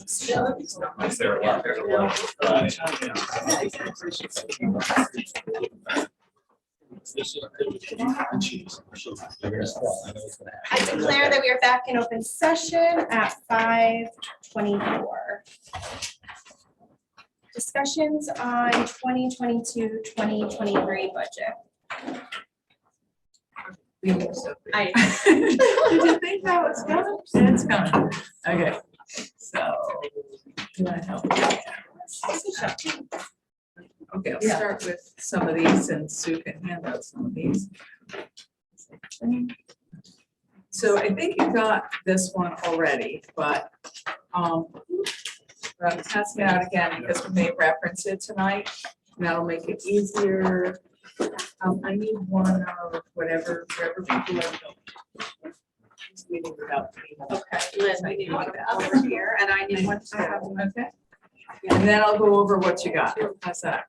Is there a lot there? I declare that we are back in open session at 5:24. Discussions on 2022-2023 budget. Did you think that was coming? It's coming. Okay, so. Do I help? Okay, I'll start with some of these and Sue can hand out some of these. So I think you got this one already, but I'm passing it out again because we may reference it tonight. And that'll make it easier. I need one of whatever people are. Just reading without me. Okay, Liz, I need one over here, and I need one. Okay. And then I'll go over what you got. How's that?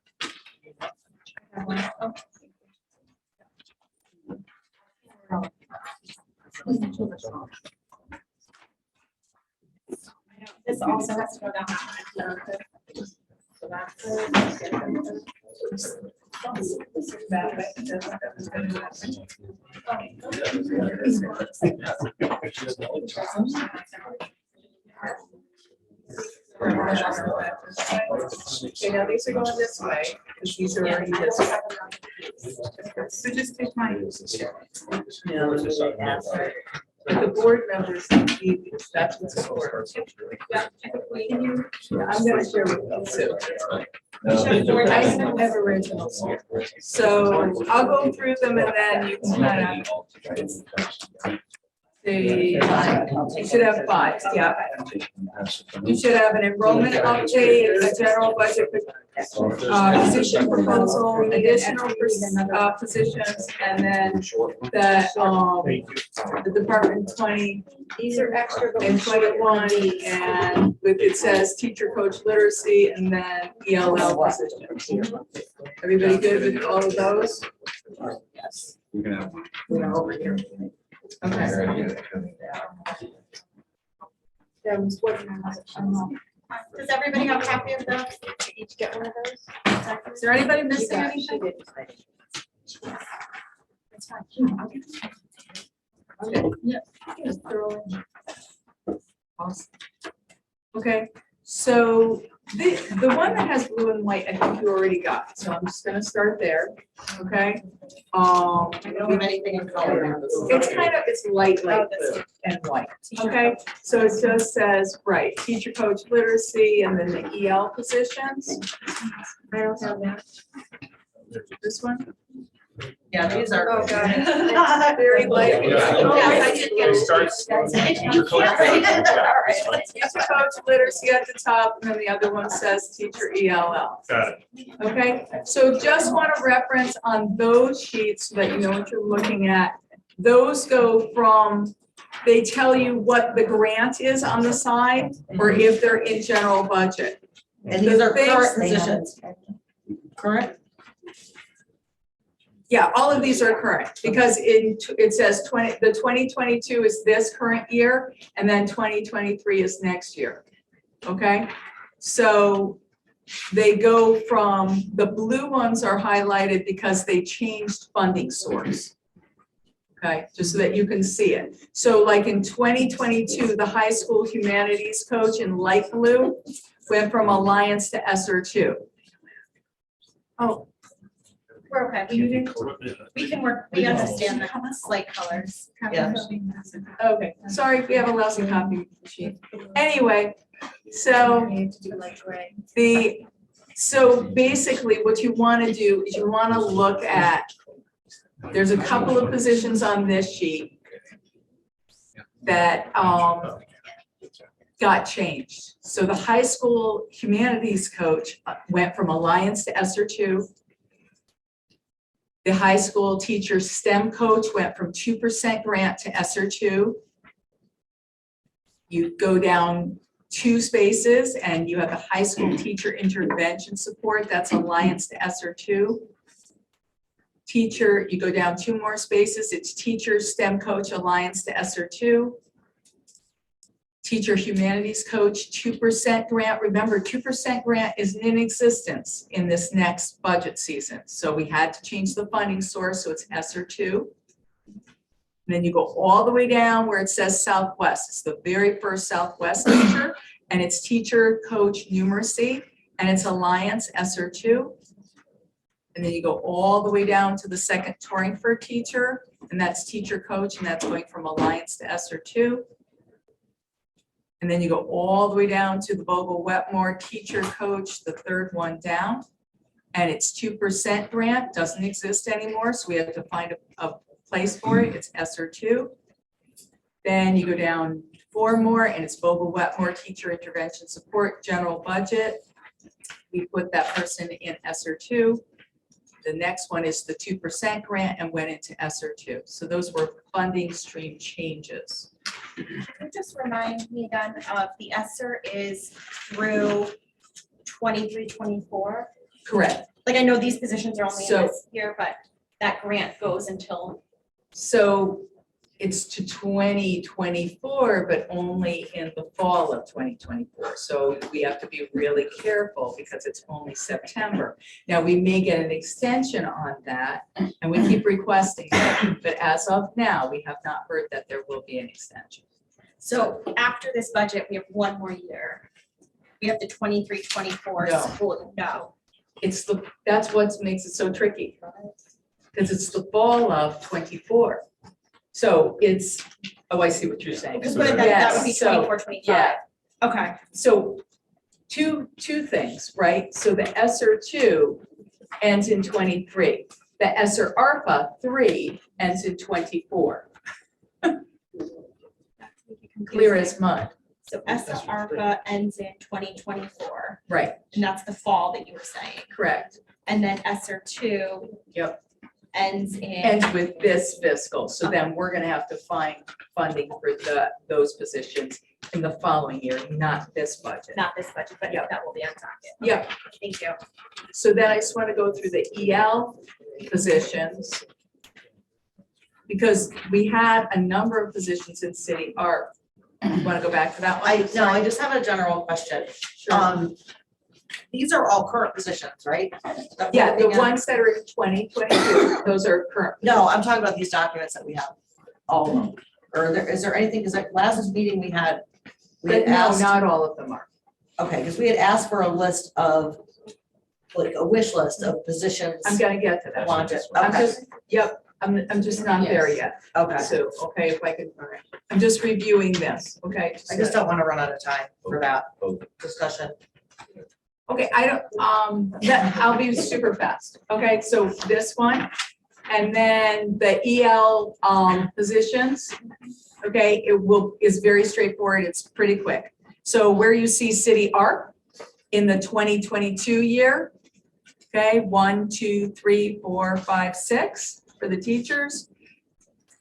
This also has to go down. Okay, now these are going this way, because these are already this way. So just take mine. But the board members, that's what's important. I'm gonna share with you too. I have originals. So I'll go through them and then you can kind of. You should have 5, yeah. You should have an enrollment update, a general budget position proposal, additional positions, and then the Department 20. These are extra. And 21, and with it says teacher coach literacy, and then ELL positions. Everybody good with all of those? Yes. We're over here. Okay. Does everybody have a copy of those? Each get one of those? Is there anybody missing anything? It's fine. Okay. Yeah. Awesome. Okay, so the one that has blue and white, I think you already got, so I'm just gonna start there, okay? I don't have anything in color. It's light blue and white, okay? So it just says, right, teacher coach literacy and then the EL positions. I don't have that. This one? Yeah, these are. Oh, God. Very light. Oh, I did get it. Teacher coach literacy at the top, and then the other one says teacher ELL. Got it. Okay, so just want to reference on those sheets so that you know what you're looking at. Those go from, they tell you what the grant is on the side, or if they're in general budget. And these are current positions. Current? Yeah, all of these are current because it says the 2022 is this current year, and then 2023 is next year. Okay, so they go from, the blue ones are highlighted because they changed funding source. Okay, just so that you can see it. So like in 2022, the high school humanities coach in light blue went from Alliance to ESSER2. Oh. We're okay. We can work, we understand the slight colors. Yeah. Okay, sorry if we have a lousy copy machine. Anyway, so so basically what you want to do is you want to look at, there's a couple of positions on this sheet that got changed. So the high school humanities coach went from Alliance to ESSER2. The high school teacher STEM coach went from 2% grant to ESSER2. You go down 2 spaces and you have the high school teacher intervention support, that's Alliance to ESSER2. Teacher, you go down 2 more spaces, it's Teacher STEM Coach Alliance to ESSER 2. Teacher Humanities Coach, 2% grant. Remember, 2% grant isn't in existence in this next budget season. So we had to change the funding source, so it's ESSER 2. And then you go all the way down where it says Southwest. It's the very first Southwest teacher, and it's Teacher Coach Numeracy, and it's Alliance ESSER 2. And then you go all the way down to the second Torrington teacher, and that's Teacher Coach, and that's going from Alliance to ESSER 2. And then you go all the way down to the Vogel-Wetmore Teacher Coach, the third one down. And it's 2% grant, doesn't exist anymore, so we have to find a place for it. It's ESSER 2. Then you go down 4 more, and it's Vogel-Wetmore Teacher Intervention Support, general budget. We put that person in ESSER 2. The next one is the 2% grant and went into ESSER 2. So those were funding stream changes. Can you just remind me again of the ESSER is through 23-24? Correct. Like I know these positions are only in So- this year, but that grant goes until, So it's to 2024, but only in the fall of 2024. So we have to be really careful because it's only September. Now, we may get an extension on that, and we keep requesting it, but as of now, we have not heard that there will be an extension. so after this budget, we have 1 more year. We have the 23-24 No. school, no. That's what makes it so tricky, because it's the fall of 24. So it's, oh, I see what you're saying. Because that would be Yes, so, 24-25. yeah. Okay, So two things, right? So the ESSER 2 ends in 23. The ESSER ARPA 3 ends in 24. Clear as mud, so ESSER ARPA ends in 2024, right? and that's the fall that you were saying. Correct. And then ESSER 2 Yep. ends in. Ends with this fiscal. So then we're gonna have to find funding for those positions in the following year, not this budget. Not this budget, but Yeah. that will be on target. Yep. Thank you. So then I just want to go through the EL positions. Because we had a number of positions in city art. You want to go back to that one? I just have a general question. Sure. These are all current positions, right? That we're Yeah, the looking at? ones that are in 2022, those are current. No, I'm talking about these documents that we have, all of them. Or is there anything, because like last meeting we had But no, asked, not all of them are. okay, because we had asked for a list of, like a wish list of positions. I'm gonna get to that. Wanted, I'm okay. just, yep, I'm just not there yet. Okay, So, okay, if I can, all right. I'm just reviewing this, okay? I just don't want to run out of time for that discussion. Okay, I don't, I'll be super fast, okay, so this one, and then the EL, positions, okay, is very straightforward, it's pretty quick. So where you see city art in the 2022 year, okay, 1, 2, 3, 4, 5, 6 for the teachers,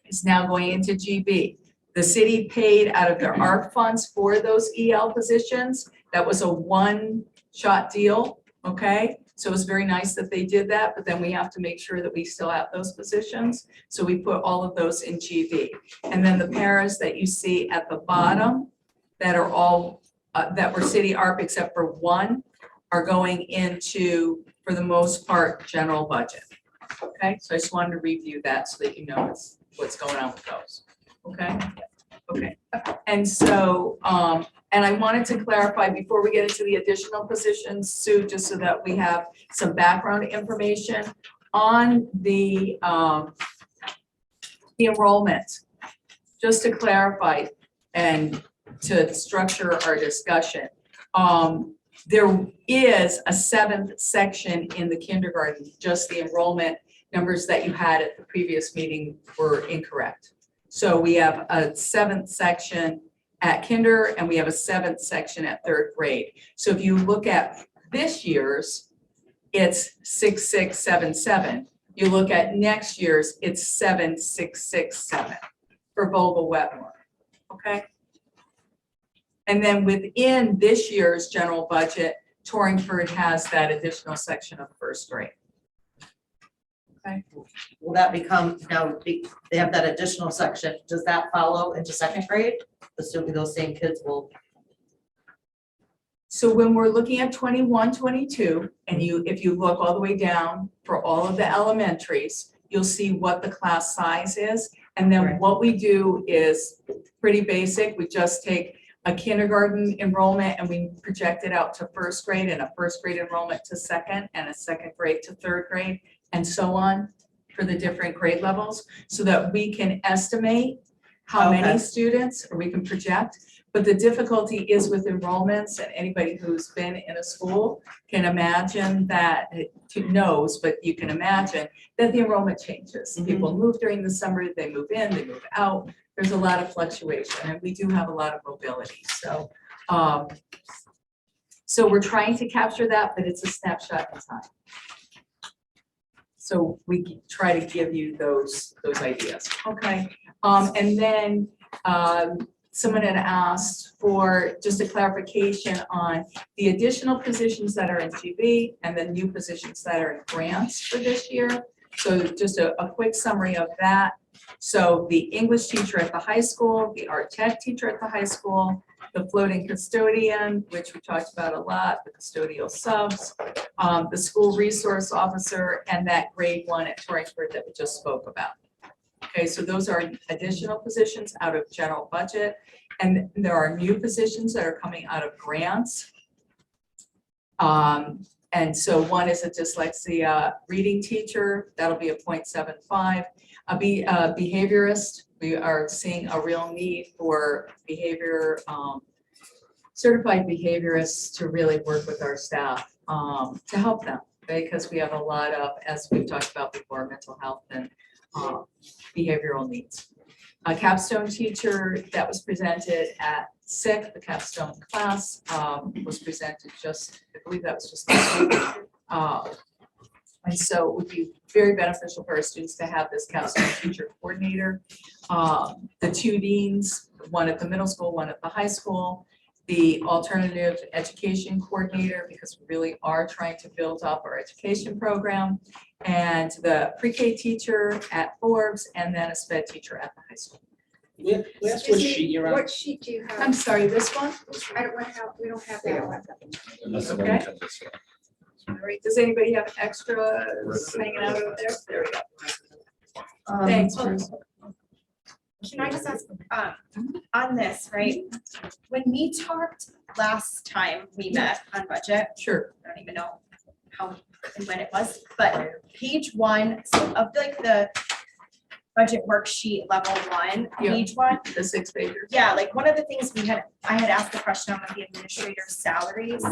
is now going into GB. The city paid out of their ARP funds for those EL positions, that was a one-shot deal, okay? So it was very nice that they did that, but then we have to make sure that we still have those positions. So we put all of those in GB. And then the paras that you see at the bottom that are all, that were city ARP except for one, are going into, for the most part, general budget. Okay, so I just wanted to review that so that you know what's going on with those. Okay? Okay. And so, and I wanted to clarify before we get into the additional positions, Sue, just so that we have some background information on the enrollment. Just to clarify and to structure our discussion, there is a 7th section in the kindergarten, just the enrollment numbers that you had at the previous meeting were incorrect. So we have a 7th section at kinder and we have a 7th section at 3rd grade. So if you look at this year's, it's 6677. You look at next year's, it's 7667 for Vogel-Wetmore, okay? And then within this year's general budget, Torrington has that additional section of 1st grade. Okay. Will that become, they have that additional section, does that follow into second grade? Assuming those same kids will, So when we're looking at 21, 22, and if you look all the way down for all of the elementaries, you'll see what the class size is. And then Right. what we do is pretty basic. We just take a kindergarten enrollment and we project it out to first grade, and a first grade enrollment to second, and a second grade to third grade, and so on for the different grade levels, so that we can estimate how Okay. many students, or we can project. But the difficulty is with enrollments, and anybody who's been in a school can imagine that, knows, but you can imagine that the enrollment changes. Mhm. People move during the summer, they move in, they move out. There's a lot of fluctuation, and we do have a lot of mobility. So, so we're trying to capture that, but it's a snapshot in time. So we try to give you those ideas, okay? And then someone had asked for just a clarification on the additional positions that are in GB and the new positions that are in grants for this year. So just a quick summary of that. So the English teacher at the high school, the art tech teacher at the high school, the floating custodian, which we talked about a lot, the custodial subs, the school resource officer, and that grade 1 at Torrington that we just spoke about. Okay, so those are additional positions out of general budget, and there are new positions that are coming out of grants. And so one is a dyslexia reading teacher, that'll be a 0.75. A behaviorist, we are seeing a real need for certified behaviorists to really work with our staff to help them, because we have a lot of, as we've talked about before, mental health and behavioral needs. A capstone teacher that was presented at SICK, the capstone class, was presented just, I believe that was just last week. And so it would be very beneficial for our students to have this capstone teacher coordinator. The two deans, one at the middle school, one at the high school, the alternative education coordinator, because we really are trying to build up our education program, and the pre-K teacher at Forbes, and then a SPED teacher at the high school. That's what sheet you're on. What sheet do you have? I'm sorry, this one? I don't want to have, we don't have that one. Unless the one Okay. comes this way. All right, does anybody have extras hanging out over there? There we go. Thanks, Bruce. Can I just ask, on this, right? When we talked last time we met on budget, Sure. I don't even know how and when it was, but page 1, so of like the budget worksheet level 1, Yeah. page 1, The 6 pagers. yeah, like one of the things I had asked the question on with the administrator's salaries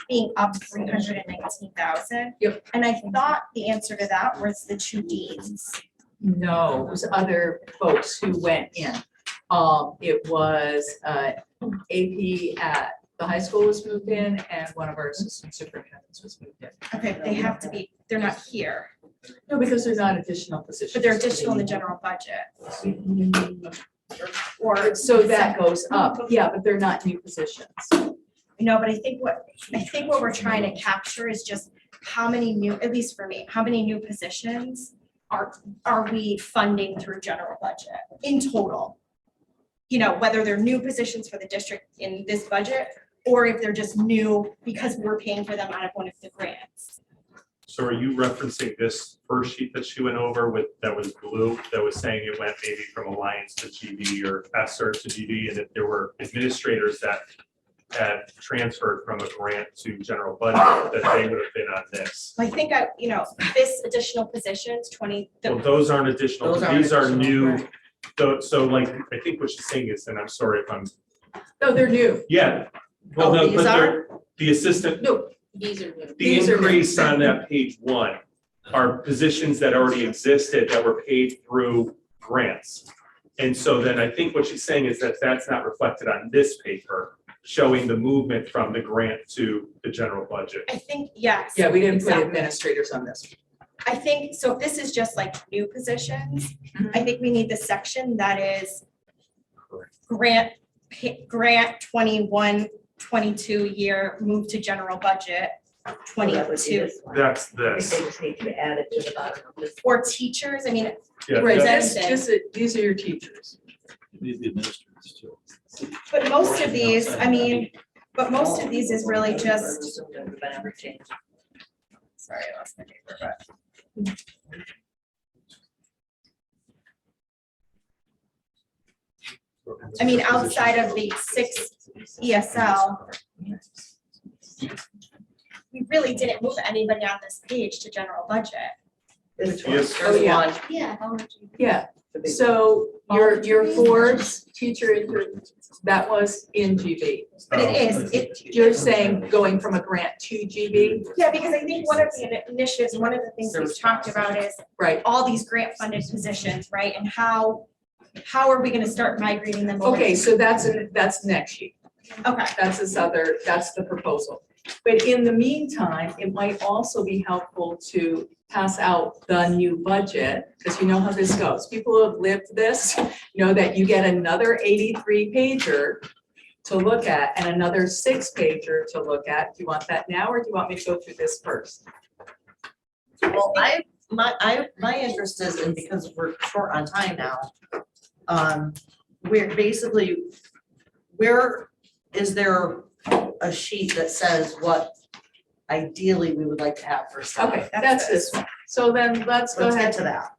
being up 319,000. Yep. And I thought the answer to that was the 2 deans. No, it was other folks who went in. It was AP at the high school was moved in, and one of our assistant superintendents was moved in. Okay, they have to be, they're not here, No, because they're not additional positions. but they're additional in the general budget. Or, So that goes up, yeah, but they're not new positions. no, but I think what we're trying to capture is just how many new, at least for me, how many new positions are we funding through general budget in total? You know, whether they're new positions for the district in this budget, or if they're just new because we're paying for them out of one of the grants. So are you referencing this first sheet that she went over with, that was blue, that was saying it went maybe from Alliance to GB or ESSER to GB, and if there were administrators that had transferred from a grant to general budget, that they would have been on this? I think this additional positions, 20, Well, those aren't additional, Those aren't these are additional, new. right. So like, I think what she's saying is, and I'm sorry if I'm, No, they're new. yeah. Well, Oh, no, these but are? they're, the assistant, No, These are new. the These are new. increase on that page 1 are positions that already existed that were paid through grants. And so then I think what she's saying is that that's not reflected on this paper, showing the movement from the grant to the general budget. I think, yes. yeah, we didn't put exactly. administrators on this. I think, so if this is just like new positions, I think we need the section that is grant 21, 22 year move to general budget, So that would be 22. this one. That's I think this. they just need to add it to the bottom of this. Or teachers, I mean, Yeah, Right, that's- these are your teachers. These are the administrators too. but most of these, I mean, but most of these is really just, Assumed it would have been ever changed. sorry, I lost my paper, but. I mean, outside of the 6 ESL, we really didn't move anybody on this page to general budget. This one, Yes. there's Oh, yeah. one. Yeah. Yeah, the big so your Forbes teacher, that was in GB. But Oh. it is, You're saying going from a grant to GB, yeah, because I think one of the initiatives, one of the things we've talked about is right? all these grant funded positions, right? And how are we gonna start migrating them over? Okay, so that's next sheet. Okay, That's the proposal. But in the meantime, it might also be helpful to pass out the new budget, because you know how this goes. People who have lived this know that you get another 83 pager to look at and another 6 pager to look at. Do you want that now, or do you want me to go through this first? Well, my interest is, and because we're short on time now, we're basically, where is there a sheet that says what ideally we would like to have for staff? Okay, that's this one. So then let's go Let's ahead get to that.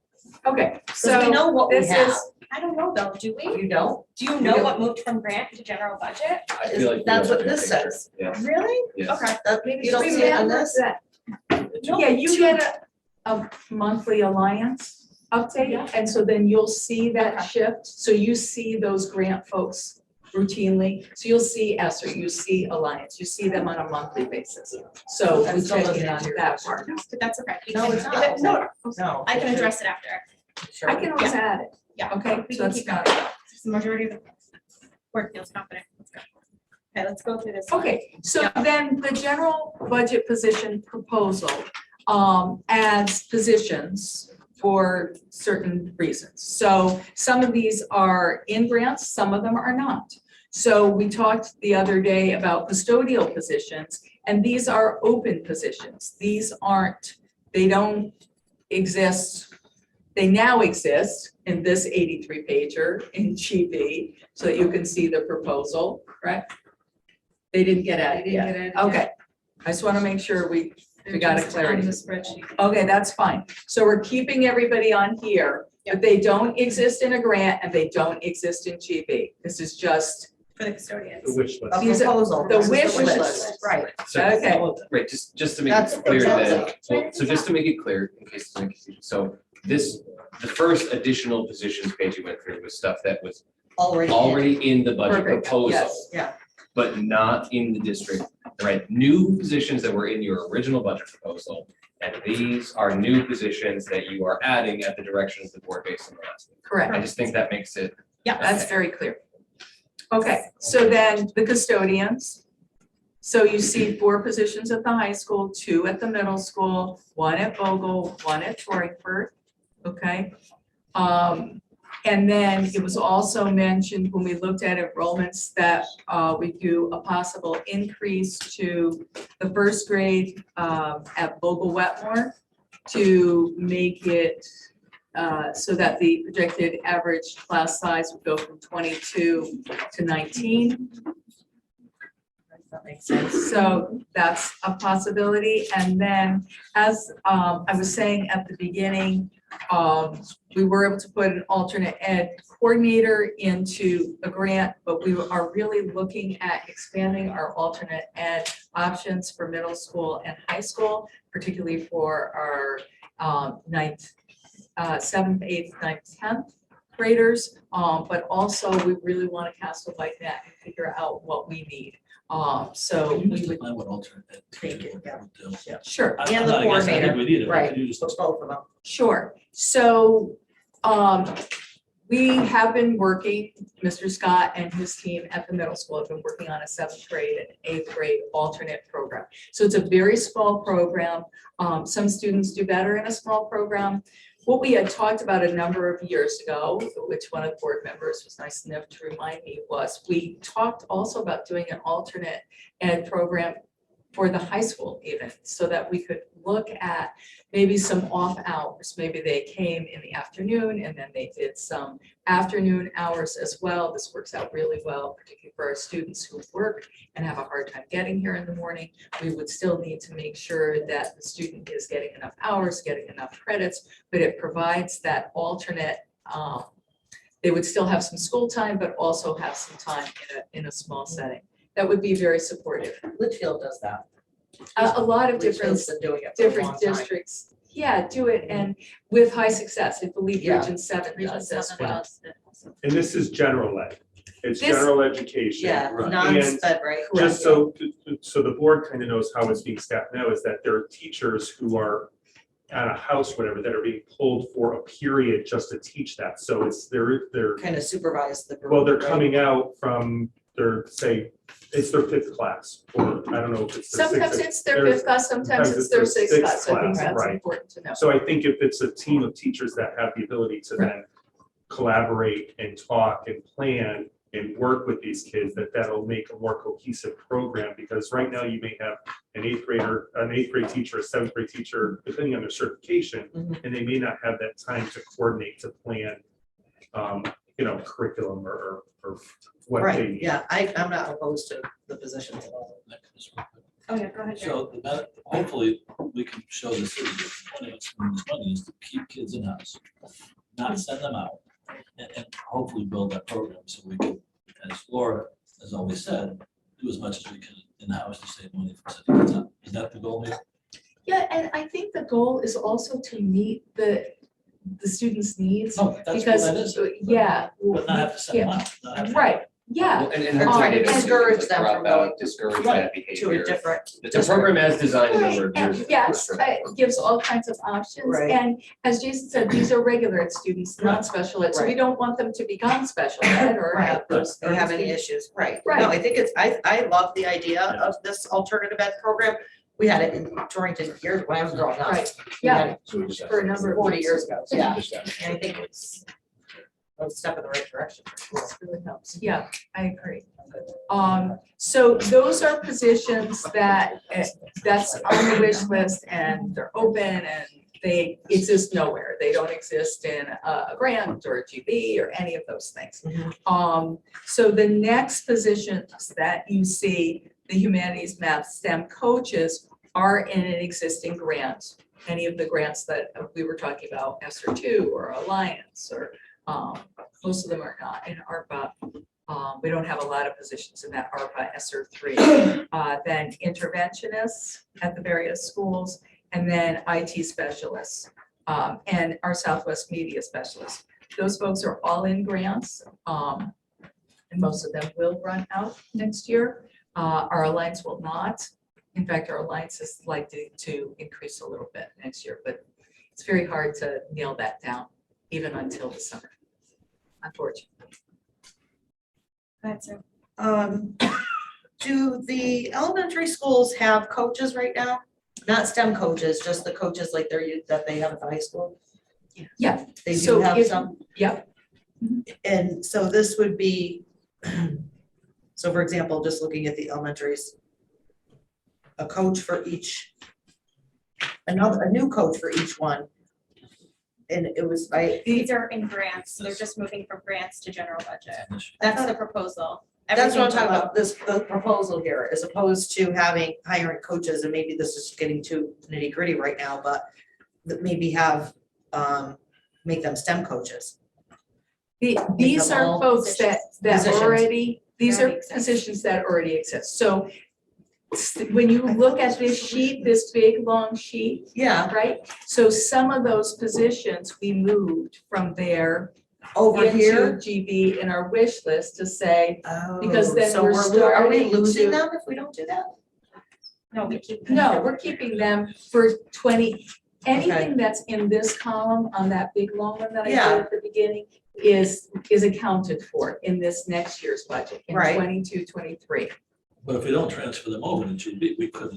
Okay, So we so know what we this have. is, I don't know though, do we? You don't? Do you know what moved from grant to general budget? I feel like we That's have what a this picture. says. Yeah. Really? Yes. Okay. You don't see it on remember this? that, yeah, you get a monthly alliance update, and so then you'll see that shift. So you see those grant folks routinely. So you'll see ESSER, you see Alliance, you see them on a monthly basis. So I'm we still check looking in at on your that picture. part. But that's okay. We No, can- it's not. No, No. I can address it after. Sure. I can always add it. Yeah. Okay, We so can that's keep not. going. The majority of the board feels confident. Let's go. Okay, let's go through this. one. Okay, so then the general budget position proposal adds positions for certain reasons. So some of these are in grants, some of them are not. So we talked the other day about custodial positions, and these are open positions. These aren't, they don't exist, they now exist in this 83 pager in GB, so that you can see the proposal, correct? They didn't get added yet. Okay, I just want to make sure we got it On clarity. the spreadsheet. Okay, that's fine. So we're keeping everybody on here, but they don't exist in a grant and they don't exist in GB. This is just, For the custodians. The wish list. A These are proposal. the This is wish list. Right. So, Okay. right, just to make That's it clear exactly. that, well, so just to make it clear, in case there's any confusion, so this, the first additional positions page you went through was stuff that was already in the budget Perfect, proposal. yes. Yeah. But not in the district, right? New positions that were in your original budget proposal, and these are new positions that you are adding at the direction of the board based on the last one. correct. I just think that makes it. Yeah. That's very clear. Okay, so then the custodians. So you see 4 positions at the high school, 2 at the middle school, 1 at Vogel, 1 at Torrington, okay? And then it was also mentioned when we looked at enrollments that we do a possible increase to the first grade at Vogel Wetmore to make it so that the projected average class size would go from 22 to 19. That makes sense. So that's a possibility. And then, as I was saying at the beginning, we were able to put an alternate ed coordinator into a grant, but we are really looking at expanding our alternate ed options for middle school and high school, particularly for our 7th, 8th, 9th, 10th graders. But also we really want to cast a wide net and figure out what we need. So Can you we just would, define what alternate ed Thank you, yeah. would do? sure. I- And the I guess I think coordinator, we need it, but right. could you just So both of them. Sure. So, we have been working, Mr. Scott and his team at the middle school have been working on a 7th grade and 8th grade alternate program. So it's a very small program. Some students do better in a small program. What we had talked about a number of years ago, which one of the board members was nice enough to remind me, was we talked also about doing an alternate ed program for the high school even, so that we could look at maybe some off hours. Maybe they came in the afternoon and then they did some afternoon hours as well. This works out really well, particularly for our students who work and have a hard time getting here in the morning. We would still need to make sure that the student is getting enough hours, getting enough credits, but it provides that alternate, they would still have some school time, but also have some time in a small setting. That would be very supportive. Litchfield does that. A lot of different Litchfield's been doing it for a long different time. districts, yeah, do it, and with high success. I believe Yeah. Region 7 does as well. And this is general ed. It's This- general education. Yeah, Right. non-sped, right? Just so the board kind of knows how it's being staffed now, is that there are teachers who are at a house, whatever, that are being pulled for a period just to teach that. So it's, they're, Kind of supervise the group. well, they're right? coming out from their, say, it's their 5th class, or I don't know if it's their 6th. Sometimes it's their There's- 5th class, sometimes it's their 6th class. I think class, that's right. important to know. So I think if it's a team of teachers that have the ability to then collaborate and talk and plan and work with these kids, that'll make a more cohesive program, because right now you may have an 8th grade teacher, a 7th grade teacher, depending on their certification, Mhm. and they may not have that time to coordinate, to plan, curriculum or what they Right, need. yeah, I'm not opposed to the positions at all. Oh, yeah, go ahead, Jerry. So hopefully we can show the city that one of its money is to keep kids in-house, not send them out. And hopefully build that program so we can, as Laura has always said, do as much as we can in-house to save money from sending kids out. Is that the goal here? Yeah, and I think the goal is also to meet the students' needs. No, that's what Because, that is. yeah. But not have to send them Yeah, out. not have to- right, yeah, Well, and They're trying to it's discourage to them drop from out, going discourage Right. that To a behavior. different. The program as designed a number of and years. ago. yes, it gives all kinds of options. Right. And as Jason said, these are regular ed students, not Right. special ed, so we Right. don't want them to become special ed or Right. have those. Or have any things. issues, right. Right. No, I think I love the idea of this alternative ed program. We had it in Torrington years when I was growing up. Right, We had yeah, it for a number of 40 years. years ago, yeah. And I think it's a step in the right direction. This really helps. Yeah, I agree. So those are positions that, that's on the wish list and they're open and they exist nowhere. They don't exist in a grant or a GB or any of those things. Mhm. So the next positions that you see, the humanities, math, STEM coaches are in an existing grant. Any of the grants that we were talking about, ESSER two or Alliance, or most of them are not in ARPA. We don't have a lot of positions in that ARPA ESSER three. Then interventionists at the various schools, and then IT specialists, and our Southwest media specialists. Those folks are all in grants, and most of them will run out next year. Our Alliance will not. In fact, our Alliance is likely to increase a little bit next year, but it's very hard to nail that down, even until the summer, unfortunately. That's it. Do the elementary schools have coaches right now? Not STEM coaches, just the coaches like that they have at the high school? Yeah. They do So have if- some? Yep. And so this would be, so for example, just looking at the elementaries, a coach for each, a new coach for each one. And it was, These are in grants, they're just moving from grants to general budget. That's the proposal. that's what I'm Everything talking below. about, the proposal here, as opposed to hiring coaches, and maybe this is getting too nitty gritty right now, but that maybe have, make them STEM coaches. These them are all folks that Positions. already, these are Already exist. positions that already exist. So when you look at this sheet, this big, long sheet, Yeah, right? So some of those positions we moved from there over into here. GB in our wish list to say, because Oh, then so we're Are we starting losing to- them if we don't do that? No, we keep. them. no, we're keeping them for 20. Anything that's in this column on that big long one that I did Yeah. at the beginning is accounted for in this next year's budget, in Right. 22, 23. But if we don't transfer them over to GB, we could.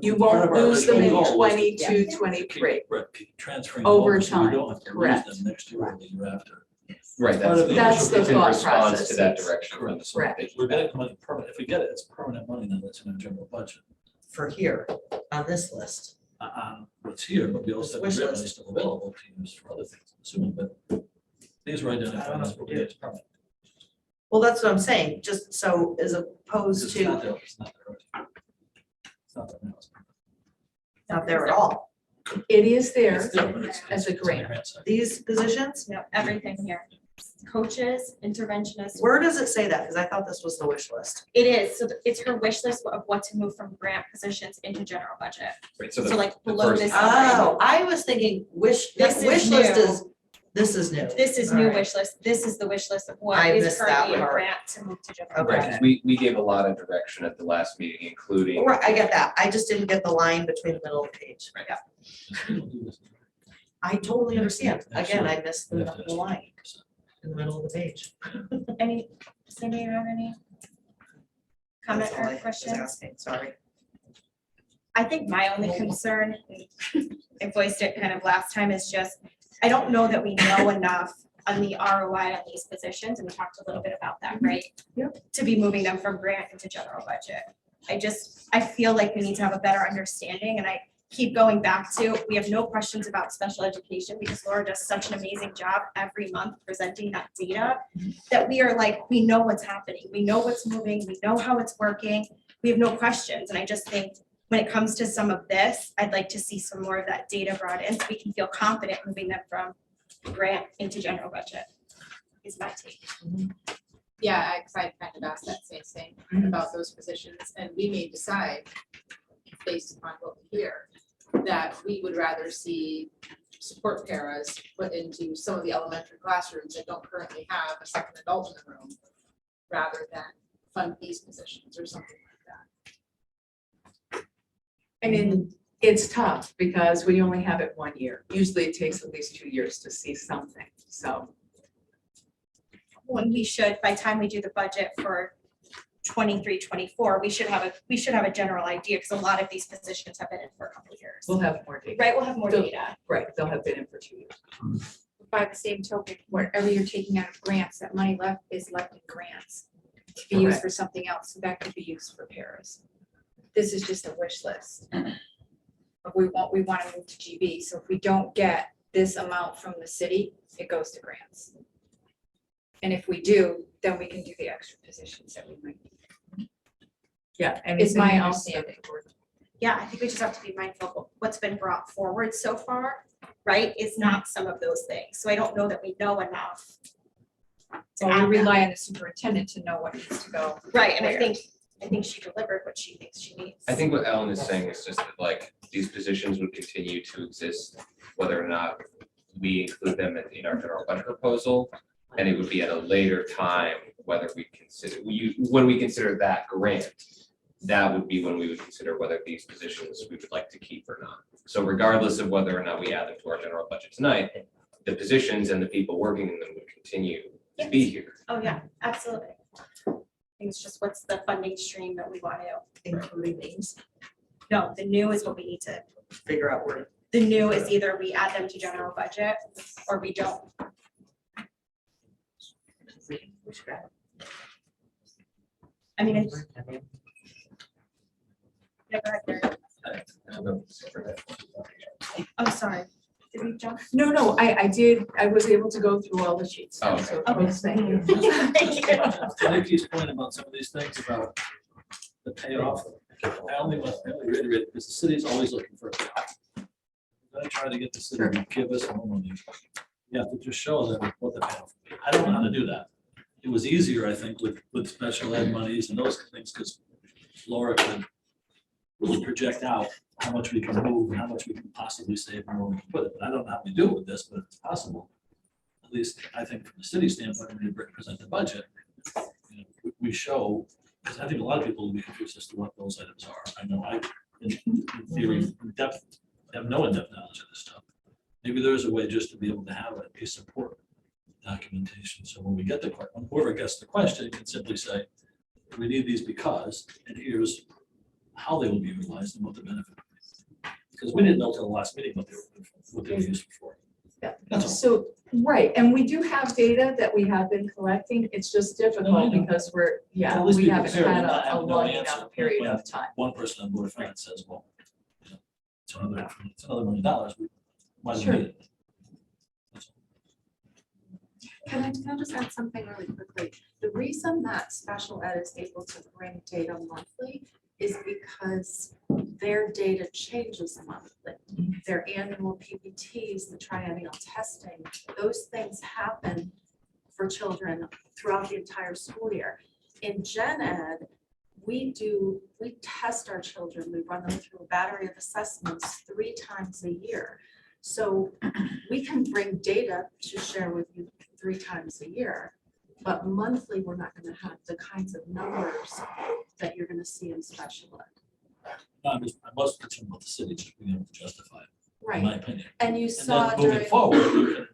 You part won't of our lose them in original goal was to 22, keep- 23. Right, keep transferring Over over, so we time, don't have to lose correct. them next year or the year after. Right, Part of the That's the it's in thought response process, to that yes. direction from the Correct. state. We're getting money permanent, if we get it, it's permanent money, then it's in our general budget. for here on this list. What's here, but we also have Wish a grant list. money still available to use for other things, I'm assuming, but these were I don't identified know as if we what do. we determined. Well, that's what I'm saying, just so as opposed It's not to there, it's not there. It's not there now. not there at all. It is there It's there, but it's- as a it's on the grant. side. These positions, No, everything here. Coaches, interventionists. where does it say that? Because I thought this was the wish list. It is, so it's her wish list of what to move from grant positions into general budget. Right, so So the, like the below first- this. Oh, I was thinking wish This is list new. is, this is new. This is All new right. wish list. This is the wish list of what I is missed that currently a part. grant to move to general Okay. right, budget. 'cause we gave a lot of direction at the last meeting, including. Right, I get that. I just didn't get the line between the middle of the page. Right. We don't do this. I totally understand. Again, I missed We the have to the line in the middle of the page. Any, Cindy, you have any comment That's all I or was questions? asking, sorry. I think my only concern, I voiced it kind of last time, is just, I don't know that we know enough on the ROI on these positions, and we talked a little bit about that, right? Yep. To be moving them from grant into general budget. I feel like we need to have a better understanding, and I keep going back to, we have no questions about special education because Laura does such an amazing job every month presenting that data, that we are like, we know what's happening, we know what's moving, we know how it's working, we have no questions, and I just think when it comes to some of this, I'd like to see some more of that data brought in so we can feel confident moving them from grant into general budget, is my take. Yeah, I kind of asked that same thing Mhm. about those positions, and we may decide, based upon what we hear, that we would rather see support paras put into some of the elementary classrooms that don't currently have a second adult in the room, rather than fund these positions or something like that. And then it's tough because we only have it 1 year. Usually it takes at least 2 years to see something, so. When we should, by the time we do the budget for 23-24, we should have a general idea, because a lot of these positions have been in for a couple of years. We'll have more data. Right, we'll have more So- data. Right, they'll have been in for 2 years. By the same token, whatever you're taking out of grants, that money left is left in grants to be used Correct. for something else, so that could be used for paras. This is just a wish list. But we want to move to GB, so if we don't get this amount from the city, it goes to grants. And if we do, then we can do the extra positions that we might need. Yeah. Is my anything else understanding. that- Yeah, I think we just have to be mindful of what's been brought forward so far, right, is not some of those things. So I don't know that we know enough. to So we add them. rely on the superintendent to know what needs to go. Right, and I where. think she delivered what she thinks she needs. I think what Ellen is saying is just that like these positions would continue to exist whether or not we include them in our general budget proposal. And it would be at a later time whether we consider, when we consider that grant, that would be when we would consider whether these positions we would like to keep or not. So regardless of whether or not we add them to our general budget tonight, the positions and the people working in them would continue to be here. Oh, yeah, absolutely. I think it's just what's the funding stream that we want to, Including these, no, the new is what we need to, figure out where. the new is either we add them to general budget or we don't. we should have. I mean, it's. Oh, sorry. Did we jump? No, I did, I was able to go through all the sheets. Oh, okay. So, Okay. thank you. Thank you. To Nikki's point about some of these things about the payoff, I only reiterate, because the city's always looking for a payoff. I try to get the city to give us more money. You have to just show them what the payoff. Would be. I don't know how to do that. It was easier, I think, with special ed monies and those things, because Laura could really project out how much we can move and how much we can possibly save and where we can put it. But I don't know how we do it with this, but it's possible. At least I think from the city standpoint, when we present the budget, you know, we show, because I think a lot of people will be confused as to what those items are. I know in theory, in depth, have no in-depth knowledge of this stuff. Maybe there's a way just to be able to have a support documentation. So when we get the question, whoever gets the question can simply say, we need these because, and here's how they will be utilized and what the benefit will be. Because we didn't know till the last meeting what they were used for. So, right, and we do have data that we have been collecting, it's just No, I difficult know. because At least we be haven't prepared had and not a have no long answer. enough period When of time. One person on board of finance says, well, you know, it's another $1 million, we might as Sure. well need it. Can I just add something really quickly? The reason that special ed is able to bring data monthly is because their data changes monthly. Their annual PPTs, the triennial testing, those things happen for children throughout the entire school year. In gen ed, we test our children, we run them through a battery of assessments 3 times a year. So we can bring data to share with you 3 times a year, but monthly, we're not gonna have the kinds of numbers that you're gonna see in special ed. No, I'm most concerned about the city just being able to justify it, in my opinion. And you And saw then moving during, forward, we can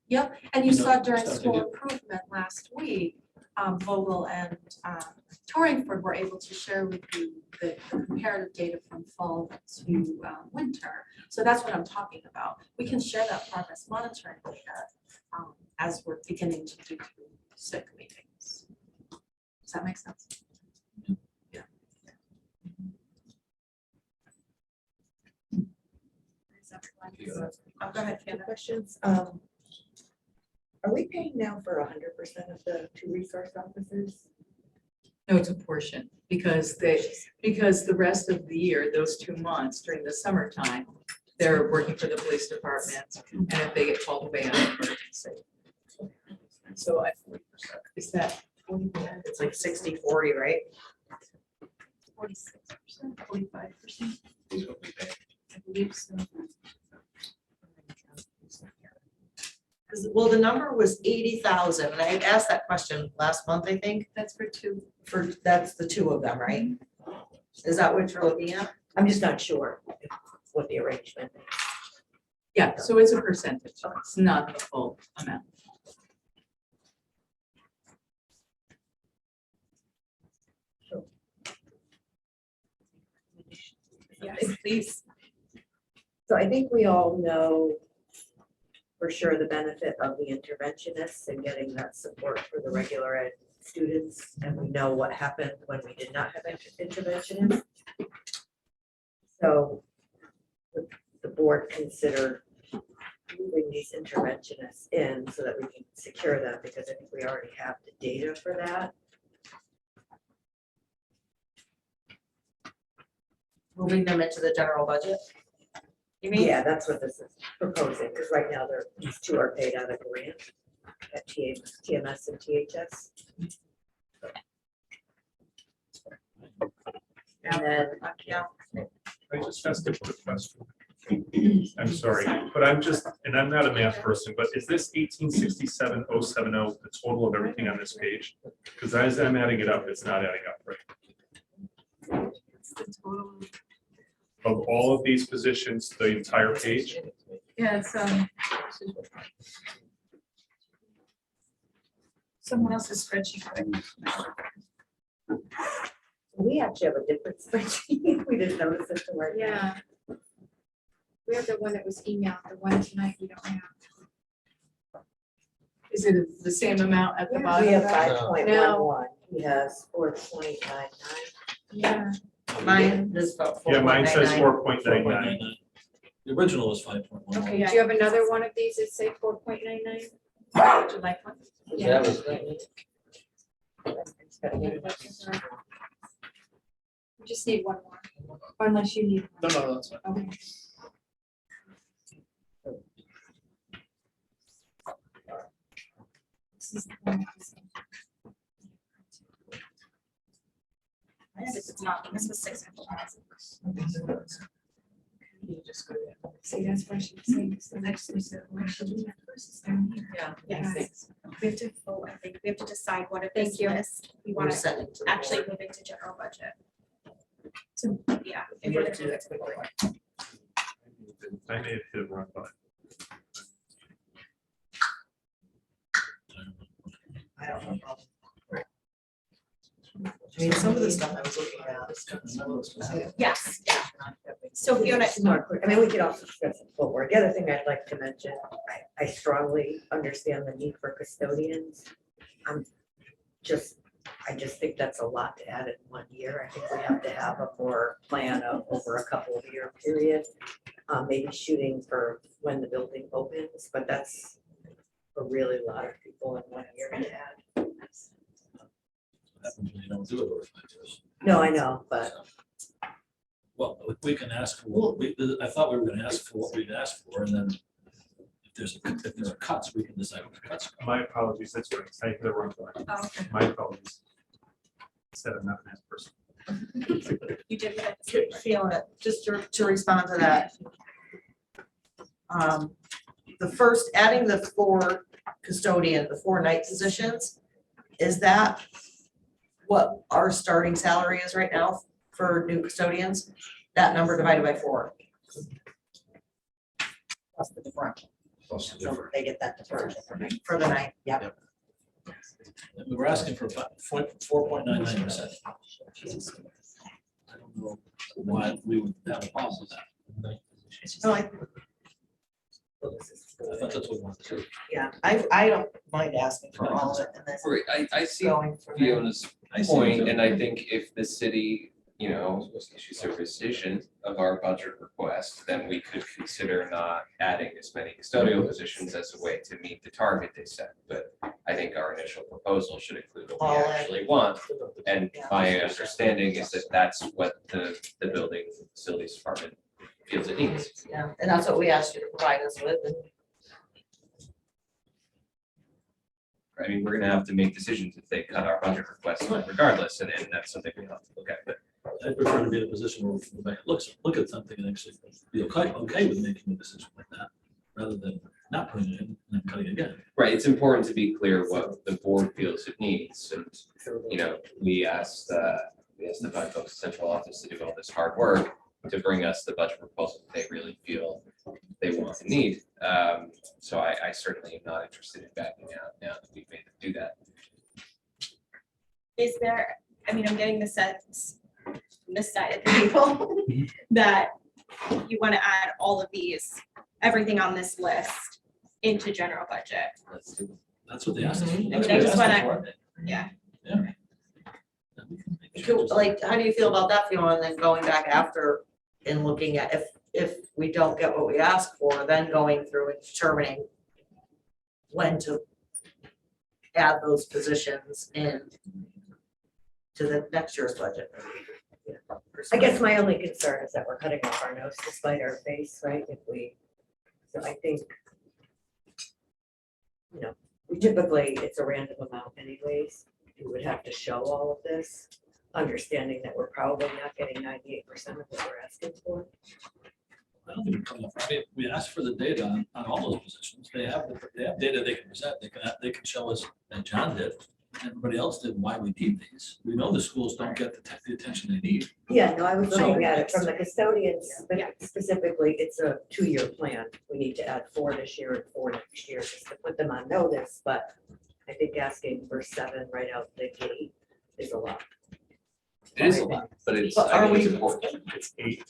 yep, and you you know, saw during start to school get- improvement last week, Vogel and Torrington were able to share with you the comparative data from fall to winter. So that's what I'm talking about. We can share that progress monitoring data as we're beginning to do through SIC meetings. Does that make sense? Oh, go ahead, Two Fiona. questions. Are we paying now for 100% of the 2 resource officers? No, it's a portion, because the rest of the year, those 2 months during the summertime, they're working for the police department, and if they get called away on an emergency. So is that 40%? It's like 60-40, right? 46%, 45%, Is what we pay. I believe so. Because, well, the number was 80,000, and I had asked that question last month, I think, That's for 2. that's the 2 of them, right? Is that what you're looking at? I'm just not sure what the arrangement is. Yeah, so it's a percentage, it's not the full amount. Yes, please. So I think we all know for sure the benefit of the interventionists and getting that support for the regular ed students. And we know what happened when we did not have interventionists. So would the board consider moving these interventionists in so that we can secure them, because I think we already have the data for that. Moving them into the general budget? You mean? Yeah, that's what this is proposing, because right now these 2 are paid out of grant at TMS and THS. And then, Yeah. I just asked a quick question. I'm sorry, but I'm not a math person, but is this 1867,070 the total of everything on this page? Because as I'm adding it up, it's not adding up, right? It's the total. Of all of these positions, the entire page? Yeah, it's, someone else's spreadsheet. we actually have a different spreadsheet. We didn't notice it till right now. Yeah. We have the one that was emailed, the one tonight we don't have. Is it the same amount at the Yeah. bottom? We have No. 5.11. He has 4.99. Yeah. Mine is about Yeah, mine says 4.99. 4.99. The original was 5.11. Okay, do you have another one of these that say 4.99? Would you like one? That was. We just need one more, unless you need. No, that's fine. Okay. This is the one that was- This is not, this was 600,000. See, that's why she was saying, it's the next one, so why should we have versus down here? Yeah. Yes. We have to vote, I think, we have to decide what of this list we We're want to sending to the actually board. move into general budget. So, yeah. And we're we're gonna to do do it. it quickly. I may have hit the wrong button. I don't know. I mean, some of the stuff I was looking at. Yes, yeah. So Fiona, It's more clear. I mean, we could also discuss it forward. The other thing I'd like to mention, I I strongly understand the need for custodians. I just think that's a lot to add in 1 year. I think we have to have a more plan of over a couple of year period. Maybe shooting for when the building opens, but that's a really lot of people in 1 year to add. Happens when you don't do it over 5 years. No, I know, but Well, we can ask for what I thought we were gonna ask for what we'd asked for, and then if there's cuts, we can decide what the cuts are. My apologies, that's right, I hit the wrong one. Oh, okay. My apologies. Instead of not an person. You did what I Fiona, just to respond to that. The first, adding the 4 custodian, the 4 night positions, is that what our starting salary is right now for new custodians? That number divided by 4. plus the differential. Plus the So difference. they get that differential. For the night. Yep. And we were asking for 4.99%. I don't know why we would have a problem with that. No, I thought that's what we wanted to do. yeah, I don't mind asking for all of it and then Right, I see going from there. Fiona's I see point, what and I think if the city, you know, issues a rescission of our budget request, then we could consider not adding as many custodial positions as a way to meet the target they set. But I think our initial proposal should include what we All in. actually want. And Yeah. my understanding is that that's what the building facilities department feels it needs. Yeah, and that's what we asked you to provide us with. And I mean, we're gonna have to make decisions if they cut our budget request regardless, and that's something we have to look at, but I prefer to be in a position where we can go back, look at something and actually be okay with making a decision like that, rather than not putting it in and then cutting again. right, it's important to be clear what the board feels it needs, and, you know, we asked the five folks central office to do all this hard work to bring us the budget proposal that they really feel they want and need. So I certainly am not interested in backing out now that we've made them do that. Is there, I mean, I'm getting the sense, from this side of the table, that you want to add all of these, everything on this list into general budget. That's what they asked us. for. Mhm. That's I what they just asked us wanna- for. Yeah. Yeah. And we can make cool, changes. like, how do you feel about that, Fiona, and then going back after and looking at if we don't get what we asked for, then going through and determining when to add those positions in to the next year's budget? I guess my only concern is that we're cutting off our nose to spite our face, right? So I think, you know, we typically, it's a random amount anyways. We would have to show all of this, understanding that we're probably not getting 98% of what we're asking for. I don't think we're coming up, I mean, we asked for the data on all those positions. They have data they can present. They can show us, and John did, and everybody else did, why we need these. We know the schools don't get the attention they need. Yeah, no, I was So- looking at it from the custodians, but specifically, it's a 2-year plan. We need to add 4 this year and 4 next year, just to put them on notice, but I think asking for 7 right out the gate is a lot. It is a lot, but it's, But I are think it's we- important. It's 8.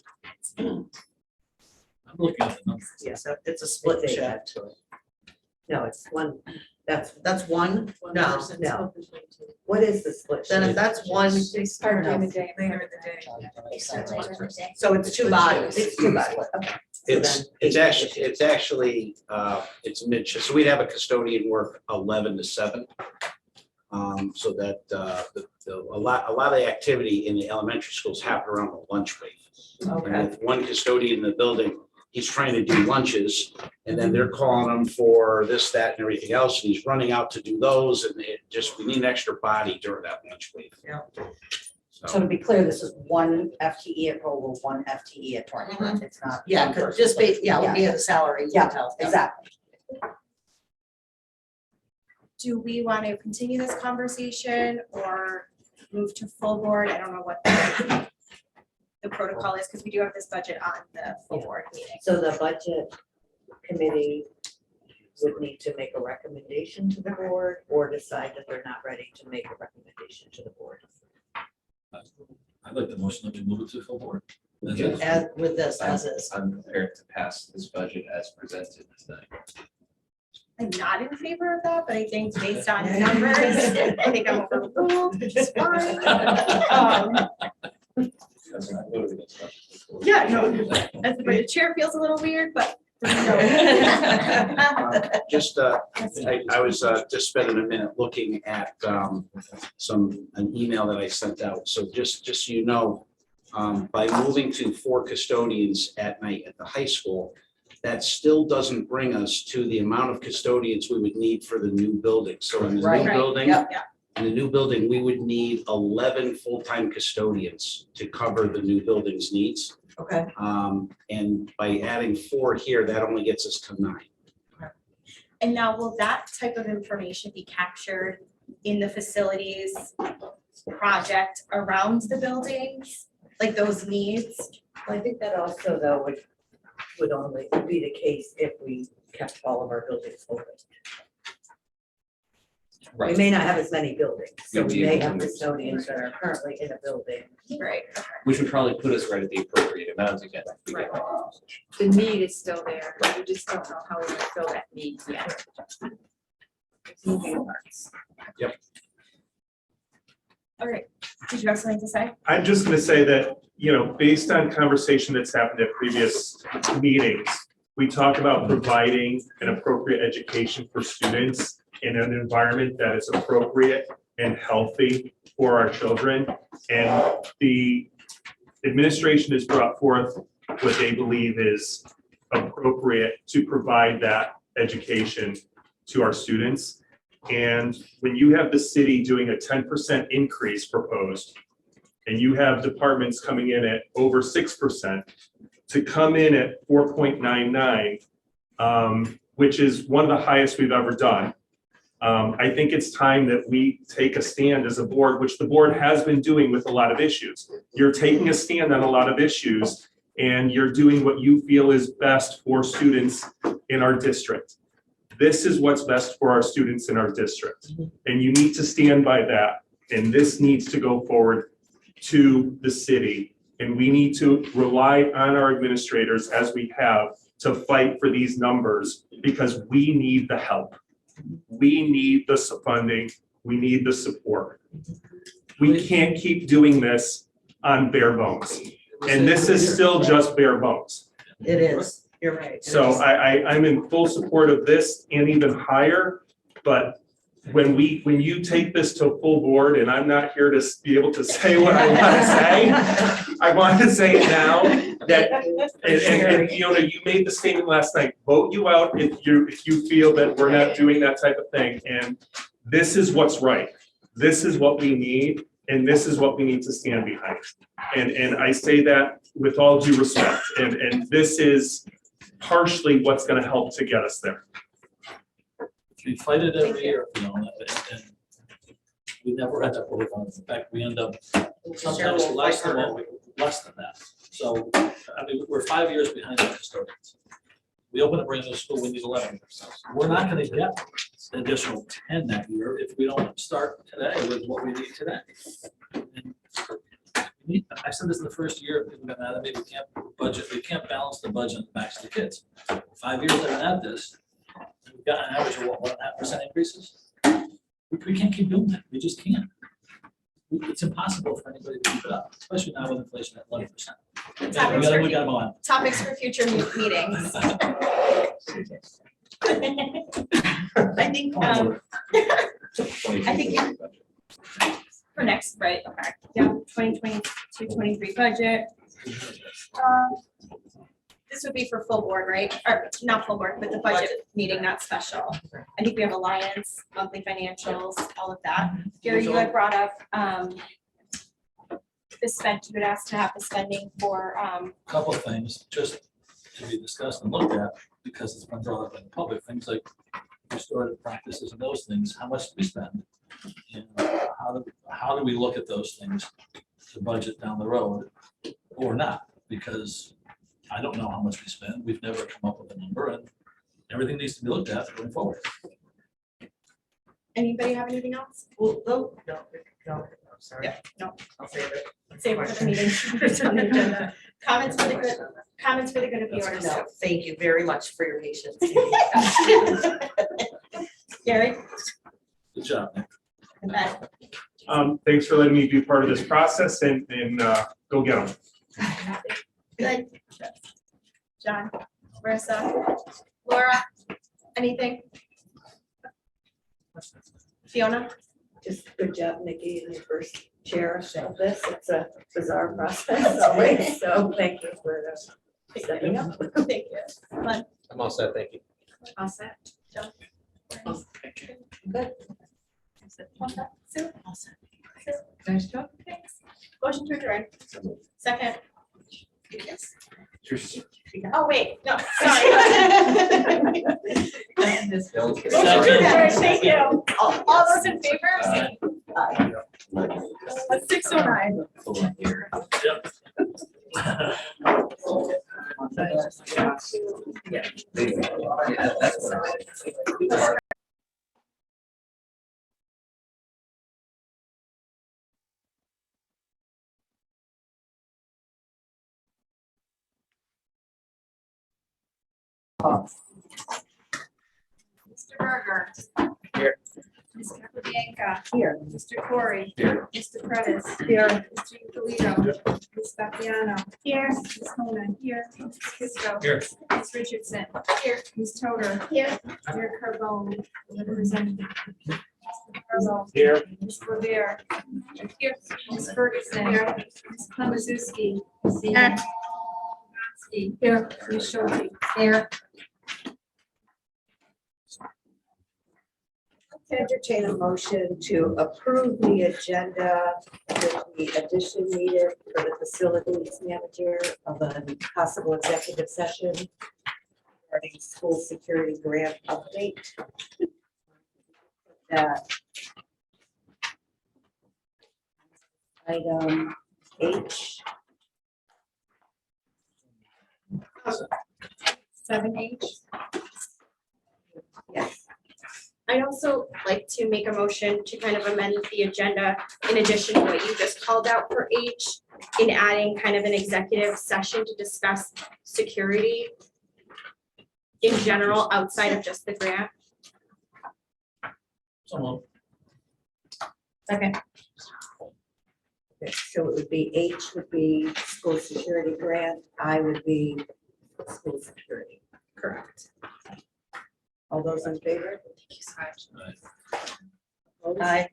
I'm looking at the numbers. Yes, it's a split It's a- shift. No, it's one, that's, That's one? No. no. What is the split? Then if shift? that's one, They start during the day, later in the day. so it's 2 bodies. It's 2 bodies, okay. It's actually, it's mid-shift, so we'd have a custodian work 11 to 7. So that, a lot of the activity in the elementary schools happen around the lunch break. And Okay. with one custodian in the building, he's trying to do lunches, and then they're calling him for this, that, and everything else, and he's running out to do those, and we need an extra body during that lunch break. Yeah. So to be clear, this is one FTE at Provo, one FTE at Torrington. It's not. Yeah, one 'cause person. just looking at the salary. Yeah, details, exactly. Do we want to continue this conversation or move to full board? I don't know what the protocol is, because we do have this budget on the full board meeting. So the budget committee would need to make a recommendation to the board or decide that they're not ready to make a recommendation to the board. I'd like the motion that we move it to the full board. That's Yeah. it. As with this, as is. I'm prepared to pass this budget as presented tonight. I'm not in favor of that, but I think based on numbers, I think I'm overruled, which is fine. That's not voted against that. Yeah, no, the chair feels a little weird, but. Just, I was just spending a minute looking at an email that I sent out. So just so you know, by moving to 4 custodians at night at the high school, that still doesn't bring us to the amount of custodians we would need for the new building. So in the new Right. building, Yep. in the new building, we would need 11 full-time custodians to cover the new building's needs. Okay, And by adding 4 here, that only gets us to 9. And now will that type of information be captured in the facilities project around the buildings? Like those needs? I think that also though would only be the case if we kept all of our buildings open. We Right, may not have as many buildings, so You'll we be may able have to- custodians that are currently in a building. Right. which would probably put us right at the appropriate amount again. If we get that position. The need is still there, you just don't know how we're gonna fill that need yet. It's moving parts. All right. Did you have something to say? I'm just gonna say that, based on conversation that's happened at previous meetings, we talk about providing an appropriate education for students in an environment that is appropriate and healthy for our children. And the administration has brought forth what they believe is appropriate to provide that education to our students. And when you have the city doing a 10% increase proposed, and you have departments coming in at over 6%, to come in at 4.99, which is one of the highest we've ever done. I think it's time that we take a stand as a board, which the board has been doing with a lot of issues. You're taking a stand on a lot of issues, and you're doing what you feel is best for students in our district. This is what's best for our students in our district, and you need to stand by that. And this needs to go forward to the city, and we need to rely on our administrators as we have to fight for these numbers, because we need the help. We need the funding, we need the support. We can't keep doing this on bare bones, and this is still just bare bones. it is, you're right. it So is. I'm in full support of this and even higher, but when you take this to full board, and I'm not here to be able to say what I want to say, I want to say it now, that, and you made the statement last night, vote you out if you feel that we're not doing that type of thing, and this is what's right. This is what we need, and this is what we need to stand behind. And I say that with all due respect, and this is partially what's gonna help to get us there. We fight it every year, and we never end up with one. In fact, we end up sometimes less than that. So, we're 5 years behind the custodians. We open a brand new school, we need 11. We're not gonna get an additional 10 that year if we don't start today with what we need today. And I said this in the first year, people got mad at me, we can't balance the budget and max the kids. 5 years I've been at this, we've got an average of what, 1.5% increases? We can't keep doing that, we just can't. It's impossible for anybody to keep it up, especially now with inflation at 11%. We gotta move on. Topics for future meetings. I think, I think for next, right, okay, yeah, 2022-23 budget. This would be for full board, right? Or not full board, but the budget meeting, not special. I think we have alliance, monthly financials, all of that. Gary, you had brought up, the spend, you had asked to have the spending for, Couple of things, just to be discussed and looked at, because it's been brought up in the public, things like restorative practices and those things, how much do we spend? And how do we look at those things to budget down the road or not? Because I don't know how much we spend, we've never come up with a number, and everything needs to be looked at going forward. anybody have anything else? Well, no, I'm sorry. Yeah, no. I'll save it. Save it for the meeting. It's on the agenda. Comments for the good, comments for the good of the order, No, so. thank you very much for your patience. Gary? Good job, Nick. And then, Thanks for letting me be part of this process and go get them. good. John, Marissa, Laura, anything? Fiona? Just good job, Nikki, in your first chair of this. It's a bizarre process always, so thank you for stepping up. Thank you. Glenn? I'm all set, thank you. All set. John? Good. All set. Sue? All set. Nice job. Thanks. Motion to adjourn. Second. Yes. Oh, wait, no, sorry. Motion to adjourn, thank you. All those in favor? Let's 6:09. Mr. Berger. Here. Ms. Capabianca. Here. Mr. Corey. Here. Mr. Prentice. Here. Mr. Utilito. Ms. Fabiano. Here. Ms. Coleman. Here. Ms. Kisco. Here. Ms. Richardson. Here. Ms. Toder. Here. Mayor Carbone. Representative. Mr. Carlo. Here. Ms. Revere. Here. Ms. Ferguson. Here. Ms. Klamazewski. Here. Here. Ms. Schulte. Here. Entertain a motion to approve the agenda with the addition needed for the facilities manager of a possible executive session regarding school security grant update. That item H. 7H. Yes. I'd also like to make a motion to kind of amend the agenda in addition to what you just called out for H, in adding kind of an executive session to discuss security in general outside of just the grant. Second. Okay, so it would be H would be school security grant, I would be school security. Correct. All those in favor? Thank you so much. Opposed? Aye.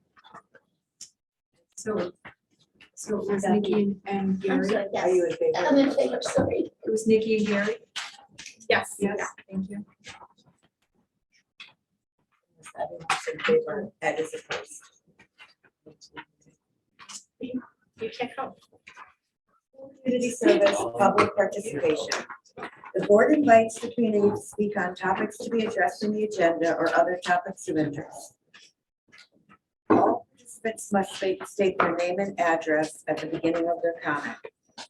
So it was Nikki and Gary. Are you in favor? in favor, sorry. It was Nikki and Gary. Yes. Yes, thank you. Everyone's in favor, Ed is opposed. You can't help. Community service, public participation. The board invites the community to speak on topics to be addressed in the agenda or other topics of interest. All participants must state their name and address at the beginning of their comment.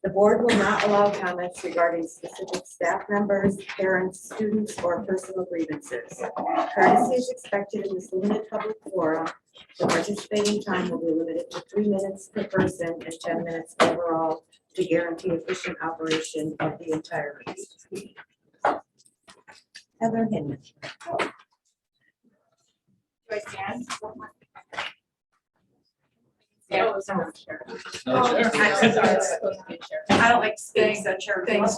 The board will not allow comments regarding specific staff members, parents, students, or personal grievances. Courtesy is expected in this limited public forum. The participating time will be limited to 3 minutes per person and 10 minutes overall to guarantee efficient operation of the entire meeting. Heather Hinman. Do I stand? Yeah. I don't like to speak, so chair. Thanks.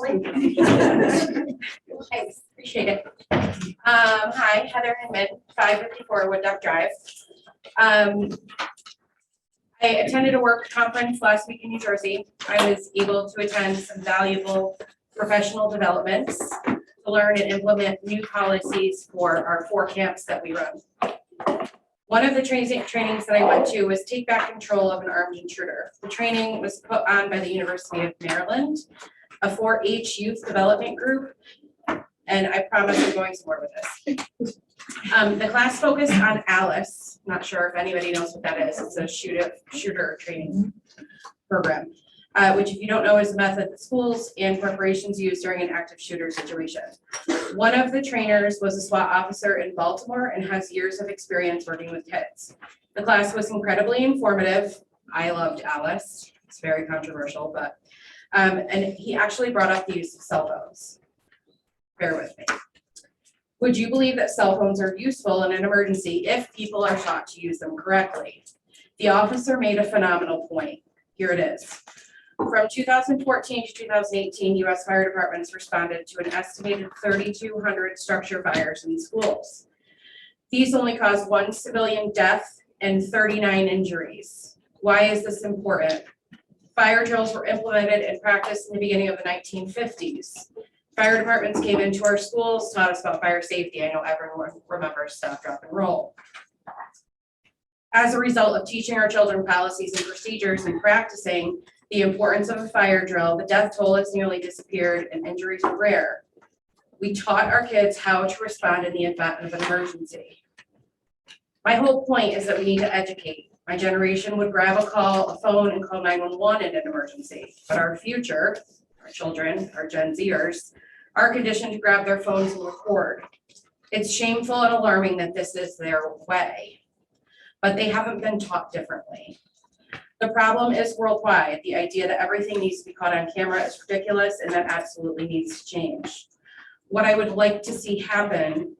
Thanks, appreciate it. Hi, Heather Hinman, 554 Wood Duck Drive. I attended a work conference last week in New Jersey. I was able to attend some valuable professional developments to learn and implement new policies for our 4 camps that we run. One of the trainings that I went to was Take Back Control of an Armed Intruder. The training was put on by the University of Maryland, a 4-H youth development group, and I promise I'm going somewhere with this. The class focused on Alice. Not sure if anybody knows what that is. It's a shooter training program, which if you don't know is a method that schools and corporations use during an active shooter situation. One of the trainers was a SWAT officer in Baltimore and has years of experience working with kids. The class was incredibly informative. I loved Alice. It's very controversial, but And he actually brought up the use of cell phones. Bear with me. Would you believe that cell phones are useful in an emergency if people are taught to use them correctly? The officer made a phenomenal point. Here it is. From 2014 to 2018, U.S. fire departments responded to an estimated 3,200 structure fires in schools. These only caused 1 civilian death and 39 injuries. Why is this important? Fire drills were implemented and practiced in the beginning of the 1950s. Fire departments came into our schools, taught us about fire safety. I know everyone remembers stop, drop, and roll. As a result of teaching our children policies and procedures and practicing the importance of a fire drill, the death toll has nearly disappeared and injuries are rare. We taught our kids how to respond in the event of an emergency. My whole point is that we need to educate. My generation would grab a phone and call 911 in an emergency, but our future, our children, our Gen Zers, are conditioned to grab their phones and record. It's shameful and alarming that this is their way, but they haven't been taught differently. The problem is worldwide. The idea that everything needs to be caught on camera is ridiculous, and that absolutely needs to change. What I would like to see happen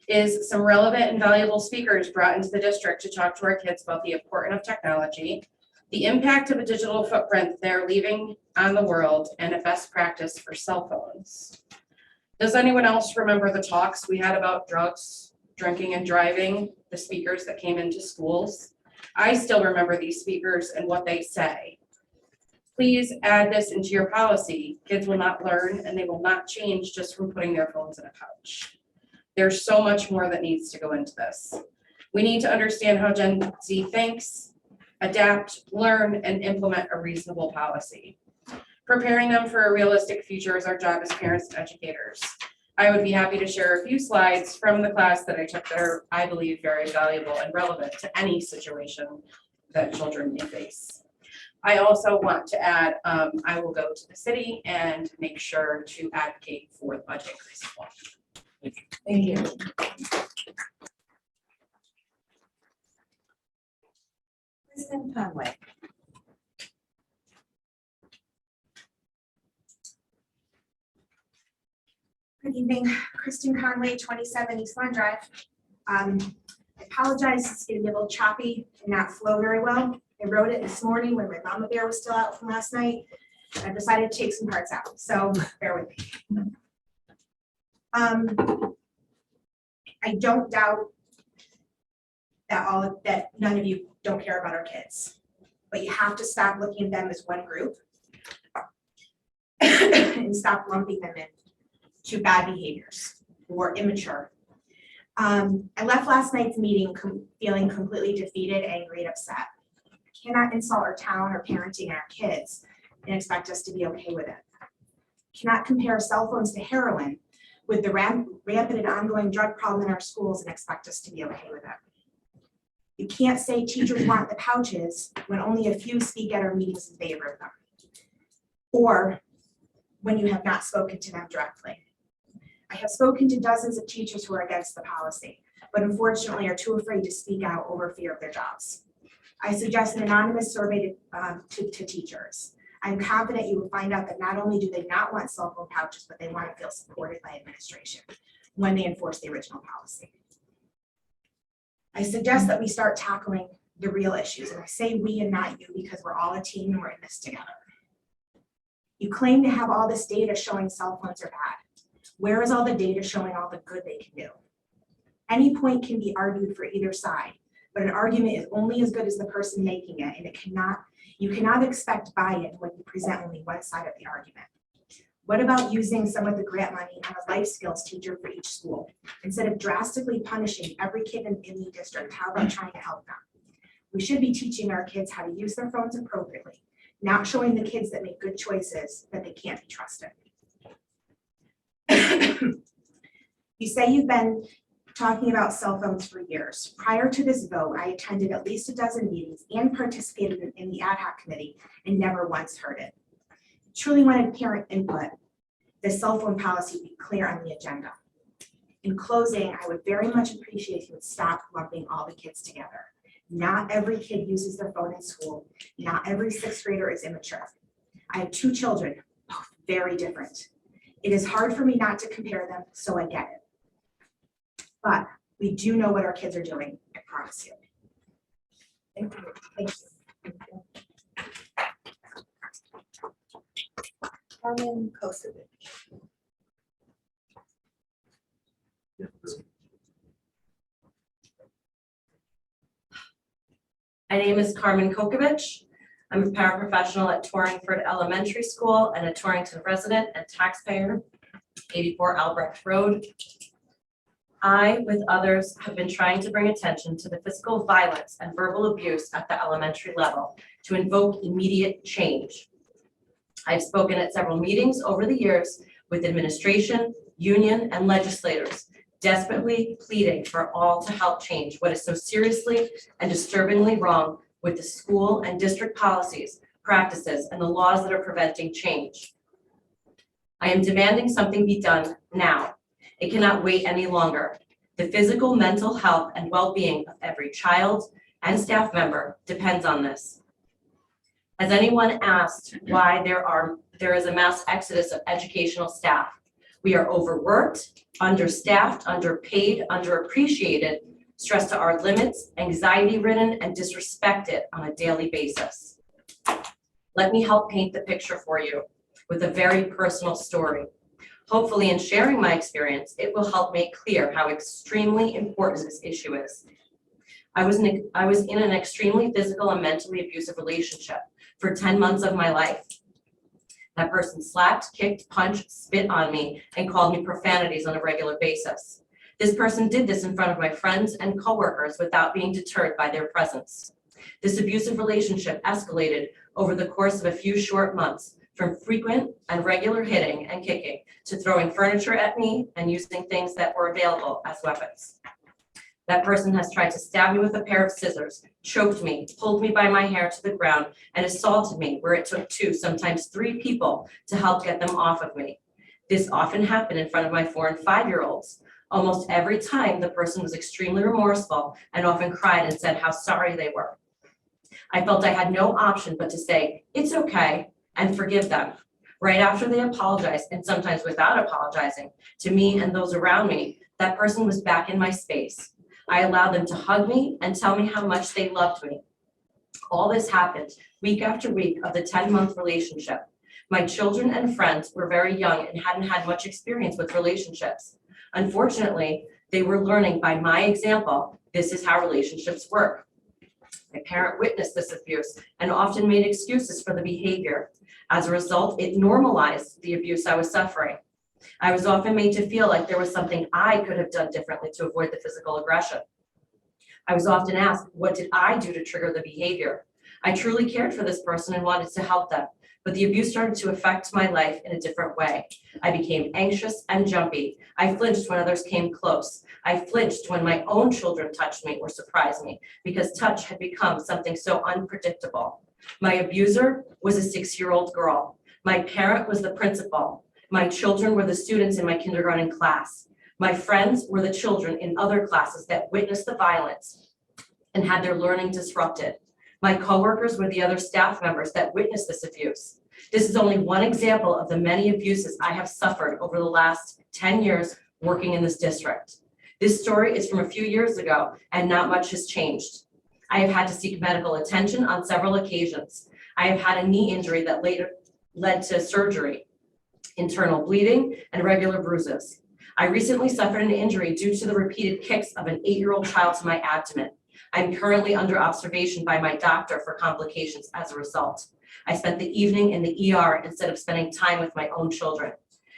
is some relevant and valuable speakers brought into the district to talk to our kids about the importance of technology, the impact of a digital footprint they're leaving on the world, and a best practice for cell phones. Does anyone else remember the talks we had about drugs, drinking, and driving, the speakers that came into schools? I still remember these speakers and what they say. Please add this into your policy. Kids will not learn and they will not change just from putting their phones in a pouch. There's so much more that needs to go into this. We need to understand how Gen Z thinks, adapt, learn, and implement a reasonable policy. Preparing them for a realistic future is our job as parents and educators. I would be happy to share a few slides from the class that I took that are, I believe, very valuable and relevant to any situation that children may face. I also want to add, I will go to the city and make sure to advocate for the budget increase as well. Thank you. Kristen Conway. Good evening, Kristen Conway, 27 East Lawn Drive. I apologize, it's gonna be a little choppy and not flow very well. I wrote it this morning when my mama bear was still out from last night. I decided to take some parts out, so bear with me. I don't doubt that none of you don't care about our kids, but you have to stop looking at them as one group and stop lumping them in to bad behaviors or immature. I left last night's meeting feeling completely defeated, angry, and upset. I cannot insult our town or parenting our kids and expect us to be okay with it. Cannot compare cell phones to heroin with the rampant and ongoing drug problem in our schools and expect us to be okay with it. You can't say teachers want the pouches when only a few speak at our meetings in favor of them, or when you have not spoken to them directly. I have spoken to dozens of teachers who are against the policy, but unfortunately are too afraid to speak out over fear of their jobs. I suggest an anonymous survey to teachers. I'm confident you will find out that not only do they not want cell phone pouches, but they want to feel supported by administration when they enforce the original policy. I suggest that we start tackling the real issues, and I say we and not you because we're all a team and we're in this together. You claim to have all this data showing cell phones are bad. Where is all the data showing all the good they can do? Any point can be argued for either side, but an argument is only as good as the person making it, and you cannot expect buy-in when you present only one side of the argument. What about using some of the grant money on a life skills teacher for each school? Instead of drastically punishing every kid in the district, how about trying to help them? We should be teaching our kids how to use their phones appropriately, not showing the kids that make good choices that they can't be trusted. You say you've been talking about cell phones for years. Prior to this vote, I attended at least a dozen meetings and participated in the ad hoc committee and never once heard it. Truly wanted parent input. The cell phone policy be clear on the agenda. In closing, I would very much appreciate if you would stop lumping all the kids together. Not every kid uses their phone in school. Not every sixth grader is immature. I have two children, both very different. It is hard for me not to compare them, so I get it. But we do know what our kids are doing, I promise you. Thank you. Thank you. Carmen Kosovic. My name is Carmen Kokovich. I'm a paraprofessional at Torrington Elementary School and a Torrington resident and taxpayer, 84 Albrecht Road. I, with others, have been trying to bring attention to the physical violence and verbal abuse at the elementary level to invoke immediate change. I've spoken at several meetings over the years with administration, union, and legislators, desperately pleading for all to help change what is so seriously and disturbingly wrong with the school and district policies, practices, and the laws that are preventing change. I am demanding something be done now. It cannot wait any longer. The physical, mental health, and well-being of every child and staff member depends on this. Has anyone asked why there is a mass exodus of educational staff? We are overworked, understaffed, underpaid, underappreciated, stressed to our limits, anxiety-ridden, and disrespected on a daily basis. Let me help paint the picture for you with a very personal story. Hopefully, in sharing my experience, it will help make clear how extremely important this issue is. I was in an extremely physical and mentally abusive relationship for 10 months of my life. That person slapped, kicked, punched, spit on me, and called me profanities on a regular basis. This person did this in front of my friends and coworkers without being deterred by their presence. This abusive relationship escalated over the course of a few short months, from frequent and regular hitting and kicking to throwing furniture at me and using things that were available as weapons. That person has tried to stab me with a pair of scissors, choked me, pulled me by my hair to the ground, and assaulted me where it took 2, sometimes 3 people to help get them off of me. This often happened in front of my 4- and 5-year-olds. Almost every time, the person was extremely remorseful and often cried and said how sorry they were. I felt I had no option but to say, "It's okay," and forgive them. Right after they apologized, and sometimes without apologizing, to me and those around me, that person was back in my space. I allowed them to hug me and tell me how much they loved me. All this happened week after week of the 10-month relationship. My children and friends were very young and hadn't had much experience with relationships. Unfortunately, they were learning by my example, this is how relationships work. My parent witnessed this abuse and often made excuses for the behavior. As a result, it normalized the abuse I was suffering. I was often made to feel like there was something I could have done differently to avoid the physical aggression. I was often asked, what did I do to trigger the behavior? I truly cared for this person and wanted to help them, but the abuse started to affect my life in a different way. I became anxious and jumpy. I flinched when others came close. I flinched when my own children touched me or surprised me because touch had become something so unpredictable. My abuser was a 6-year-old girl. My parent was the principal. My children were the students in my kindergarten class. My friends were the children in other classes that witnessed the violence and had their learning disrupted. My coworkers were the other staff members that witnessed this abuse. This is only one example of the many abuses I have suffered over the last 10 years working in this district. This story is from a few years ago and not much has changed. I have had to seek medical attention on several occasions. I have had a knee injury that later led to surgery, internal bleeding, and regular bruises. I recently suffered an injury due to the repeated kicks of an 8-year-old child to my abdomen. I'm currently under observation by my doctor for complications as a result. I spent the evening in the ER instead of spending time with my own children.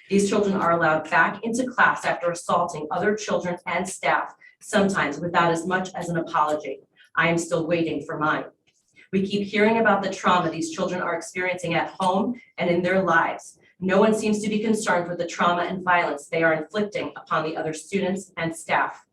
These children are allowed back into class after assaulting other children and staff, sometimes without as much as an apology. I am still waiting for mine. We keep hearing about the trauma these children are experiencing at home and in their lives. No one seems to be concerned with the trauma and violence they are inflicting upon the other students and staff.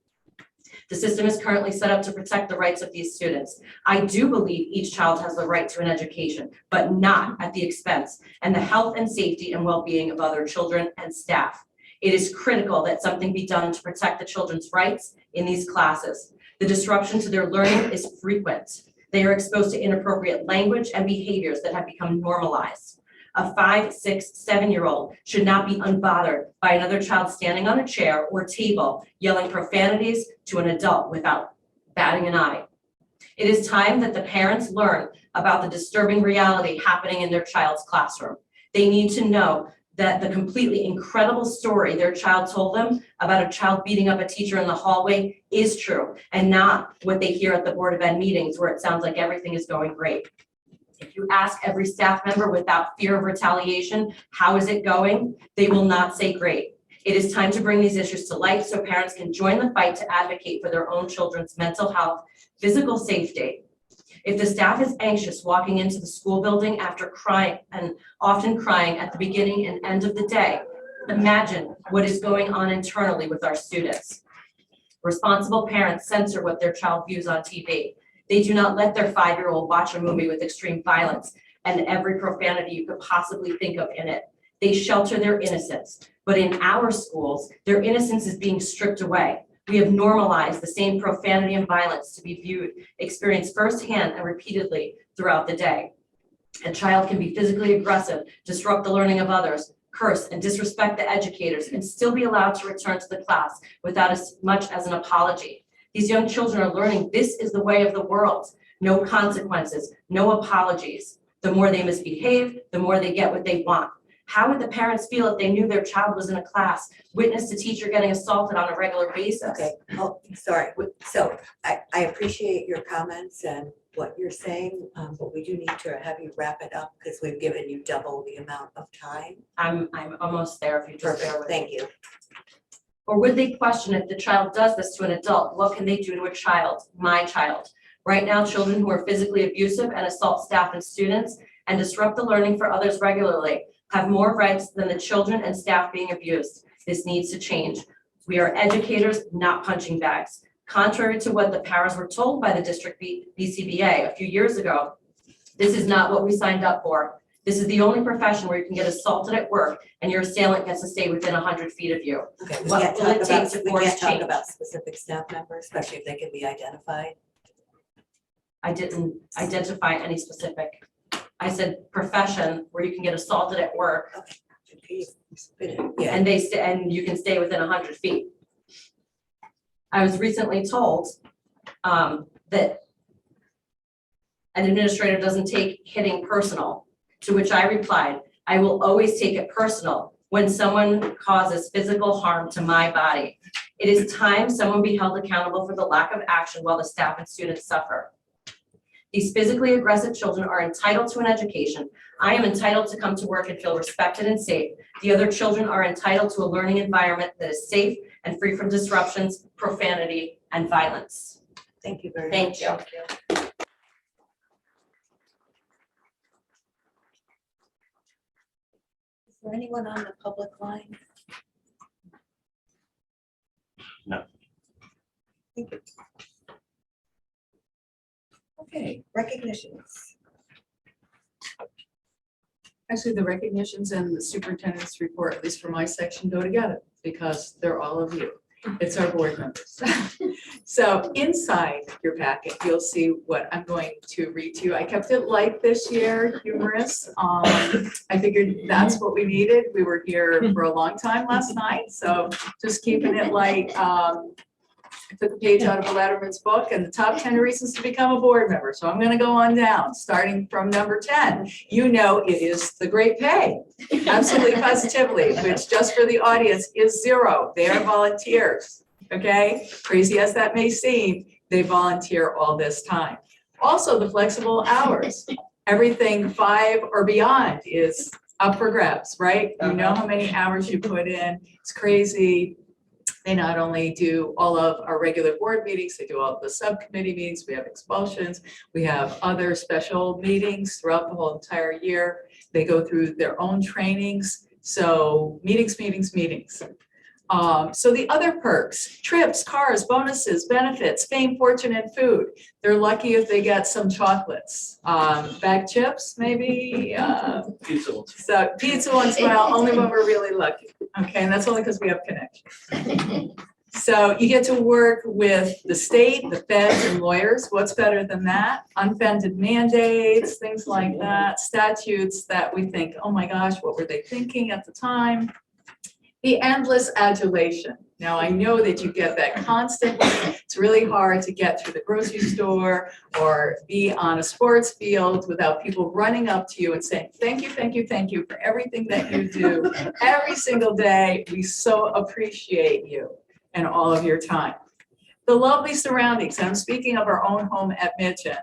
The system is currently set up to protect the rights of these students. I do believe each child has the right to an education, but not at the expense and the health and safety and well-being of other children and staff. It is critical that something be done to protect the children's rights in these classes. The disruption to their learning is frequent. They are exposed to inappropriate language and behaviors that have become normalized. A 5, 6, 7-year-old should not be unbothered by another child standing on a chair or table yelling profanities to an adult without batting an eye. It is time that the parents learn about the disturbing reality happening in their child's classroom. They need to know that the completely incredible story their child told them about a child beating up a teacher in the hallway is true, and not what they hear at the Board of Ed meetings where it sounds like everything is going great. If you ask every staff member without fear of retaliation, how is it going? They will not say great. It is time to bring these issues to light so parents can join the fight to advocate for their own children's mental health, physical safety. If the staff is anxious walking into the school building after crying and often crying at the beginning and end of the day, imagine what is going on internally with our students. Responsible parents censor what their child views on TV. They do not let their 5-year-old watch a movie with extreme violence and every profanity you could possibly think of in it. They shelter their innocence, but in our schools, their innocence is being stripped away. We have normalized the same profanity and violence to be viewed, experienced firsthand and repeatedly throughout the day. A child can be physically aggressive, disrupt the learning of others, curse and disrespect the educators, and still be allowed to return to the class without as much as an apology. These young children are learning this is the way of the world. No consequences, no apologies. The more they misbehave, the more they get what they want. How would the parents feel if they knew their child was in a class, witnessed a teacher getting assaulted on a regular basis? Okay, oh, sorry. So I appreciate your comments and what you're saying, but we do need to have you wrap it up because we've given you double the amount of time. I'm almost there if you just bear Perfect, with me. thank you. Or would they question if the child does this to an adult, what can they do to a child, my child? Right now, children who are physically abusive and assault staff and students and disrupt the learning for others regularly have more rights than the children and staff being abused. This needs to change. We are educators, not punching bags. Contrary to what the paras were told by the district BCBA a few years ago, this is not what we signed up for. This is the only profession where you can get assaulted at work and your assailant gets to stay within 100 feet of you. Okay, we What can't will it talk take about, to we force can't talk change? about specific staff members, especially if they can be identified. I didn't identify any specific. I said profession where you can get assaulted at work Yeah, and and you can stay within 100 feet. I was recently told that an administrator doesn't take hitting personal, to which I replied, I will always take it personal when someone causes physical harm to my body. It is time someone be held accountable for the lack of action while the staff and students suffer. These physically aggressive children are entitled to an education. I am entitled to come to work and feel respected and safe. The other children are entitled to a learning environment that is safe and free from disruptions, profanity, and violence. thank you very much. Thank you. Is there anyone on the public line? No. Thank you. Okay, recognitions. Actually, the recognitions and the superintendent's report, at least for my section, go together because they're all of you. It's our board members. So inside your packet, you'll see what I'm going to read to you. I kept it light this year, humorous. I figured that's what we needed. We were here for a long time last night, so just keeping it light. I took a page out of a Letterman's book and the top 10 reasons to become a board member. So I'm gonna go on down, starting from number 10. You know, it is the great pay, absolutely positively, which just for the audience is 0. They are volunteers, okay? Crazy as that may seem, they volunteer all this time. Also the flexible hours, everything 5 or beyond is up for grabs, right? You know how many hours you put in, it's crazy. They not only do all of our regular board meetings, they do all of the subcommittee meetings, we have expulsions, we have other special meetings throughout the whole entire year. They go through their own trainings, so meetings. So the other perks, trips, cars, bonuses, benefits, fame, fortune, and food. They're lucky if they get some chocolates. Bag chips, maybe, Pizza ones. so pizza once in a while, only when we're really lucky. Okay, and that's only because we have connections. So you get to work with the state, the feds, and lawyers. What's better than that? Unfunded mandates, things like that, statutes that we think, oh my gosh, what were they thinking at the time? The endless adulation. Now, I know that you get that constant, it's really hard to get through the grocery store or be on a sports field without people running up to you and saying, thank you, thank you, thank you for everything that you do every single day. We so appreciate you and all of your time. The lovely surroundings, and I'm speaking of our own home at Mitchell.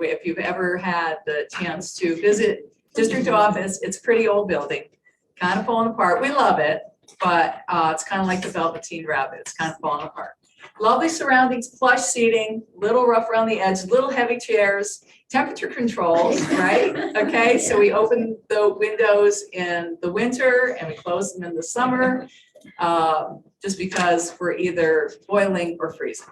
If you've ever had the chance to visit district office, it's a pretty old building, kind of falling apart. We love it, but it's kind of like the Velveteen Rabbit, it's kind of falling apart. Lovely surroundings, plush seating, little rough around the edge, little heavy chairs, temperature controls, right? Okay, so we open the windows in the winter and we close them in the summer, just because we're either boiling or freezing.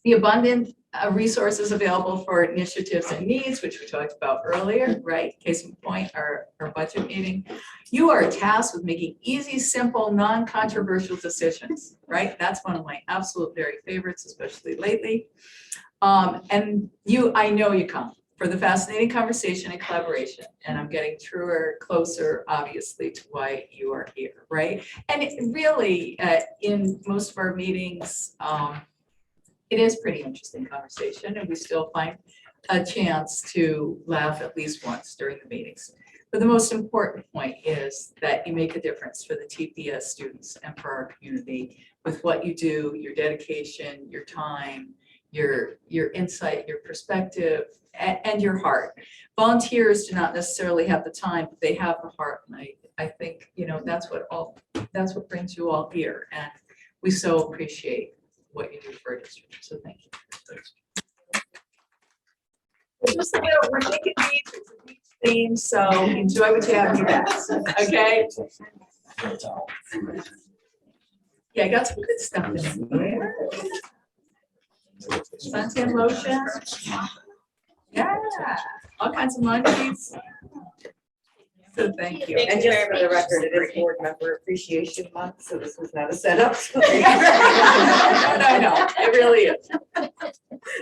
The abundant resources available for initiatives and needs, which we talked about earlier, right? Case in point, our budget meeting. You are tasked with making easy, simple, non-controversial decisions, right? That's one of my absolute very favorites, especially lately. And I know you come for the fascinating conversation and collaboration, and I'm getting truer, closer, obviously, to why you are here, right? And it really, in most of our meetings, it is pretty interesting conversation, and we still find a chance to laugh at least once during the meetings. But the most important point is that you make a difference for the TPS students and for our community with what you do, your dedication, your time, your insight, your perspective, and your heart. Volunteers do not necessarily have the time, but they have the heart. And I think, that's what brings you all here. And we so appreciate what you do for our district. So thank you. We're making these themes, so enjoy what you have in your bags, okay? Yeah, I got some good stuff in there. Suntan lotion. Yeah, all kinds of munchies. So thank you. And just for the record, it is board member appreciation month, so this was not a setup. No, it really is.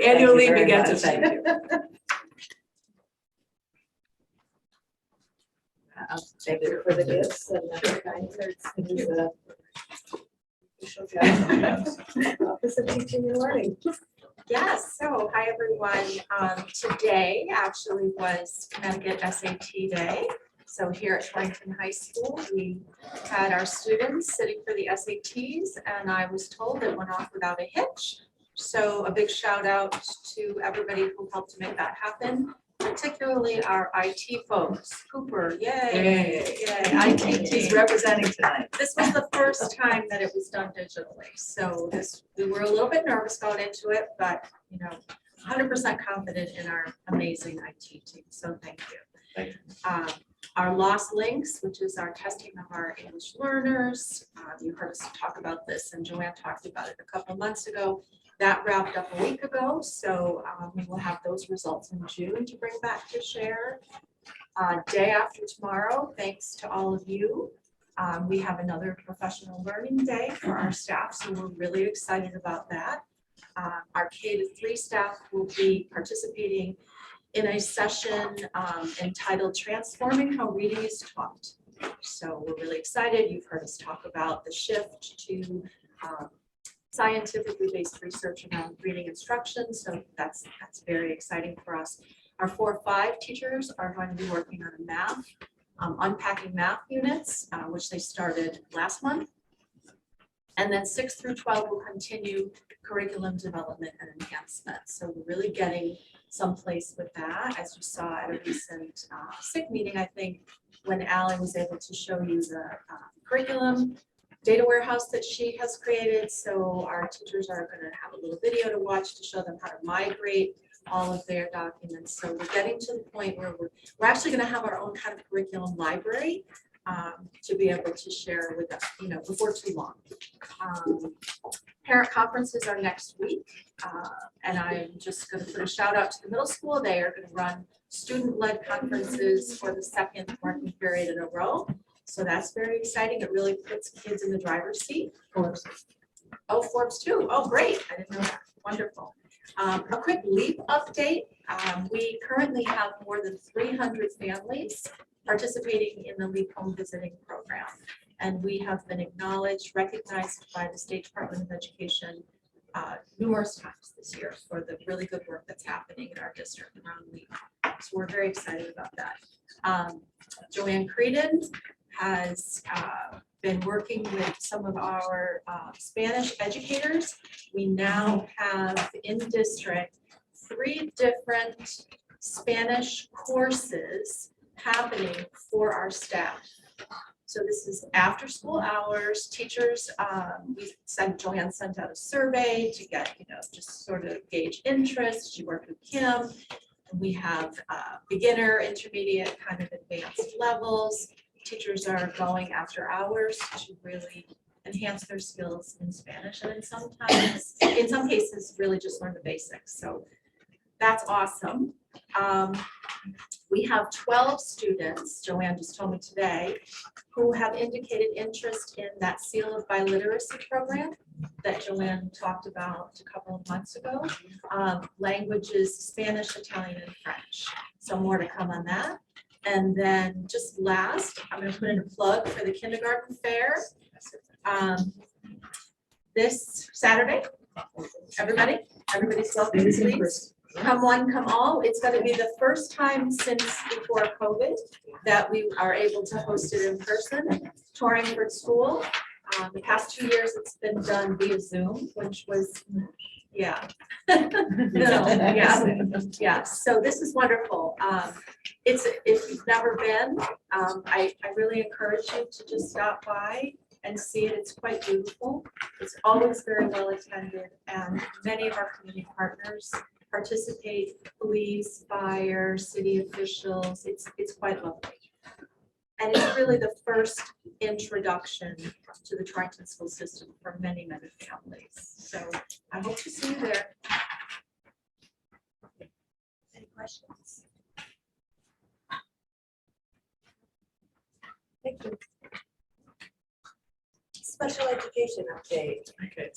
Annually, we get to thank you. Thank you for the gifts and the kind words. It was Office of Teaching and Learning. Yes, so hi everyone. Today actually was Connecticut SAT Day. So here at Torrington High School, we had our students sitting for the SATs, and I was told it went off without a hitch. So a big shout out to everybody who helped to make that happen, particularly our IT folks. Cooper, yay, yay, IT He's team. representing tonight. This was the first time that it was done digitally, so we were a little bit nervous going into it, but 100% confident in our amazing IT team, so thank you. Thank you. Our lost links, which is our testing of our English learners. You heard us talk about this, and Joanne talked about it a couple of months ago. That wrapped up a week ago, so we will have those results in June to bring back to share. Day after tomorrow, thanks to all of you, we have another professional learning day for our staff, so we're really excited about that. Our K-3 staff will be participating in a session entitled Transforming How Reading is Taught. So we're really excited. You've heard us talk about the shift to scientifically based research around reading instruction. So that's very exciting for us. Our 4-5 teachers are going to be working on a math, unpacking math units, which they started last month. And then 6 through 12 will continue curriculum development and enhancement. So we're really getting someplace with that, as you saw at a recent SIG meeting, I think, when Allie was able to show you the curriculum data warehouse that she has created. So our teachers are going to have a little video to watch to show them how to migrate all of their documents. So we're getting to the point where we're actually going to have our own kind of curriculum library to be able to share with us, before too long. Parent conferences are next week, and I'm just going to put a shout out to the middle school. They are going to run student-led conferences for the second working period in a row. So that's very exciting. It really puts kids in the driver's seat. Oh, Forbes too. Oh, great. I didn't know that. Wonderful. A quick LEAP update. We currently have more than 300 families participating in the LEAP home visiting program. And we have been acknowledged, recognized by the State Department of Education numerous times this year for the really good work that's happening in our district around LEAP. So we're very excited about that. Joanne Creedon has been working with some of our Spanish educators. We now have in district 3 different Spanish courses happening for our staff. So this is after school hours, teachers, Joanne sent out a survey to get, just sort of gauge interest. She worked with Kim. And we have beginner, intermediate, kind of advanced levels. Teachers are going after hours to really enhance their skills in Spanish, and in some cases, really just learn the basics. So that's awesome. We have 12 students, Joanne just told me today, who have indicated interest in that Seal of Biliteracy program that Joanne talked about a couple of months ago. Languages, Spanish, Italian, and French. So more to come on that. And then just last, I'm going to put in a plug for the kindergarten fair. This Saturday, everybody's welcome, please. Come one, come all. It's going to be the first time since before COVID that we are able to host it in person. Torrington School. The past 2 years, it's been done via Zoom, which was, yeah. Yeah. So this is wonderful. If you've never been, I really encourage you to just stop by and see it. It's quite beautiful. It's always very well attended, and many of our community partners participate, police, fire, city officials. It's quite lovely. And it's really the first introduction to the Torrington school system for many, many families. So I hope to see you there. Any questions? Thank you. Special education update. Okay.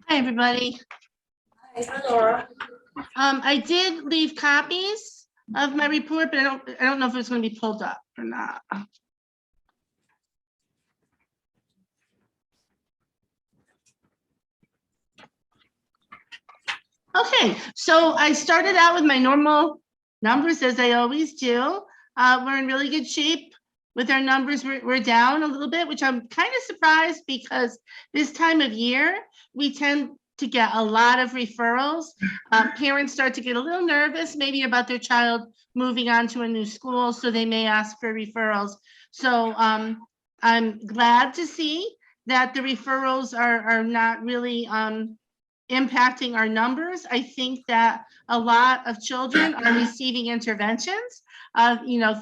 Hi, everybody. Hi, Laura. I did leave copies of my report, but I don't know if it's going to be pulled up or not. Okay, so I started out with my normal numbers as I always do. We're in really good shape with our numbers. We're down a little bit, which I'm kind of surprised because this time of year, we tend to get a lot of referrals. Parents start to get a little nervous maybe about their child moving on to a new school, so they may ask for referrals. So I'm glad to see that the referrals are not really impacting our numbers. I think that a lot of children are receiving interventions,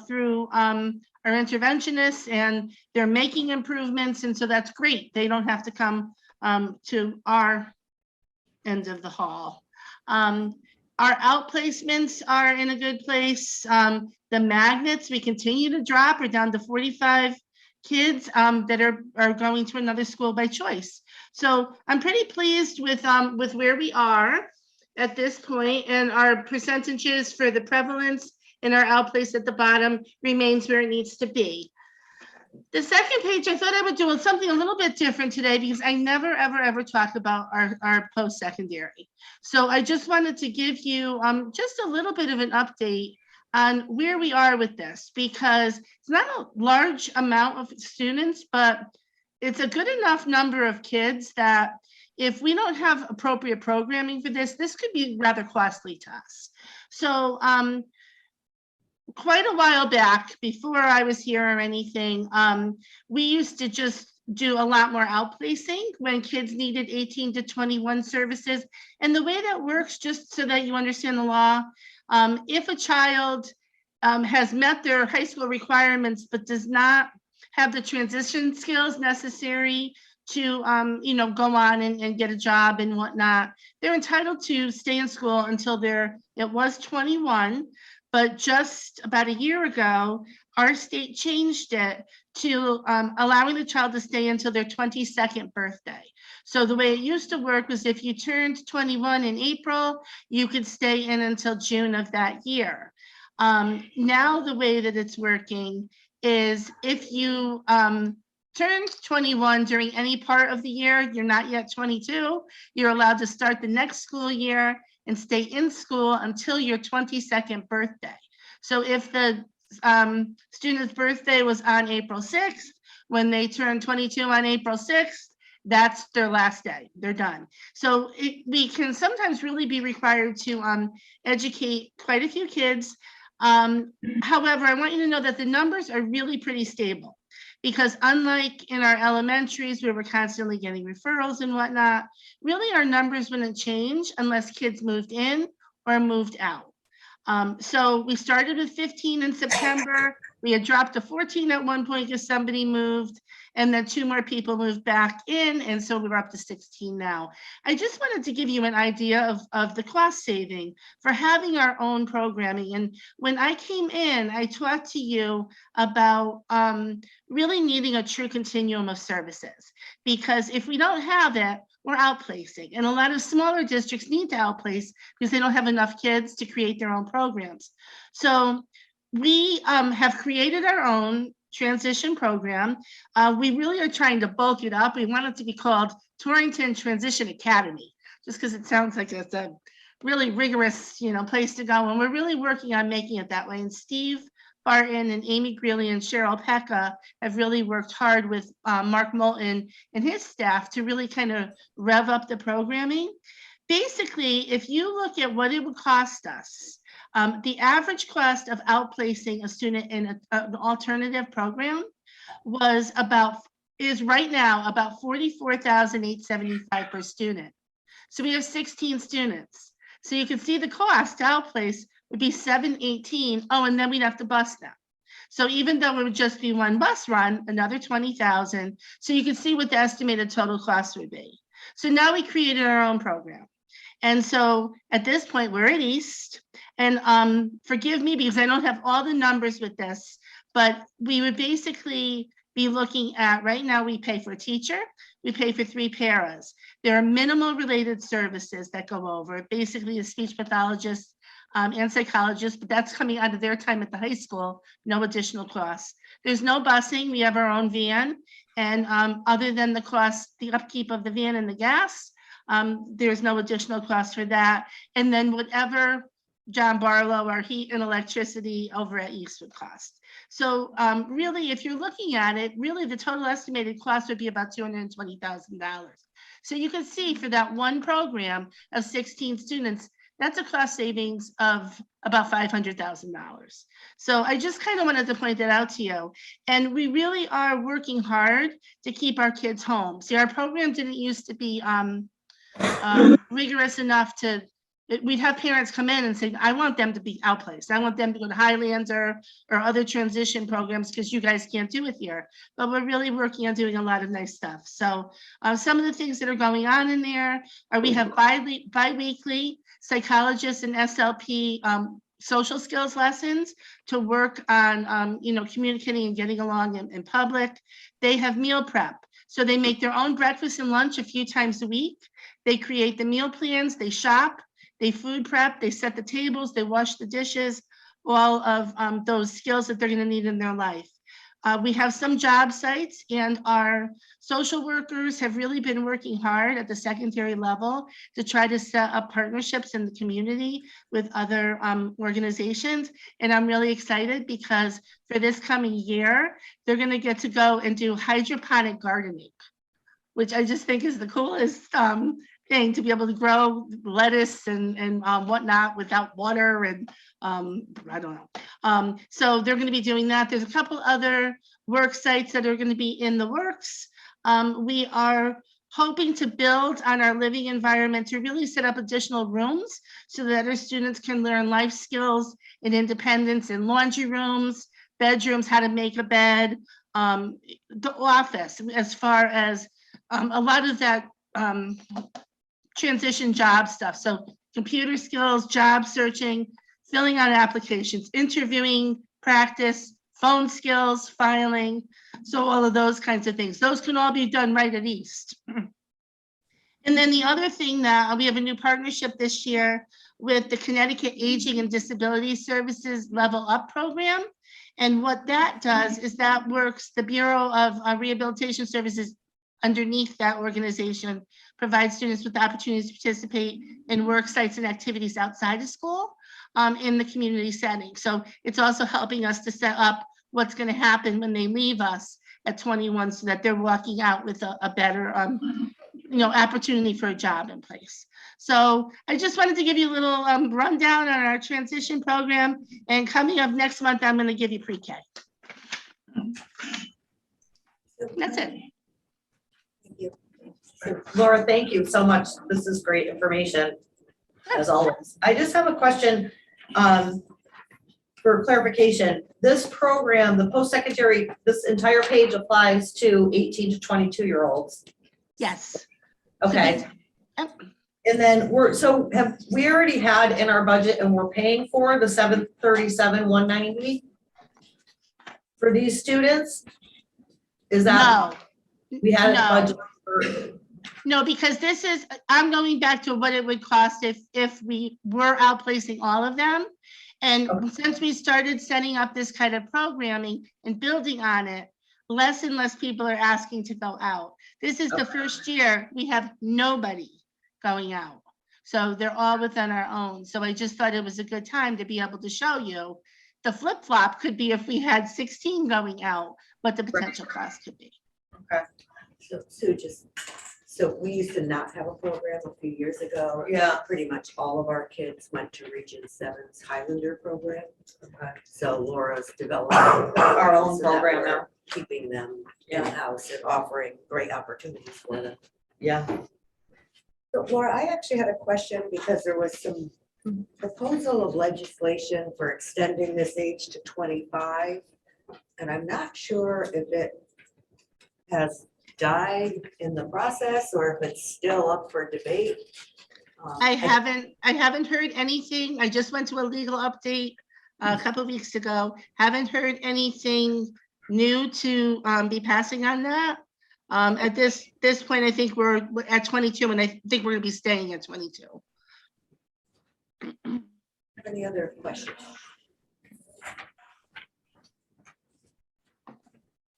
through our interventionists, and they're making improvements, and so that's great. They don't have to come to our end of the hall. Our outplacements are in a good place. The magnets, we continue to drop. We're down to 45 kids that are going to another school by choice. So I'm pretty pleased with where we are at this point, and our percentages for the prevalence in our outplace at the bottom remains where it needs to be. The second page, I thought I would do something a little bit different today because I never, ever talk about our post-secondary. So I just wanted to give you just a little bit of an update on where we are with this, because it's not a large amount of students, but it's a good enough number of kids that if we don't have appropriate programming for this could be rather costly to us. So quite a while back, before I was here or anything, we used to just do a lot more outplacing when kids needed 18 to 21 services. And the way that works, just so that you understand the law, if a child has met their high school requirements but does not have the transition skills necessary to go on and get a job and whatnot, they're entitled to stay in school until it was 21. But just about a year ago, our state changed it to allowing the child to stay until their 22nd birthday. So the way it used to work was if you turned 21 in April, you could stay in until June of that year. Now the way that it's working is if you turned 21 during any part of the year, you're not yet 22, you're allowed to start the next school year and stay in school until your 22nd birthday. So if the student's birthday was on April 6th, when they turn 22 on April 6th, that's their last day, they're done. So we can sometimes really be required to educate quite a few kids. However, I want you to know that the numbers are really pretty stable, because unlike in our elementaries where we're constantly getting referrals and whatnot, really our numbers wouldn't change unless kids moved in or moved out. So we started with 15 in September. We had dropped to 14 at one point because somebody moved, and then 2 more people moved back in, and so we're up to 16 now. I just wanted to give you an idea of the cost saving for having our own programming. And when I came in, I talked to you about really needing a true continuum of services, because if we don't have it, we're outplacing. And a lot of smaller districts need to outplace because they don't have enough kids to create their own programs. So we have created our own transition program. We really are trying to bulk it up. We want it to be called Torrington Transition Academy, just because it sounds like it's a really rigorous, place to go. And we're really working on making it that way. And Steve Barton and Amy Greeley and Cheryl Pekka have really worked hard with Mark Moulton and his staff to really kind of rev up the programming. Basically, if you look at what it would cost us, the average cost of outplacing a student in an alternative program is right now about $44,875 per student. So we have 16 students. So you can see the cost to outplace would be $718. Oh, and then we'd have to bus them. So even though it would just be one bus run, another $20,000. So you can see what the estimated total cost would be. So now we created our own program. And so at this point, we're at East. And forgive me because I don't have all the numbers with this, but we would basically be looking at, right now we pay for a teacher, we pay for 3 paras. There are minimal related services that go over, basically a speech pathologist and psychologist, but that's coming out of their time at the high school, no additional costs. There's no busing, we have our own van, and other than the cost, the upkeep of the van and the gas, there's no additional cost for that. And then whatever John Barlow, our heat and electricity over at East would cost. So really, if you're looking at it, really the total estimated cost would be about $220,000. So you can see for that one program of 16 students, that's a cost savings of about $500,000. So I just kind of wanted to point that out to you. And we really are working hard to keep our kids home. See, our program didn't used to be rigorous enough to, we'd have parents come in and say, I want them to be outplaced. I want them to go to Highlander or other transition programs because you guys can't do it here. But we're really working on doing a lot of nice stuff. So some of the things that are going on in there are we have bi-weekly psychologists and SLP social skills lessons to work on, communicating and getting along in public. They have meal prep. So they make their own breakfast and lunch a few times a week. They create the meal plans, they shop, they food prep, they set the tables, they wash the dishes, all of those skills that they're going to need in their life. We have some job sites, and our social workers have really been working hard at the secondary level to try to set up partnerships in the community with other organizations. And I'm really excited because for this coming year, they're going to get to go and do hydroponic gardening, which I just think is the coolest thing, to be able to grow lettuce and whatnot without water and I don't know. So they're going to be doing that. There's a couple other work sites that are going to be in the works. We are hoping to build on our living environment to really set up additional rooms so that our students can learn life skills and independence in laundry rooms, bedrooms, how to make a bed, the office, as far as a lot of that transition job stuff. So computer skills, job searching, filling out applications, interviewing, practice, phone skills, filing. So all of those kinds of things. Those can all be done right at East. And then the other thing that we have a new partnership this year with the Connecticut Aging and Disability Services Level Up Program. And what that does is that works, the Bureau of Rehabilitation Services underneath that organization provides students with the opportunities to participate in work sites and activities outside of school in the community setting. So it's also helping us to set up what's going to happen when they leave us at 21 so that they're walking out with a better opportunity for a job in place. So I just wanted to give you a little rundown on our transition program, and coming up next month, I'm going to give you pre-K. That's it. Laura, thank you so much. This is great information, as always. I just have a question for clarification. This program, the post-secondary, this entire page applies to 18 to 22-year-olds. Yes. Okay. Yep. And then have we already had in our budget and we're paying for the 737, 190 for these students? Is that? No. We had a No. budget for. No, because this is, I'm going back to what it would cost if we were outplacing all of them. And since we started setting up this kind of programming and building on it, less and less people are asking to go out. This is the first year we have nobody going out. So they're all within our own. So I just thought it was a good time to be able to show you. The flip-flop could be if we had 16 going out, what the potential cost could be. Okay. So we used to not have a program a few years ago. Yeah. Pretty much all of our kids went to Region 7's Highlander program. Okay. So Laura's developing our own program now. Keeping them Yeah. in-house and offering great opportunities for them. Yeah. So Laura, I actually had a question because there was some proposal of legislation for extending this age to 25. And I'm not sure if it has died in the process or if it's still up for debate. I haven't heard anything. I just went to a legal update a couple of weeks ago. Haven't heard anything new to be passing on that. At this point, I think we're at 22, and I think we're gonna be staying at 22. Any other questions?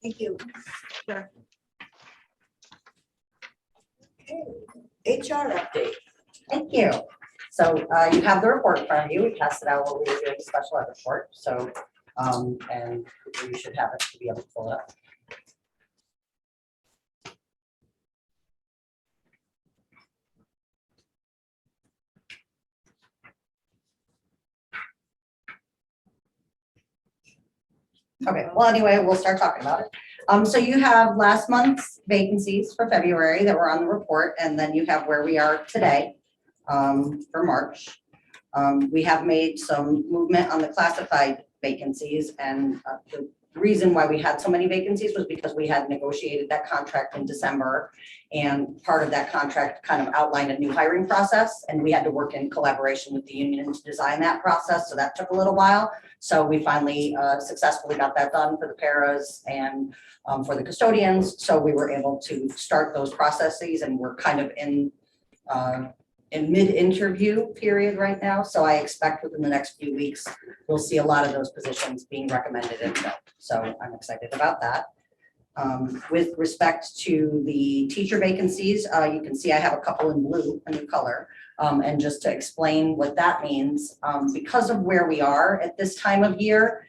Thank you. Sure. Okay, HR update. Thank you. So you have the report in front of you. We passed it out while we were doing the special ed report. So, and you should have it to be able to pull it up. Okay, well, anyway, we'll start talking about it. So you have last month's vacancies for February that were on the report, and then you have where we are today for March. We have made some movement on the classified vacancies, and the reason why we had so many vacancies was because we had negotiated that contract in December, and part of that contract kind of outlined a new hiring process, and we had to work in collaboration with the union to design that process, so that took a little while. So we finally successfully got that done for the paras and for the custodians. So we were able to start those processes, and we're kind of in mid-interview period right now. So I expect within the next few weeks, we'll see a lot of those positions being recommended and filled. So I'm excited about that. With respect to the teacher vacancies, you can see I have a couple in blue, a new color. And just to explain what that means, because of where we are at this time of year,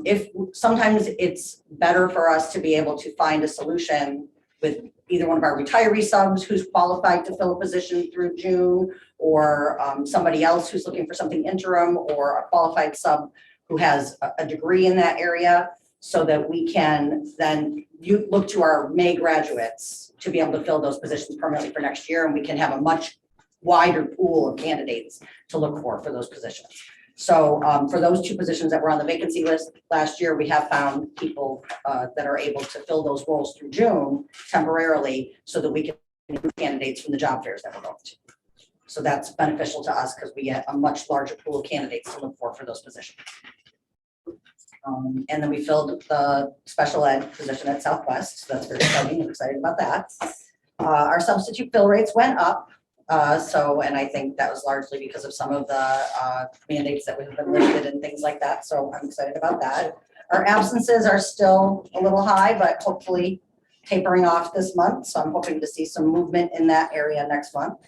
if sometimes it's better for us to be able to find a solution with either one of our retiree subs who's qualified to fill a position through June, or somebody else who's looking for something interim, or a qualified sub who has a degree in that area, so that we can then look to our May graduates to be able to fill those positions permanently for next year, and we can have a much wider pool of candidates to look for those positions. So for those two positions that were on the vacancy list last year, we have found people that are able to fill those roles through June temporarily, so that we can get candidates from the job fairs that we're going to. So that's beneficial to us because we get a much larger pool of candidates to look for those positions. And then we filled the special ed position at Southwest, so that's very exciting, I'm excited about that. Our substitute fill rates went up, and I think that was largely because of some of the mandates that have been lifted and things like that, so I'm excited about that. Our absences are still a little high, but hopefully tapering off this month, so I'm hoping to see some movement in that area next month.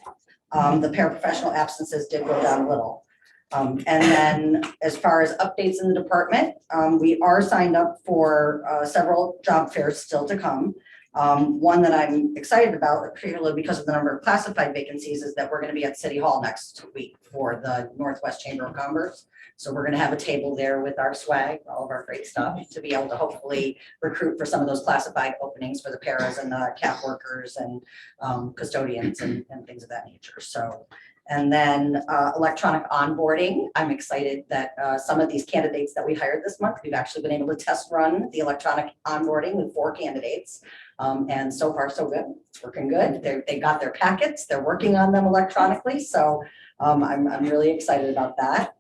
The paraprofessional absences did go down a little. And then as far as updates in the department, we are signed up for several job fairs still to come. One that I'm excited about, particularly because of the number of classified vacancies, is that we're going to be at City Hall next week for the Northwest Chamber of Commerce. So we're going to have a table there with our swag, all of our great stuff, to be able to hopefully recruit for some of those classified openings for the paras and the CAP workers and custodians and things of that nature. So. And then electronic onboarding. I'm excited that some of these candidates that we hired this month, we've actually been able to test run the electronic onboarding with 4 candidates. And so far, so good. It's working good. They got their packets. They're working on them electronically. So I'm really excited about that.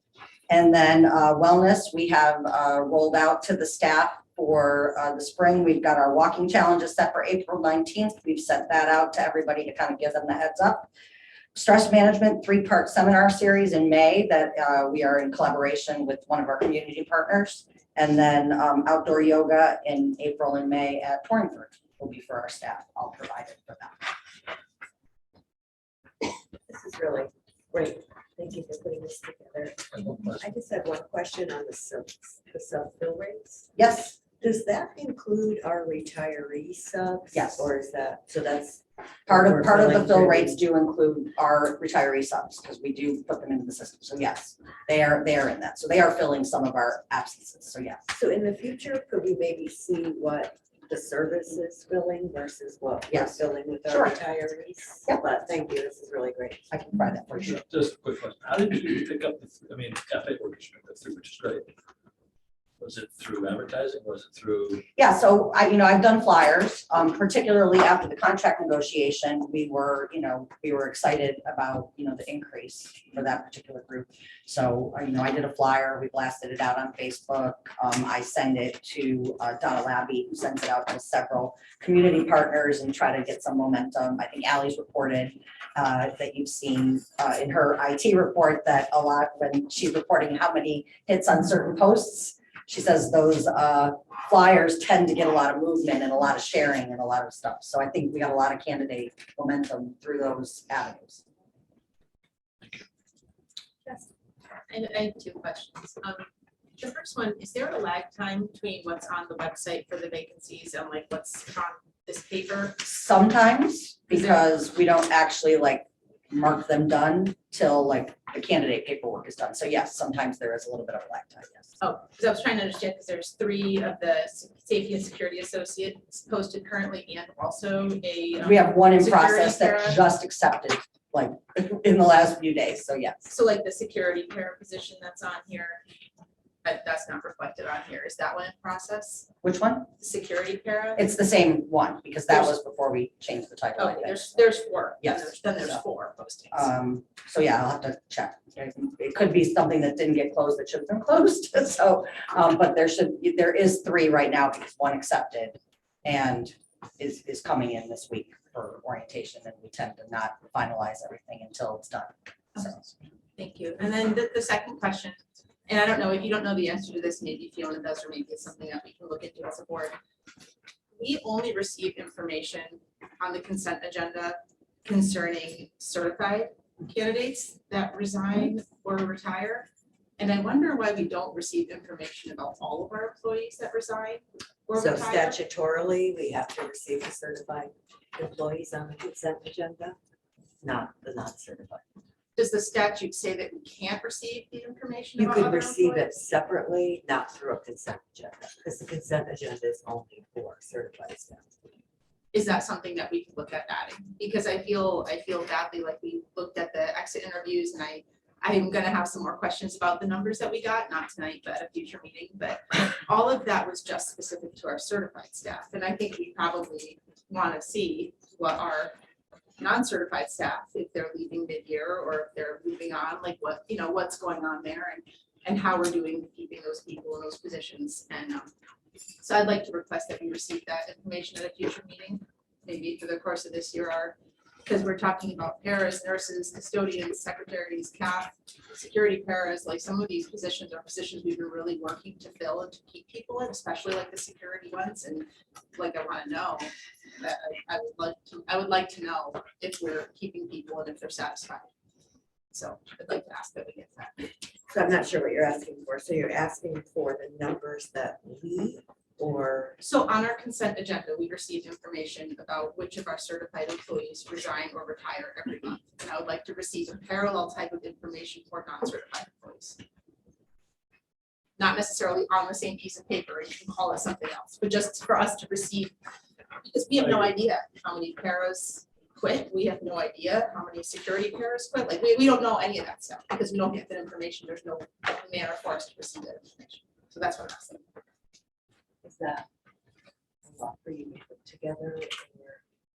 And then wellness, we have rolled out to the staff for the spring. We've got our walking challenges set for April 19th. We've sent that out to everybody to kind of give them the heads up. Stress management 3-part seminar series in May that we are in collaboration with one of our community partners. And then outdoor yoga in April and May at Torrington will be for our staff, all provided for them. This is really great. Thank you for putting this together. I just have one question on the sub-fill rates. Yes. Does that include our retiree subs? Yes. Or is that, so that's. Part of the fill filling rates do include our retiree subs because we do put them into the system. So yes, they are in that. So they are filling some of our absences. So yes. So in the future, could we maybe see what the service is filling versus what we're Yes. filling with Sure. our retirees? Yep. But thank you, this is really great. I can provide that for you. Just a quick question. How did you pick up cafe workers picked that through, which is great. Was it through advertising? Was it through? Yeah, so I've done flyers, particularly after the contract negotiation, we were excited about, the increase for that particular group. So, I did a flyer, we blasted it out on Facebook. I send it to Donna Labby, who sends it out to several community partners and try to get some momentum. I think Ally's reported that you've seen in her IT report that a lot, when she's reporting how many hits on certain posts, she says those flyers tend to get a lot of movement and a lot of sharing and a lot of stuff. So I think we got a lot of candidate momentum through those avenues. Yes. I have 2 questions. The first one, is there a lag time between what's on the website for the vacancies and like what's on this paper? Sometimes, because we don't actually mark them done till the candidate paperwork is done. So yes, sometimes there is a little bit of a lag time, yes. Oh, because I was trying to understand, because there's 3 of the safety and security associates posted currently and also a. We have one in security process that para. just accepted, in the last few days, so yes. So like the security para position that's on here, that's not reflected on here. Is that one in process? Which one? The security para? It's the same one, because that was before we changed the title. I Okay, think. there's 4. Yes. Then there's So, 4 postings. So yeah, I'll have to check. It could be something that didn't get closed that should have been closed, so, but there is 3 right now because one accepted and is coming in this week for orientation, and we tend to not finalize everything until it's done. So, Thank you. And then the second question, and I don't know, if you don't know the answer to this, maybe Fiona does, or maybe it's something that we can look into as a board. We only receive information on the consent agenda concerning certified candidates that resign or retire. And I wonder why we don't receive information about all of our employees that resign or So retire. statutorily, we have to receive the certified employees on the consent agenda, not the non-certified. Does the statute say that we can't receive the information You about could other receive it employees? separately, not through a consent agenda, because the consent agenda is only for certified staff. Is that something that we can look at adding? Because I feel badly, like we looked at the exit interviews, and I'm gonna have some more questions about the numbers that we got, not tonight, but at a future meeting. But all of that was just specific to our certified staff, and I think we probably wanna see what our non-certified staff, if they're leaving mid-year or if they're moving on, like what, what's going on there and how we're doing keeping those people in those positions. And so I'd like to request that we receive that information at a future meeting, maybe for the course of this year, because we're talking about paras, nurses, custodians, secretaries, CAF, security paras, like some of these positions are positions we've been really working to fill and to keep people in, especially like the security ones. And like, I want to know that I would like to know if we're keeping people and if they're satisfied. So I'd like to ask that we get that. So I'm not sure what you're asking for. So you're asking for the numbers that we or, So on our consent agenda, we received information about which of our certified employees resign or retire every month. And I would like to receive a parallel type of information for non-certified employees. Not necessarily on the same piece of paper, you can call it something else, but just for us to receive, because we have no idea how many paras quit, we have no idea how many security paras quit, like, we don't know any of that stuff, because we don't get that information, there's no manner for us to receive that information. So that's what I'm saying. is that a lot for you to put together?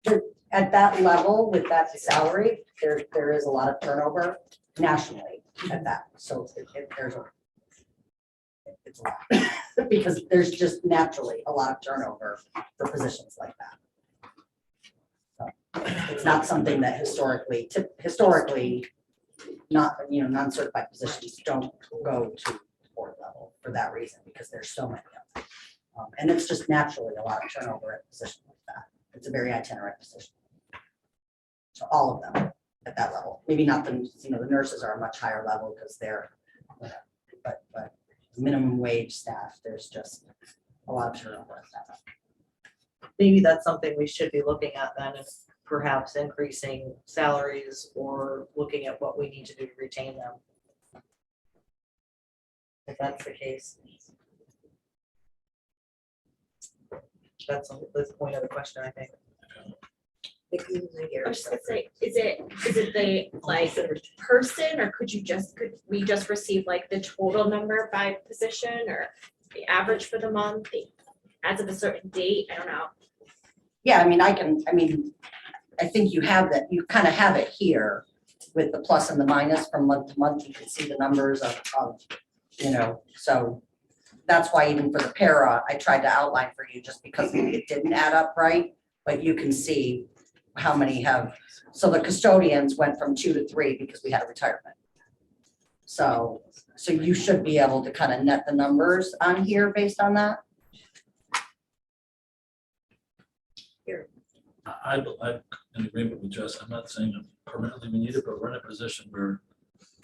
Or- At that level, with that salary, there is a lot of turnover nationally at that, so it's a lot. Because there's just naturally a lot of turnover for positions like that. So, it's not something that historically, not, non-certified positions don't go to board level for that reason, because there's so many of them. And it's just naturally a lot of turnover at a position like that. It's a very itinerant position. So all of them at that level, maybe not the, the nurses are a much higher level because they're, but minimum wage staff, there's just a lot of turnover at that. Maybe that's something we should be looking at then, is perhaps increasing salaries or looking at what we need to do to retain them. If that's the case. That's the point of the question, I think. I was just gonna say, is it the like person, or could we just receive like the total number by position or the average for the month, as of a certain date? I don't know. Yeah, I think you have that, you kind of have it here with the plus and the minus from month to month. You can see the numbers of so that's why even for the para, I tried to outline for you just because it didn't add up right, but you can see how many have, so the custodians went from 2 to 3 because we had a retirement. So you should be able to kind of net the numbers on here based on that. I'm in agreement with Jess. I'm not saying that permanently we need it, but we're in a position where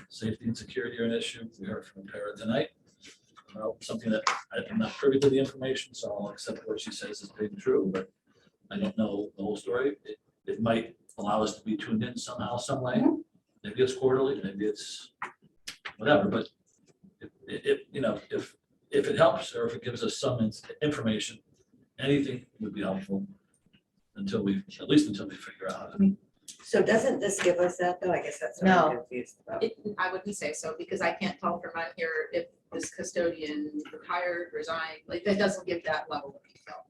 safety and security are an issue. We heard from a para tonight. Something that I'm not privy to the information, so I'll accept what she says is being true, but I don't know the whole story. It might allow us to be tuned in somehow, some way. Maybe it's quarterly, maybe it's whatever, but if it helps or if it gives us some information, anything would be helpful until we figure out. So doesn't this give us that though? I guess that's what I'm confused about. I wouldn't say so, because I can't tell from on here if this custodian retired, resigned, like that doesn't give that level of detail.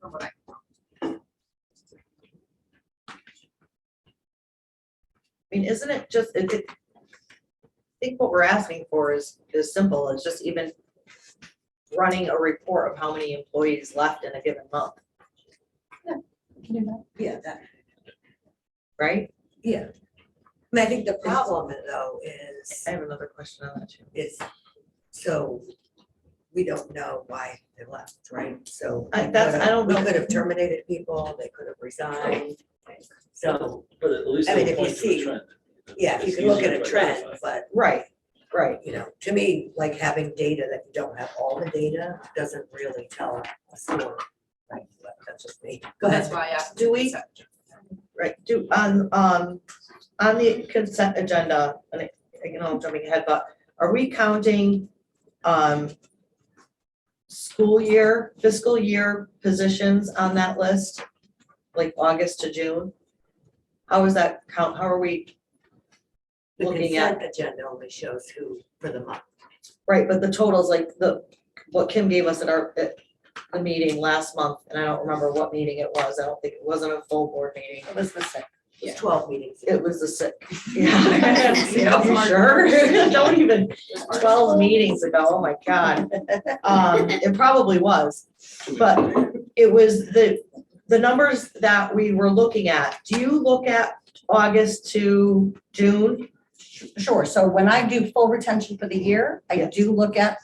From what I Isn't it just, I think what we're asking for is simple. It's just even running a report of how many employees left in a given month, Yeah, that, right? yeah. I think the problem though is, I have another question on that too. so we don't know why they left, right? So I don't we know. could have terminated people, they could have resigned. So, But at least I mean, it'll if you point to a see- trend. yeah, if you It's can look at easier a to trend, identify. but Right. to me, like having data that you don't have all the data doesn't really tell a story. Right, but that's just me. Go That's ahead. why I asked. Do we- Right, on the consent agenda, and I'm jumping ahead, but are we counting fiscal year positions on that list? Like August to June? How is that count, how are we The looking at? consent agenda only shows who for the month. Right, but the totals, like what Kim gave us at the meeting last month, and I don't remember what meeting it was. I don't think it wasn't a full board meeting. It was the same. It was 12 meetings. It was the sick. Yeah. You sure? Don't even, 12 meetings ago, oh my God. It probably was, but it was the numbers that we were looking at. Do you look at August to June? Sure, so when I do full retention for the year, I Yes. do look at,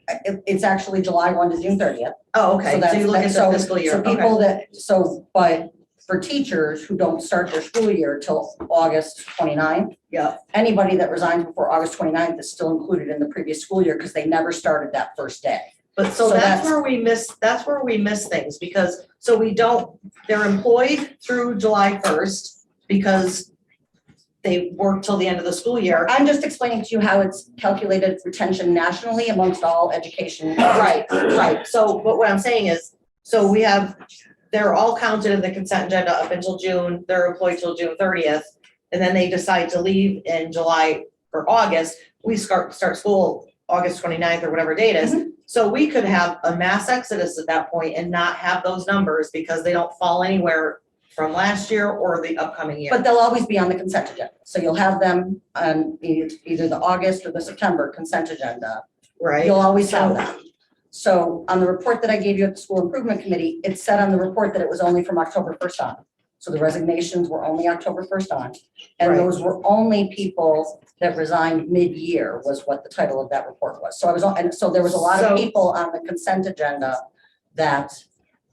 it's actually July 1 to June 30th. Oh, okay, so that's- you look at so- the fiscal year, So okay. people but for teachers who don't start their school year till August 29th, Yeah, anybody that resigns before August 29th is still included in the previous school year because they never started that first day. but so So that's that's- where we miss things, because, so we don't, they're employed through July 1st because they work till the end of the school year. I'm just explaining to you how it's calculated retention nationally amongst all education. Right, right, so, but what I'm saying is, so we have, they're all counted in the consent agenda up until June, they're employed till June 30th. And then they decide to leave in July or August, we start school August 29th or whatever date is. So we could have a mass exodus at that point and not have those numbers because they don't fall anywhere from last year or the upcoming year. But they'll always be on the consent agenda. So you'll have them on either the August or the September consent agenda. Right? You'll always have them. So on the report that I gave you at the school improvement committee, it said on the report that it was only from October 1st on. So the resignations were only October 1st on. And Right. those were only people that resigned mid-year was what the title of that report was. So and so there was a lot So- of people on the consent agenda that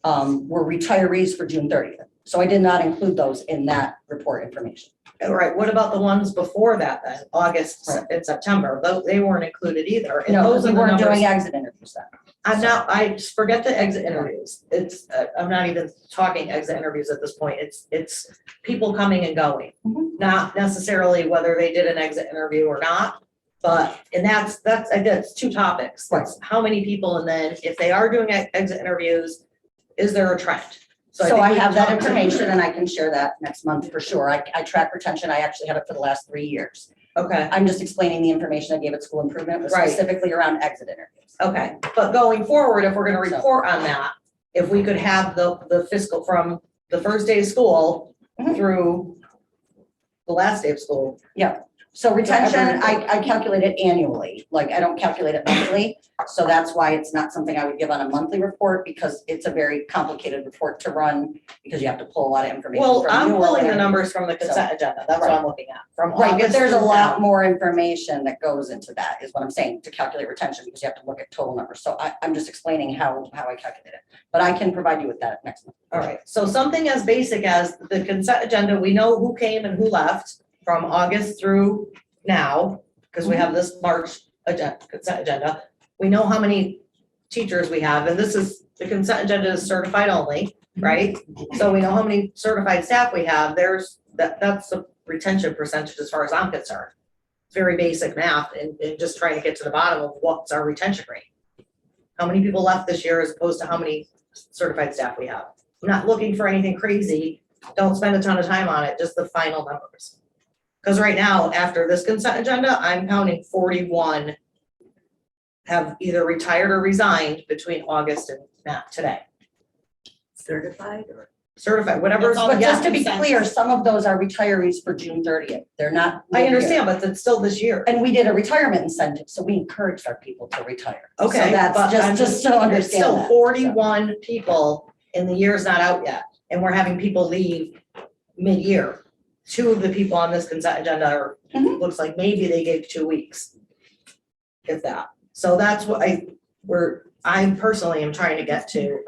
were retirees for June 30th. So I did not include those in that report information. All right, what about the ones before that then, August Right. and September, they weren't included either. And No, those we are the weren't numbers. doing exit interviews then. I just forget the exit interviews. It's, I'm not even talking exit interviews at this point. It's people coming and going. Mhm. Not necessarily whether they did an exit interview or not, but, and that's two topics. Right. It's how many people, and then if they are doing exit interviews, is there a trend? So think I we have that talked- information and I can share that next month for sure. I track retention. I actually have it for the last 3 years. Okay, I'm just explaining the information I gave at school improvement was Right. specifically around exit interviews. okay. But going forward, if we're gonna report on that, if we could have the fiscal from the first day of school Mhm. through the last day of school. So retention, every- I calculate it annually, like I don't calculate it monthly. So that's why it's not something I would give on a monthly report because it's a very complicated report to run because you have to pull a lot of information Well, from I'm you or pulling the whatever. numbers from the consent agenda, that's what I'm looking at, from Right, but August there's a through lot now. more information that goes into that, is what I'm saying, to calculate retention, because you have to look at total numbers. So I'm just explaining how I calculate it. But I can provide you with that next month. All right, so something as basic as the consent agenda, we know who came and who left from August through now, because we have this March consent agenda. We know how many teachers we have, and this is, the consent agenda is certified only, right? So we know how many certified staff we have, that's the retention percentage as far as I'm concerned. It's very basic math and just trying to get to the bottom of what's our retention rate. How many people left this year as opposed to how many certified staff we have. I'm not looking for anything crazy, don't spend a ton of time on it, just the final numbers. Because right now, after this consent agenda, I'm counting 41 have either retired or resigned between August and now, today. Certified or? Certified, whatever. But just to be clear, some of those are retirees for June 30th. They're not. I mid-year. understand, but it's still this year. And we did a retirement incentive, so we encouraged our people to retire. So Okay, that's but I'm just so It's understand still that. 41 people and the year's not out yet, and we're having people leave mid-year. Two of the people on this consent agenda are, Mhm. looks like maybe they gave 2 weeks. If that, so that's what I personally am trying to get to,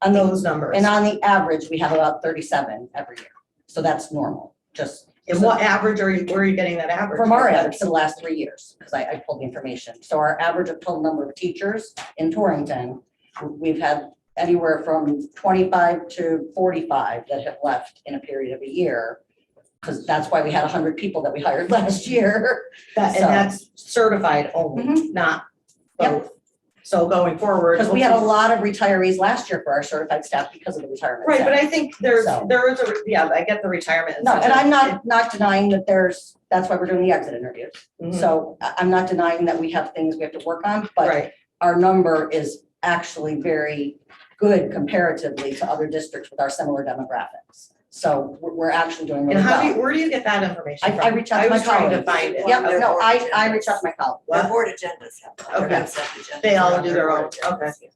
On the- those numbers. And on the average, we have about 37 every year. So that's normal, just. And what average where are you getting that average? From our average for the last 3 years, because I pulled the information. So our average of total number of teachers in Torrington, we've had anywhere from 25 to 45 that have left in a period of a year. Because that's why we had 100 people that we hired last year. And so- that's certified only, not Yep. both. So going forward. Because we had a lot of retirees last year for our certified staff because of the retirement. Right, but incentive. I think So- there is I get the retirement. No, and incentive. I'm not denying that that's why we're doing the exit interviews. Mhm. So I'm not denying that we have things we have to work on, but Right, our number is actually very good comparatively to other districts with our similar demographics. So we're actually doing really And how do you, well. where do you get that information from? I reach out to my was trying to colleagues. find it. Yep, Their no, board I reach agendas. out to my colleagues. The What? board agendas have. Okay. consent agendas They all on do their board own, agendas. okay.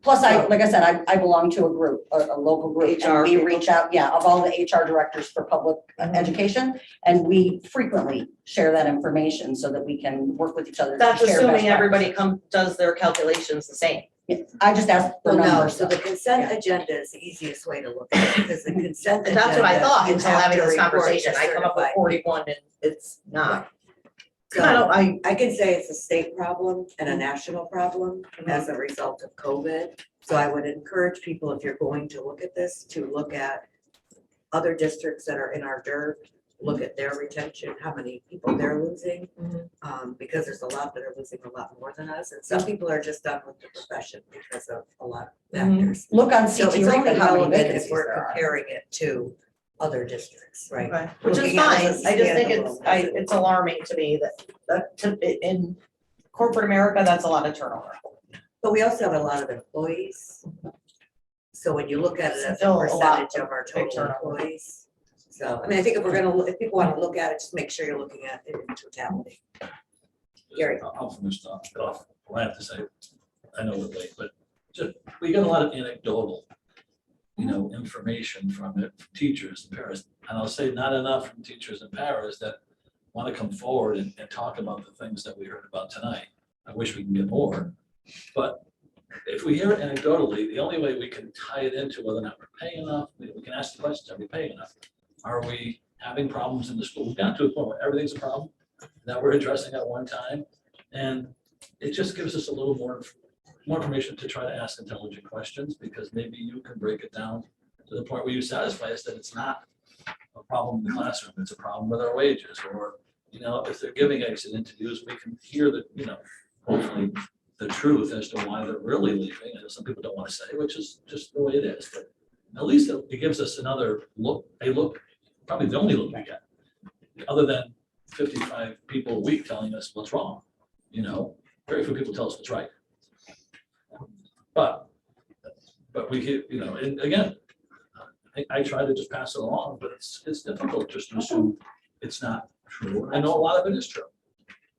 Plus, like I said, I belong to a group, a local group, HR and we people. reach out, yeah, of all the HR directors for public education. And we frequently share that information so that we can work with each other. to That's share best assuming everybody practices. does their calculations the same. Yeah, I just asked for Well, no, numbers. so the consent agenda is the easiest way to look at it, because the consent And that's what I agenda, thought you until have having to this report conversation. to I come up with certified. 41 and it's not. So I can say it's a state problem and a national problem as a result of COVID. So I would encourage people, if you're going to look at this, to look at other districts that are in our dirt, look at their retention, how many people they're losing. Because there's a lot that are losing a lot more than us, and some people are just done with the profession because of a lot of factors. Look on So it's CT only rate, how many relevant if vacancies we're there are. comparing it to other districts, right? Okay, which is Looking at fine. it I as just a think standalone. it's alarming to me in corporate America, that's a lot of turnover. But we also have a lot of employees. So when you look at it as a Still a lot percentage of our big total turnover. employees. So, I mean, I think if people want to look at it, just make sure you're looking at it in totality. Gary. I'll finish off. I have to say, I know we're late, but just, we get a lot of anecdotal, information from it, from teachers and parents. And I'll say not enough from teachers and parents that want to come forward and talk about the things that we heard about tonight. I wish we can get more, but if we hear it anecdotally, the only way we can tie it into whether or not we're paying enough, we can ask the question, are we paying enough? Are we having problems in the school? We've gotten to a point where everything's a problem that we're addressing at one time. And it just gives us a little more information to try to ask intelligent questions, because maybe you can break it down to the point where you satisfy us that it's not a problem in the classroom, it's a problem with our wages, or, if they're giving exit interviews, we can hear that, hopefully the truth as to why they're really leaving. And some people don't want to say, which is just the way it is, but at least it gives us another look, probably the only look we get, other than 55 people a week telling us what's wrong. Very few people tell us what's right. But we hear, and again, I try to just pass it along, but it's difficult just to assume it's not true. I know a lot of it is true,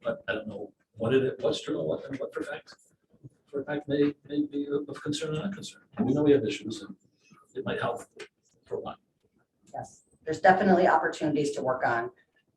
but I don't know what's true and what for fact may be of concern or not concern. We know we have issues, and it might help for one. Yes, there's definitely opportunities to work on,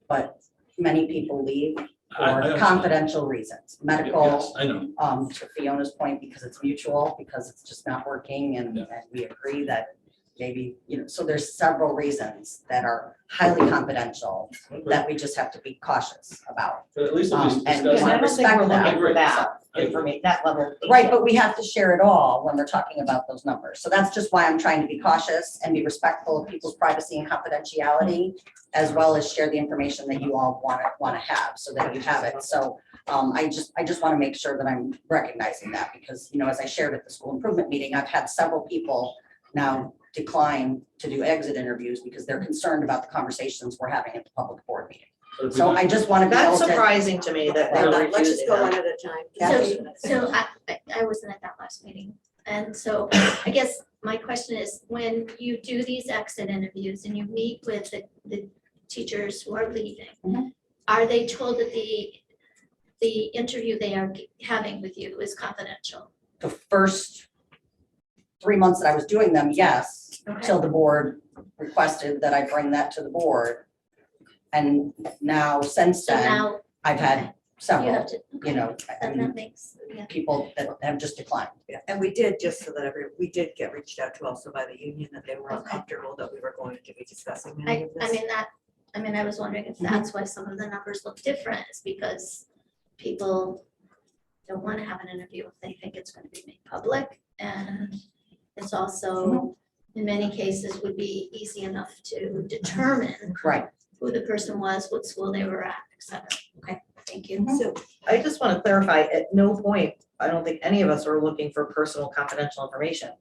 but many people leave I for understand. confidential reasons, medical, Yes, I know. to Fiona's point, because it's mutual, because it's just not working, and Yeah. and we agree that maybe, so there's several reasons that are highly confidential that we just have to be cautious about. But at least if we And discuss. And I don't think we're respect that. looking for that I agree. information, that level. of Right, detail. but we have to share it all when we're talking about those numbers. So that's just why I'm trying to be cautious and be respectful of people's privacy and confidentiality, as well as share the information that you all want to have, so that you have it. So I just want to make sure that I'm recognizing that, because, as I shared at the school improvement meeting, I've had several people now decline to do exit interviews because they're concerned about the conversations we're having at the public board meeting. But if we So don't- I just want to be able That's to. surprising to me that they're Let's just refusing go that. one at a time. Kathy? So I wasn't at that last meeting. And so I guess my question is, when you do these exit interviews and you meet with the teachers who are leaving, Mhm. are they told that the interview they are having with you is confidential? The first 3 months that I was doing them, yes, Okay. till the board requested that I bring that to the board. And now, since So then, now I've you had several, have to, that makes, yeah. people that have just declined. Yeah, and we did, just so that we did get reached out to also by the union, that they were Okay. uncomfortable that we were going to be discussing any of this. I was wondering if Mhm. that's why some of the numbers look different, is because people don't want to have an interview if they think it's going to be made public. And it's also, in many cases, would be easy enough to determine Right. who the person was, what school they were at, et cetera. Okay, thank you. So, I just want to clarify, at no point, I don't think any of us were looking for personal confidential information.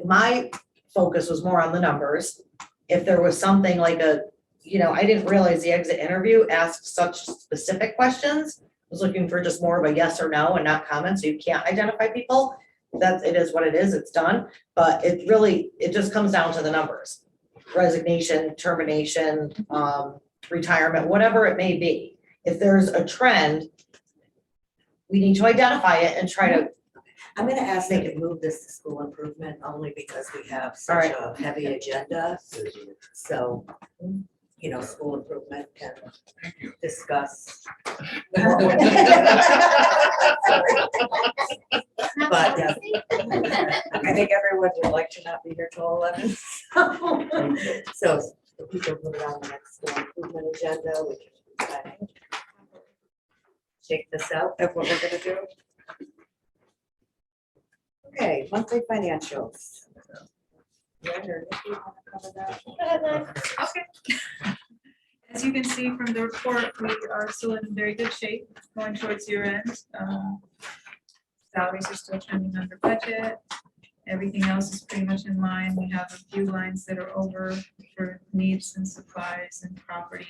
My focus was more on the numbers. If there was something like I didn't realize the exit interview asked such specific questions. I was looking for just more of a yes or no and not comments, so you can't identify people. That's, it is what it is, it's done, but it really, it just comes down to the numbers. Resignation, termination, retirement, whatever it may be. If there's a trend, we need to identify it and try to, I'm gonna ask them to move this to school improvement only because we have such a heavy agenda. So, you know, school improvement can discuss. But I think everyone would like to not be here till 11. So if we can put it on the next school improvement agenda, we can kind of shake this out of what we're gonna do. Okay, monthly financials. Leonard, if you wanna cover that. Okay. As you can see from the report, we are still in very good shape going towards year end. Salaries are still trending under budget. Everything else is pretty much in line. We have a few lines that are over for needs and supplies and property,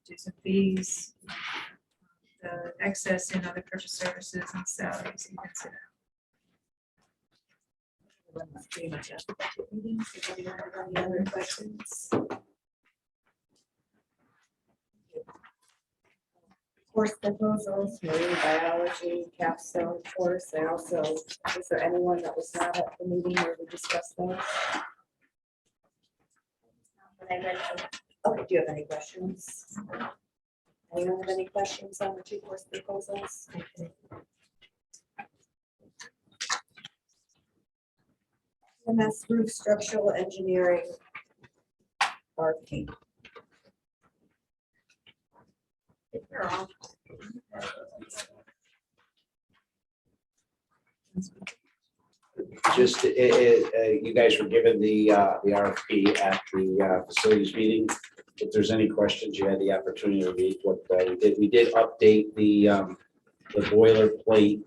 dues and fees. The excess in other purchase services and salaries, you can see that. That's pretty much it. If anyone has any other questions? Course proposals, marine biology, capstone course. I also, is there anyone that was not at the meeting where we discussed those? Okay, do you have any questions? Anyone have any questions on the two course proposals? MS roof structural engineering. RP. Just, you guys were given the RFP at the facilities meeting. If there's any questions, you had the opportunity to read what we did. We did update the boilerplate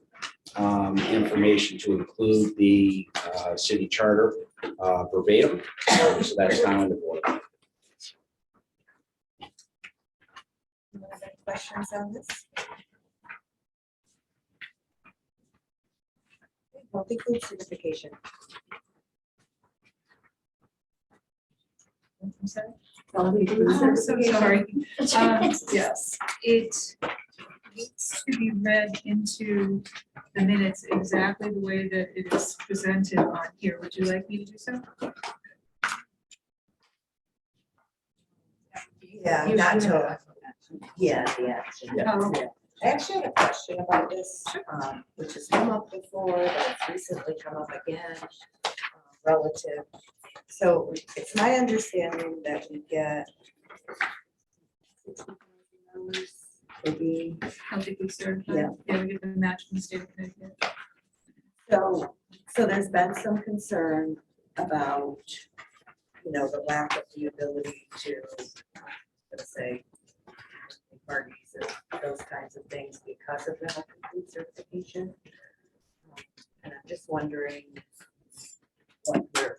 information to include the city charter verbatim. So that's now in the board. Any questions on this? Healthy food certification. I'm sorry. Healthy food I'm so certification. sorry. Yes, it needs to be read into the minutes exactly the way that it is presented on here. Would you like me to do so? Yeah, not to, yeah, the action. Oh, Yeah. I actually had a question about this, which has come up before, but it's recently come up again, relative. So it's my understanding that we get for being, healthy food certified. Yeah. Yeah, we get the match from the state of Connecticut. so there's been some concern about, you know, the lack of the ability to, let's say, parties and those kinds of things because of the healthy food certification. And I'm just wondering what we're,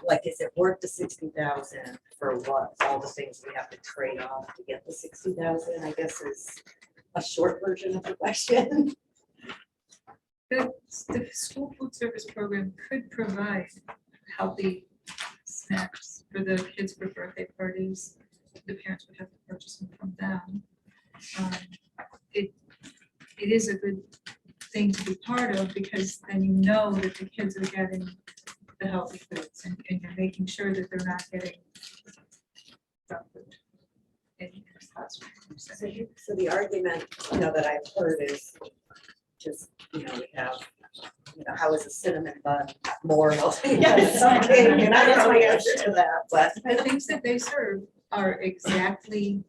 like, is it worth the 60,000 for what, all the things we have to trade off to get the 60,000, I guess is a short version of the question. The school food service program could provide healthy snacks for the kids for birthday parties. The parents would have to purchase them from them. It is a good thing to be part of because then you know that the kids are getting the healthy foods and you're making sure that they're not getting junk food in your classroom. So the argument, you know, that I've heard is just, you know, we have, you know, how is a cinnamon bun more healthy? Yes. Okay, and I don't know the answer to that, but. The things that they serve are exactly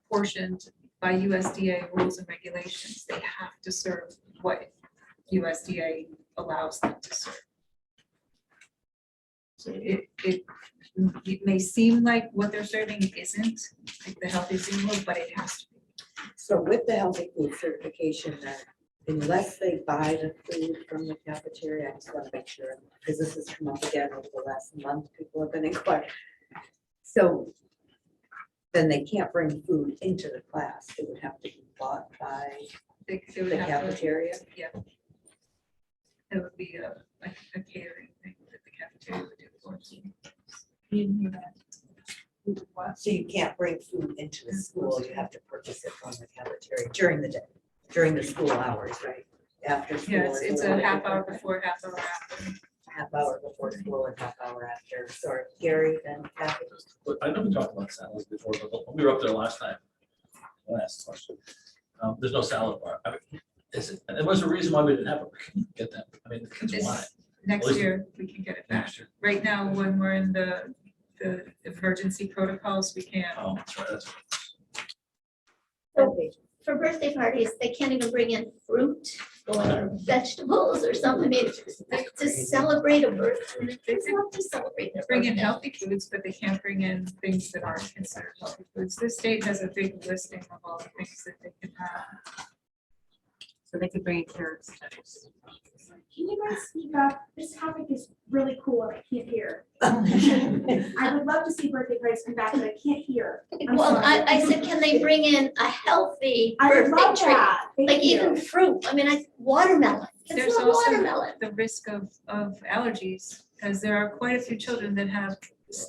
portioned by USDA rules and regulations. They have to serve what USDA allows them to serve. So it may seem like what they're serving isn't like the healthy single, but it has to be. So with the healthy food certification, then unless they buy the food from the cafeteria, I just want to make sure, because this has come up again over the last month, people have been inquiring. So then they can't bring food into the class. It would have to be bought by They the would have to, cafeteria. yeah. It would be like a catering thing that the cafeteria would do for us. You didn't hear that? So you can't bring food into the school, you have to purchase it from the cafeteria during the day, during the school hours, right? After school. Yeah, it's a and half hour before, half hour after. half hour before school and half hour after. Sorry, Gary and Kathy. But I know we talked about salads before, but when we were up there last time, I asked the question. There's no salad bar. I mean, is it, and there was a reason why we didn't have it. We couldn't get that. I mean, the kids want it. Next least- year, we can get it back. Next year. Right now, when we're in the emergency protocols, we can't. Oh, that's right, that's. For birthday parties, they can't even bring in fruit or vegetables or something. I mean, to celebrate a birthday, it's not to celebrate their Bring in birthday. healthy foods, but they can't bring in things that aren't considered healthy foods. The state has a big listing of all the things that they can have. So they could bring in carrots. Can you guys speak up? This topic is really cool. I can't hear. I would love to see birthday parties come back, but I can't hear. I'm Well, sorry. I said, can they bring in a healthy I would birthday love treat? that. Thank Like you. even fruit. I mean, watermelon. Kids There's love also watermelon. the risk of allergies, because there are quite a few children that have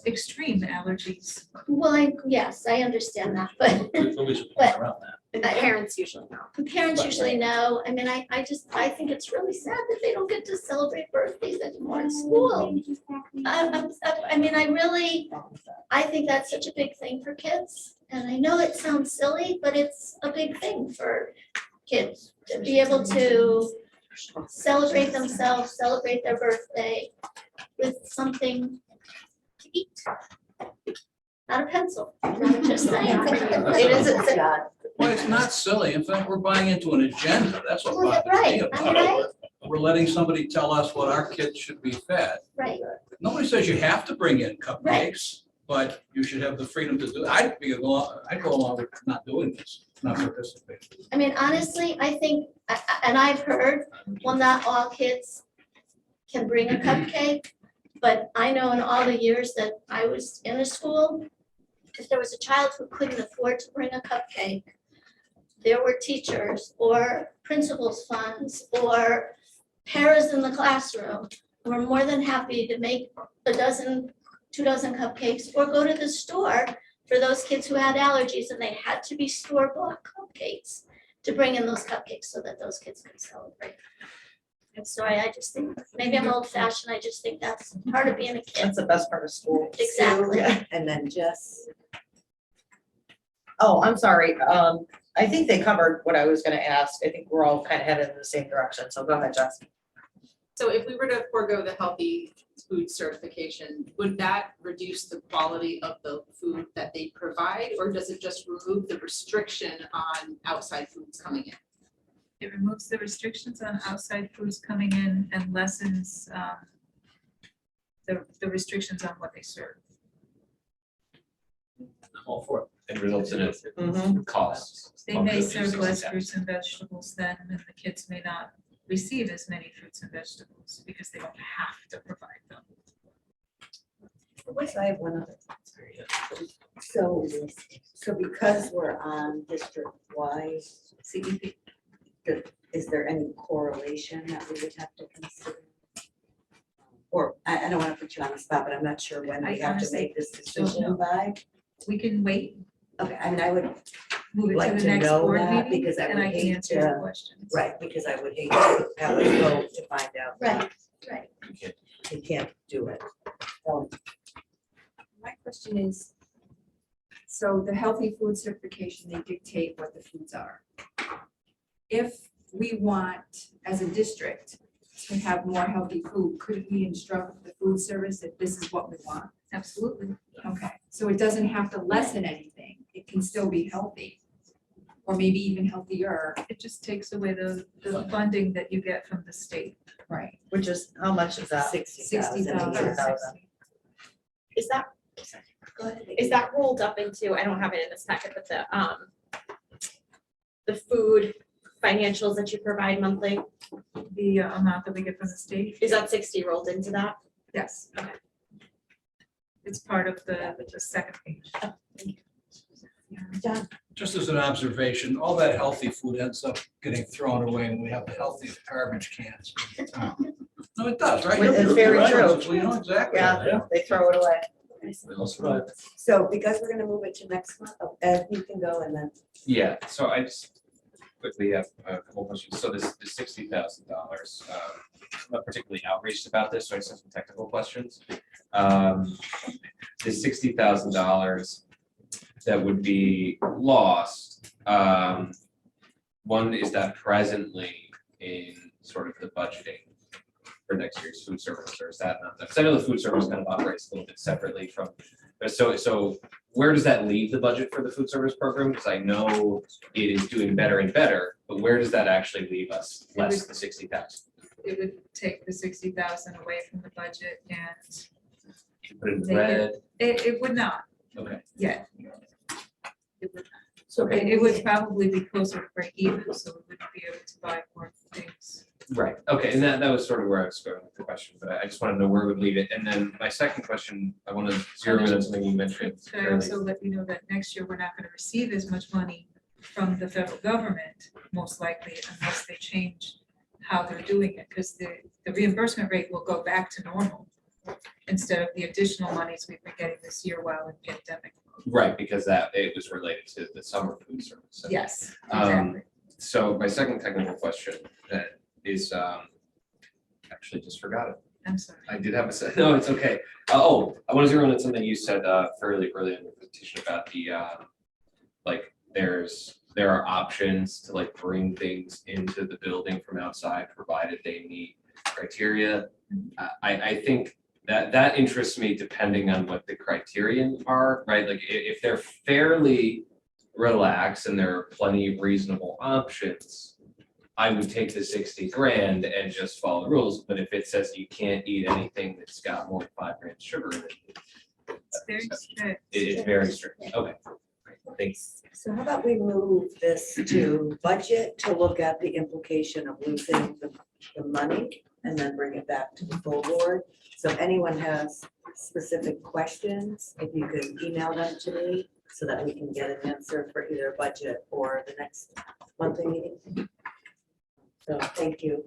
extreme allergies. Well, yes, I understand that, but We should plan around that. And the parents usually know. the parents usually know. I mean, I think it's really sad that they don't get to celebrate birthdays anymore in school. I mean, I think that's such a big thing for kids. And I know it sounds silly, but it's a big thing for kids to be able to celebrate themselves, celebrate their birthday with something to eat. Not a pencil, I'm just saying. It isn't. Well, it's not silly. In fact, we're buying into an agenda. That's what Well, bothers me right, about it. We're letting somebody tell us what our kids should be fed. Right. Nobody says you have to bring in cupcakes, but you should have the freedom to do it. I'd go along with not doing this, not participating. I mean, honestly, I think, and I've heard, well, not all kids can bring a cupcake, but I know in all the years that I was in a school, if there was a child who couldn't afford to bring a cupcake, there were teachers or principal's funds or paras in the classroom who were more than happy to make a dozen, 2 dozen cupcakes or go to the store for those kids who had allergies and they had to be store-bought cupcakes to bring in those cupcakes so that those kids could celebrate. And so I just think, maybe I'm old-fashioned, I just think that's part of being a kid. That's the best part of school. Exactly. And then Jess. Oh, I'm sorry. I think they covered what I was gonna ask. I think we're all kind of headed in the same direction. So go ahead, Jess. So if we were to forego the healthy food certification, would that reduce the quality of the food that they provide? Or does it just remove the restriction on outside foods coming in? It removes the restrictions on outside foods coming in and lessens the restrictions on what they serve. I'm all for it. It results in a Mhm. cost. They may serve less fruits and vegetables then, and the kids may not receive as many fruits and vegetables because they don't have to provide them. I have one other. So because we're on district-wide CEP, is there any correlation that we would have to consider? Or I don't want to put you on the spot, but I'm not sure when we I have to honestly make this don't decision know. by. We can wait, Okay, I mean, I would move it like to the to next know board that meeting, because I and would I can hate answer your to, questions. right, because I would hate to have us vote to find out. that Right. We can't do it. My question is, so the healthy food certification, they dictate what the foods are. If we want, as a district, to have more healthy food, could we instruct the food service that this is what we want? Absolutely. Okay, so it doesn't have to lessen anything, it can still be healthy, or maybe even healthier. It just takes away the funding that you get from the state. Right. Which is, how much is that? 60,000. 60,000. Is that, is that rolled up into, I don't have it in this packet, but the food financials that you provide monthly, The amount that we get from the state, is that 60 rolled into that? yes. Okay. It's part of the second page. Just as an observation, all that healthy food ends up getting thrown away and we have the healthy garbage cans. No, it does, right? It's You're very right. true. We know exactly. Yeah, they throw it away. So because we're gonna move it to next month, Ed, you can go and then. Yeah, so I just quickly have a couple questions. So this $60,000, I'm not particularly outraged about this, so I just have some technical questions. The $60,000 that would be lost, one, is that presently in sort of the budgeting for next year's food service, or is that not? Because I know the food service kind of operates a little bit separately from, so where does that leave the budget for the food service program? Because I know it is doing better and better, but where does that actually leave us, less than 60,000? It would take the 60,000 away from the budget and Put it in Make it- red, it would not okay. yet. It would, So it would probably be closer to break even, so we wouldn't be able to buy more things. Right, okay, and that was sort of where I was going with the question, but I just want to know where it would leave it. And then my second question, I want to zero in on something you mentioned Can I earlier. also let you know that next year, we're not gonna receive as much money from the federal government, most likely, unless they change how they're doing it, because the reimbursement rate will go back to normal instead of the additional monies we've been getting this year while in pandemic. Right, because it was related to the summer food service. So, Yes, Um, exactly. So my second technical question is, actually just forgot it. I'm sorry. I did have no, it's okay. Oh, I want to zero in on something you said fairly early in the presentation about the, like, there are options to like bring things into the building from outside, provided they meet criteria. I think that interests me depending on what the criterion are, right? Like if they're fairly relaxed and there are plenty of reasonable options, I would take the 60 grand and just follow the rules. But if it says you can't eat anything that's got more than 5 grams sugar in it, It's very strict. it's very strict. Okay. Thanks. So how about we move this to budget to look at the implication of losing the money and then bring it back to the full board? So if anyone has specific questions, if you could email them to me so that we can get an answer for either budget or the next monthly meeting. So thank you.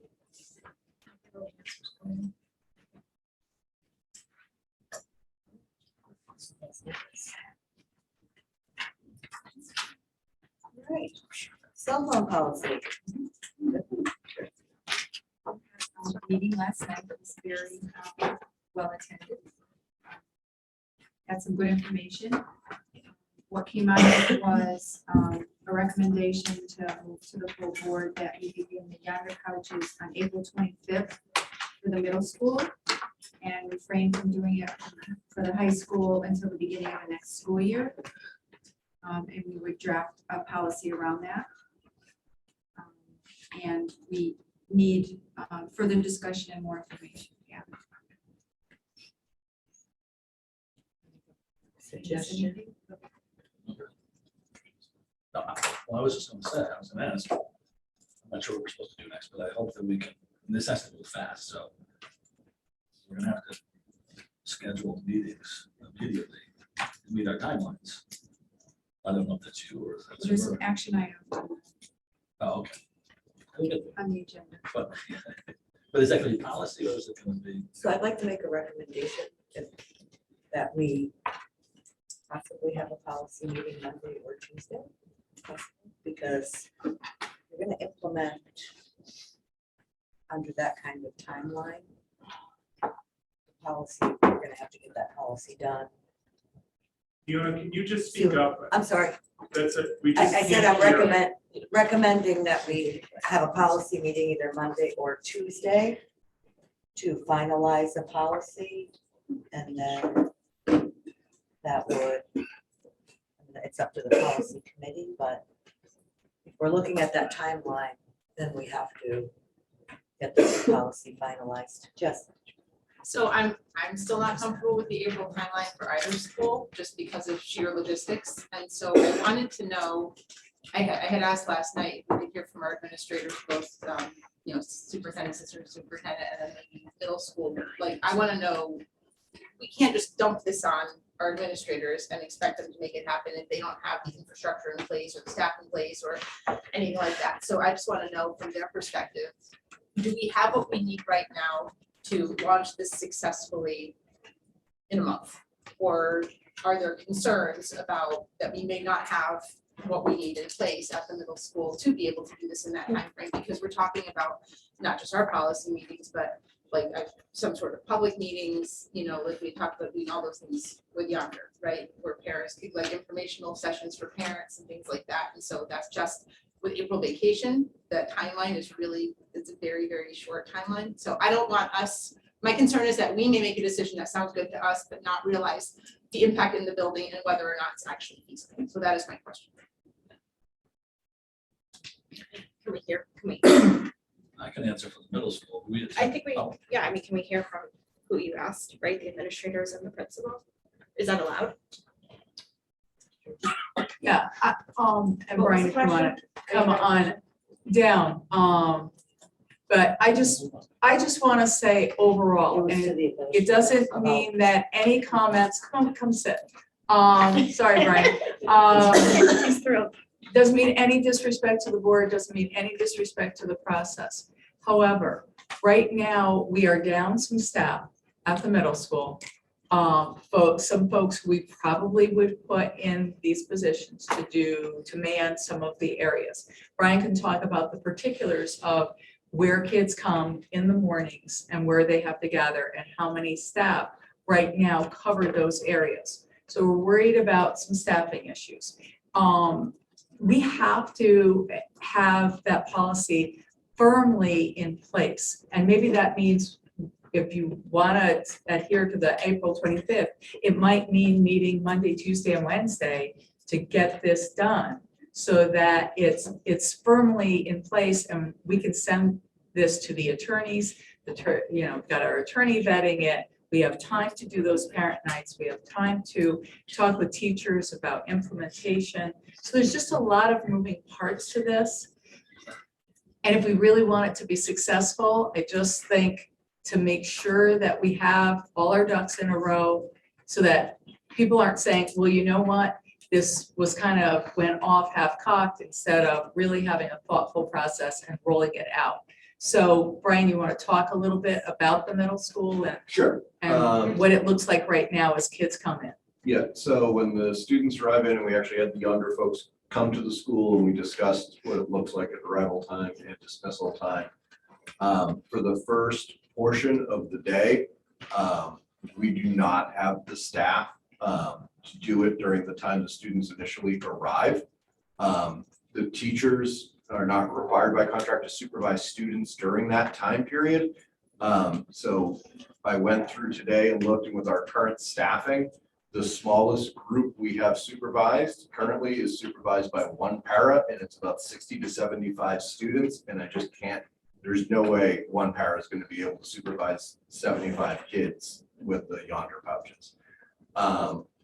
All right, cell phone policy. Meeting last night, it was very well attended. Had some good information. What came out of it was a recommendation to move to the full board that we begin the younger coaches on April 25th for the middle school and refrain from doing it for the high school until the beginning of the next school year. And we would draft a policy around that. And we need further discussion and more information. Yeah. Suggestion. No, well, I was just gonna say, I was gonna ask, I'm not sure what we're supposed to do next, but I hope that we can, and this has to move fast, so we're gonna have to schedule meetings immediately to meet our timelines. I don't know if that's you or if that's. There's her. an action item Oh, okay. Okay. on the agenda. But is that gonna be policy or is it gonna be? So I'd like to make a recommendation that we possibly have a policy meeting Monday or Tuesday. Because we're gonna implement under that kind of timeline. Policy, we're gonna have to get that policy done. Fiona, can you just speak up? I'm sorry, That's it. We I just said can't I'm hear. recommending that we have a policy meeting either Monday or Tuesday to finalize a policy, and then that would, it's up to the policy committee, but if we're looking at that timeline, then we have to get the policy finalized. Just, So I'm still not comfortable with the April timeline for either school, just because of sheer logistics. And so I wanted to know, I had asked last night, we could hear from our administrators, both, superintendent, assistant superintendent, and then the middle school. Like, I want to know, we can't just dump this on our administrators and expect them to make it happen if they don't have the infrastructure in place or the staff in place or anything like that. So I just want to know from their perspective, do we have what we need right now to launch this successfully in a month? Or are there concerns about that we may not have what we need in place at the middle school to be able to do this in that timeframe? Because we're talking about not just our policy meetings, but like some sort of public meetings, you know, like we talked about doing all those things with Yonder, right? Where parents, like informational sessions for parents and things like that. And so that's just with April vacation, the timeline is really, it's a very, very short timeline. So I don't want us, my concern is that we may make a decision that sounds good to us, but not realize the impact in the building and whether or not it's actually feasible. So that is my question. Can we hear, can we, I can answer for the middle school. I think we, Oh. yeah, I mean, can we hear from who you asked, right? The administrators and the principal? Is that allowed? Yeah, and What was Brian, the if you want question? to come on down, but I just want to say overall, and it doesn't mean that any comments, come sit. Sorry, Brian. He's thrilled. Doesn't mean any disrespect to the board, doesn't mean any disrespect to the process. However, right now, we are down some staff at the middle school. Some folks we probably would put in these positions to man some of the areas. Brian can talk about the particulars of where kids come in the mornings and where they have to gather and how many staff right now cover those areas. So we're worried about some staffing issues. We have to have that policy firmly in place. And maybe that means if you want to adhere to the April 25th, it might mean meeting Monday, Tuesday, and Wednesday to get this done so that it's firmly in place and we can send this to the attorneys. We've got our attorney vetting it. We have time to do those parent nights. We have time to talk with teachers about implementation. So there's just a lot of moving parts to this. And if we really want it to be successful, I just think to make sure that we have all our ducks in a row so that people aren't saying, well, you know what? This was kind of went off half-cocked instead of really having a thoughtful process and rolling it out. So Brian, you want to talk a little bit about the middle school and, Sure. and what it looks like right now as kids come in? Yeah, so when the students arrive in and we actually had the younger folks come to the school and we discussed what it looks like at arrival time and dismissal time. For the first portion of the day, we do not have the staff to do it during the time the students initially arrive. The teachers are not required by contract to supervise students during that time period. So I went through today and looked, and with our current staffing, the smallest group we have supervised currently is supervised by one para, and it's about 60 to 75 students. And I just can't, there's no way one para is going to be able to supervise 75 kids with the Yonder pouches.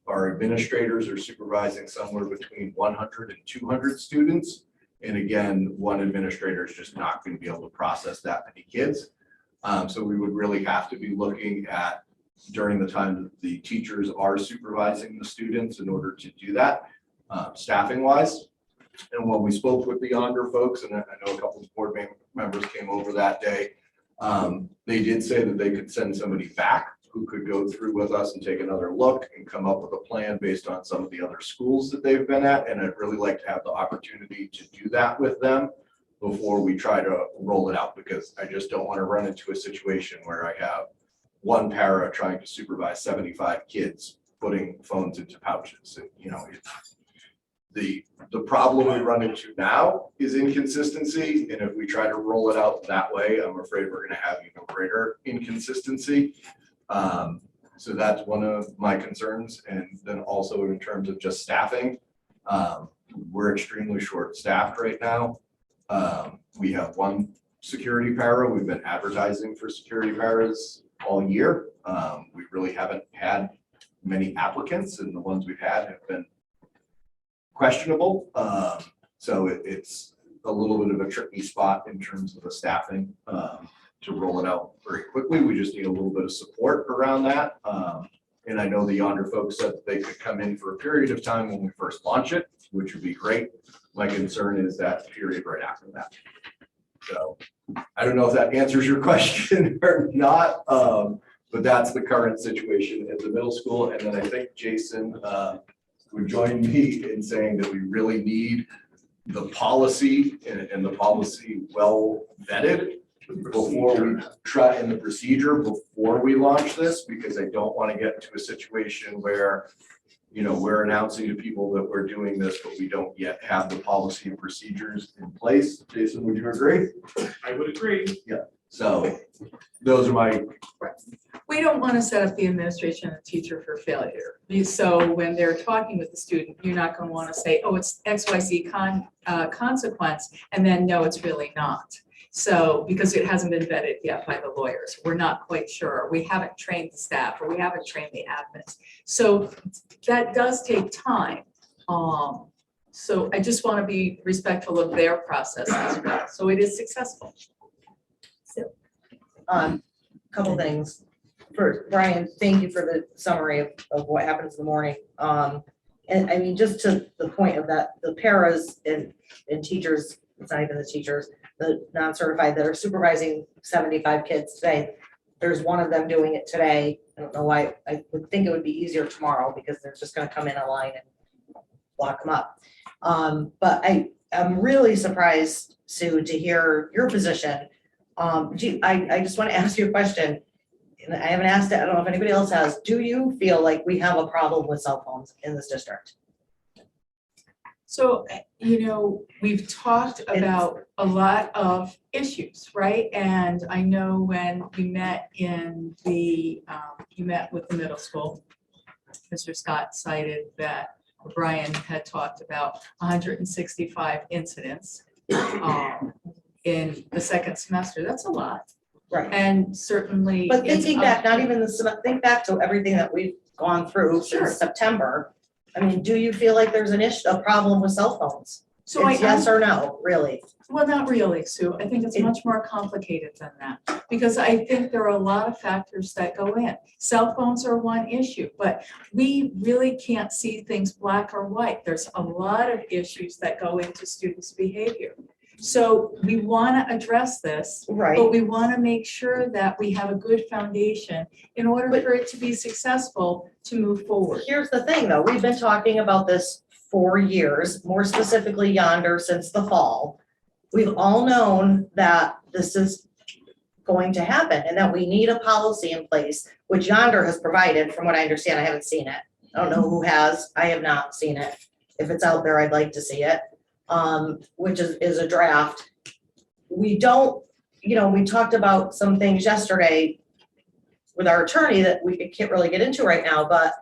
Our administrators are supervising somewhere between 100 and 200 students. And again, one administrator is just not going to be able to process that many kids. So we would really have to be looking at during the time that the teachers are supervising the students in order to do that, staffing wise. And when we spoke with the Yonder folks, and I know a couple of board members came over that day, they did say that they could send somebody back who could go through with us and take another look and come up with a plan based on some of the other schools that they've been at. And I'd really like to have the opportunity to do that with them before we try to roll it out, because I just don't want to run into a situation where I have one para trying to supervise 75 kids putting phones into pouches. And, you know, the problem we run into now is inconsistency. And if we try to roll it out that way, I'm afraid we're going to have even greater inconsistency. So that's one of my concerns. And then also in terms of just staffing, we're extremely short staffed right now. We have one security para. We've been advertising for security paras all year. We really haven't had many applicants, and the ones we've had have been questionable. So it's a little bit of a tricky spot in terms of the staffing to roll it out very quickly. We just need a little bit of support around that. And I know the Yonder folks said that they could come in for a period of time when we first launch it, which would be great. My concern is that period right after that. So I don't know if that answers your question or not, but that's the current situation at the middle school. And then I think Jason would join me in saying that we really need the policy and the policy well vetted before we try in the procedure before we launch this, because I don't want to get into a situation where, you know, we're announcing to people that we're doing this, but we don't yet have the policy and procedures in place. Jason, would you agree? I would agree. So those are my, We don't want to set up the administration and teacher for failure. So when they're talking with the student, you're not going to want to say, oh, it's XYZ consequence, and then no, it's really not. So, because it hasn't been vetted yet by the lawyers, we're not quite sure, we haven't trained the staff, or we haven't trained the admins. So that does take time. So I just want to be respectful of their process as well, so it is successful. Couple things. First, Brian, thank you for the summary of what happens in the morning. And I mean, just to the point of that, the paras and teachers, it's not even the teachers, the non-certified that are supervising 75 kids today, there's one of them doing it today. I don't know why, I would think it would be easier tomorrow because they're just gonna come in a line and block them up. But I'm really surprised, Sue, to hear your position. I just want to ask you a question, and I haven't asked it, I don't know if anybody else has. Do you feel like we have a problem with cell phones in this district? So, you know, we've talked about a lot of issues, right? And I know when we met in the, you met with the middle school, Mr. Scott cited that Brian had talked about 165 incidents in the second semester. That's a lot. Right. And certainly. But it's thinking back, not even think back to everything that we've gone through Sure. since September. I mean, do you feel like there's a problem with cell phones? So It's yes or no, really? Well, not really, Sue. I think it's much more complicated than that, because I think there are a lot of factors that go in. Cell phones are one issue, but we really can't see things black or white. There's a lot of issues that go into students' behavior. So we want to address this, Right. but we want to make sure that we have a good foundation in order for it to be successful to move forward. Here's the thing, though, we've been talking about this for years, more specifically Yonder since the fall. We've all known that this is going to happen and that we need a policy in place, which Yonder has provided, from what I understand. I haven't seen it. I don't know who has. I have not seen it. If it's out there, I'd like to see it, which is a draft. We don't, you know, we talked about some things yesterday with our attorney that we can't really get into right now, but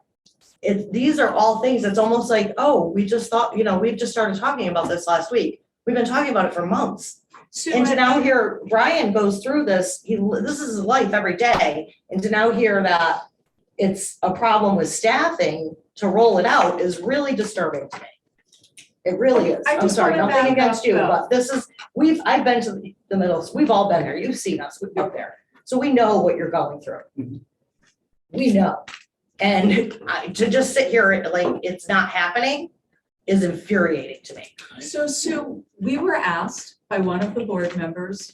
these are all things that's almost like, oh, we just thought, you know, we've just started talking about this last week. We've been talking about it for months. And to now hear Brian goes through this, this is his life every day, and to now hear that it's a problem with staffing to roll it out is really disturbing to me. It really is. I I'm just sorry, wanna nothing back against up, you, though. but this is, I've been to the middle, we've all been there, you've seen us, we've been there. So we know what you're going through. We know. And to just sit here like it's not happening is infuriating to me. So Sue, we were asked by one of the board members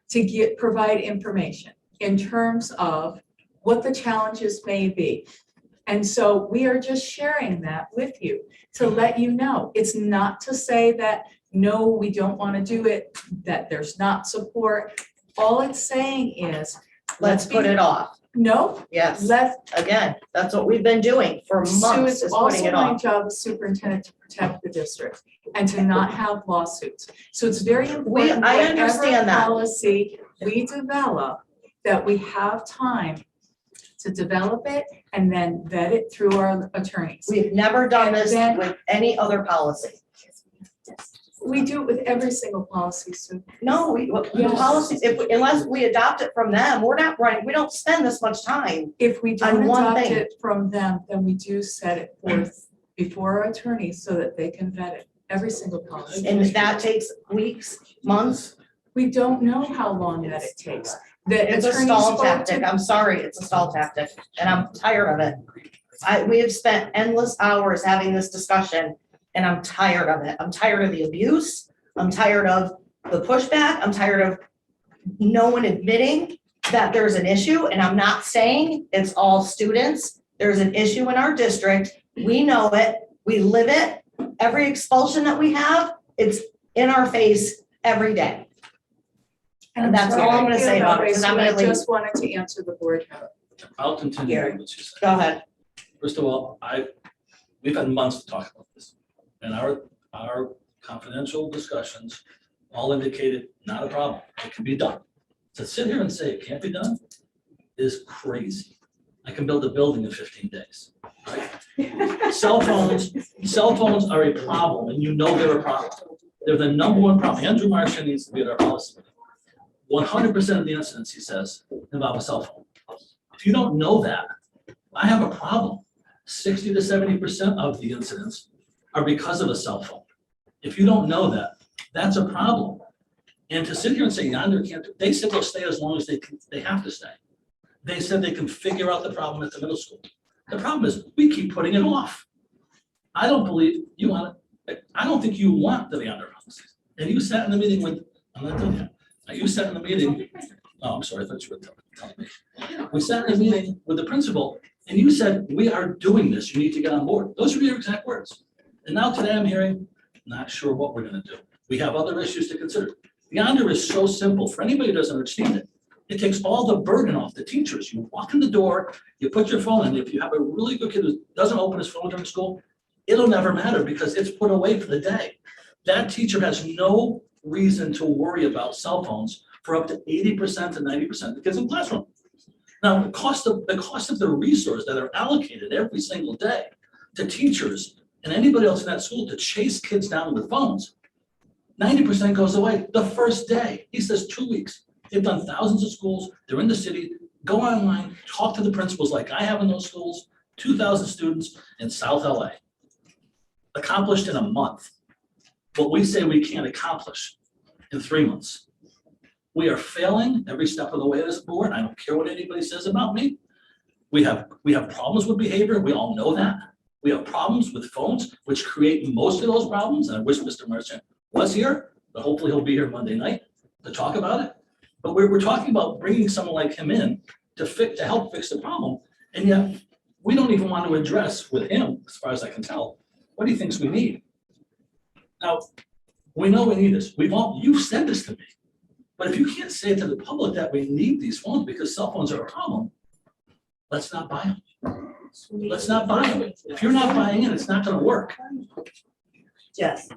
to provide information in terms of what the challenges may be. And so we are just sharing that with you to let you know. It's not to say that, no, we don't want to do it, that there's not support. All it's saying is, Let's put it off. No, Yes, again, that's what we've been doing for Sue, months, it's is putting also it my off. job as superintendent to protect the district and to not have lawsuits. So it's very important, I whatever understand that. policy we develop, that we have time to develop it and then vet it through our attorneys. We've never done And this then- with any other policy. We do it with every single policy, Sue. No, the Yes. policies, unless we adopt it from them, we're not running, we don't spend this much time. If we don't On one adopt thing. it from them, then we do set it forth before our attorneys so that they can vet it, every single policy. And that takes weeks, months. We don't know how long that it takes. The It's a attorneys stall spoke tactic. to- I'm sorry, it's a stall tactic, and I'm tired of it. We have spent endless hours having this discussion, and I'm tired of it. I'm tired of the abuse. I'm tired of the pushback. I'm tired of no one admitting that there's an issue, and I'm not saying it's all students. There's an issue in our district. We know it. We live it. Every expulsion that we have, it's in our face every day. And that's all I'm gonna say about it, because I'm I gonna leave. just wanted to answer the board. I'll continue with what you said. Go ahead. First of all, we've had months to talk about this. And our confidential discussions all indicated not a problem. It can be done. To sit here and say it can't be done is crazy. I can build a building in 15 days. Right? Cell phones are a problem, and you know they're a problem. They're the number one problem. Andrew Marchand needs to be at our policy meeting. 100% of the incidents, he says, involve a cell phone. If you don't know that, I have a problem. 60 to 70% of the incidents are because of a cell phone. If you don't know that, that's a problem. And to sit here and say Yonder can't, they said they'll stay as long as they have to stay. They said they can figure out the problem at the middle school. The problem is we keep putting it off. I don't believe you want it. I don't think you want the Yonder policies. And you sat in the meeting with, I'm not done yet. You sat in the meeting, oh, I'm sorry, I thought you were telling me. We sat in a meeting with the principal and you said, we are doing this, you need to get on board. Those were your exact words. And now today I'm hearing, not sure what we're gonna do. We have other issues to consider. Yonder is so simple for anybody who doesn't understand it. It takes all the burden off the teachers. You walk in the door, you put your phone in. If you have a really good kid who doesn't open his phone during school, it'll never matter because it's put away for the day. That teacher has no reason to worry about cell phones for up to 80% to 90% of the kids in the classroom. Now, the cost of the resource that are allocated every single day to teachers and anybody else in that school to chase kids down with phones, 90% goes away the first day. He says 2 weeks. They've done thousands of schools. They're in the city. Go online, talk to the principals like I have in those schools, 2,000 students in South LA. Accomplished in a month. What we say we can't accomplish in 3 months. We are failing every step of the way as a board. I don't care what anybody says about me. We have problems with behavior. We all know that. We have problems with phones, which create most of those problems. And I wish Mr. Marchand was here, but hopefully he'll be here Monday night to talk about it. But we're talking about bringing someone like him in to help fix the problem. And yet we don't even want to address with him, as far as I can tell, what he thinks we need. Now, we know we need this. You've said this to me. But if you can't say to the public that we need these phones because cell phones are a problem, let's not buy them. Let's not buy them. If you're not buying it, it's not gonna work. Yes.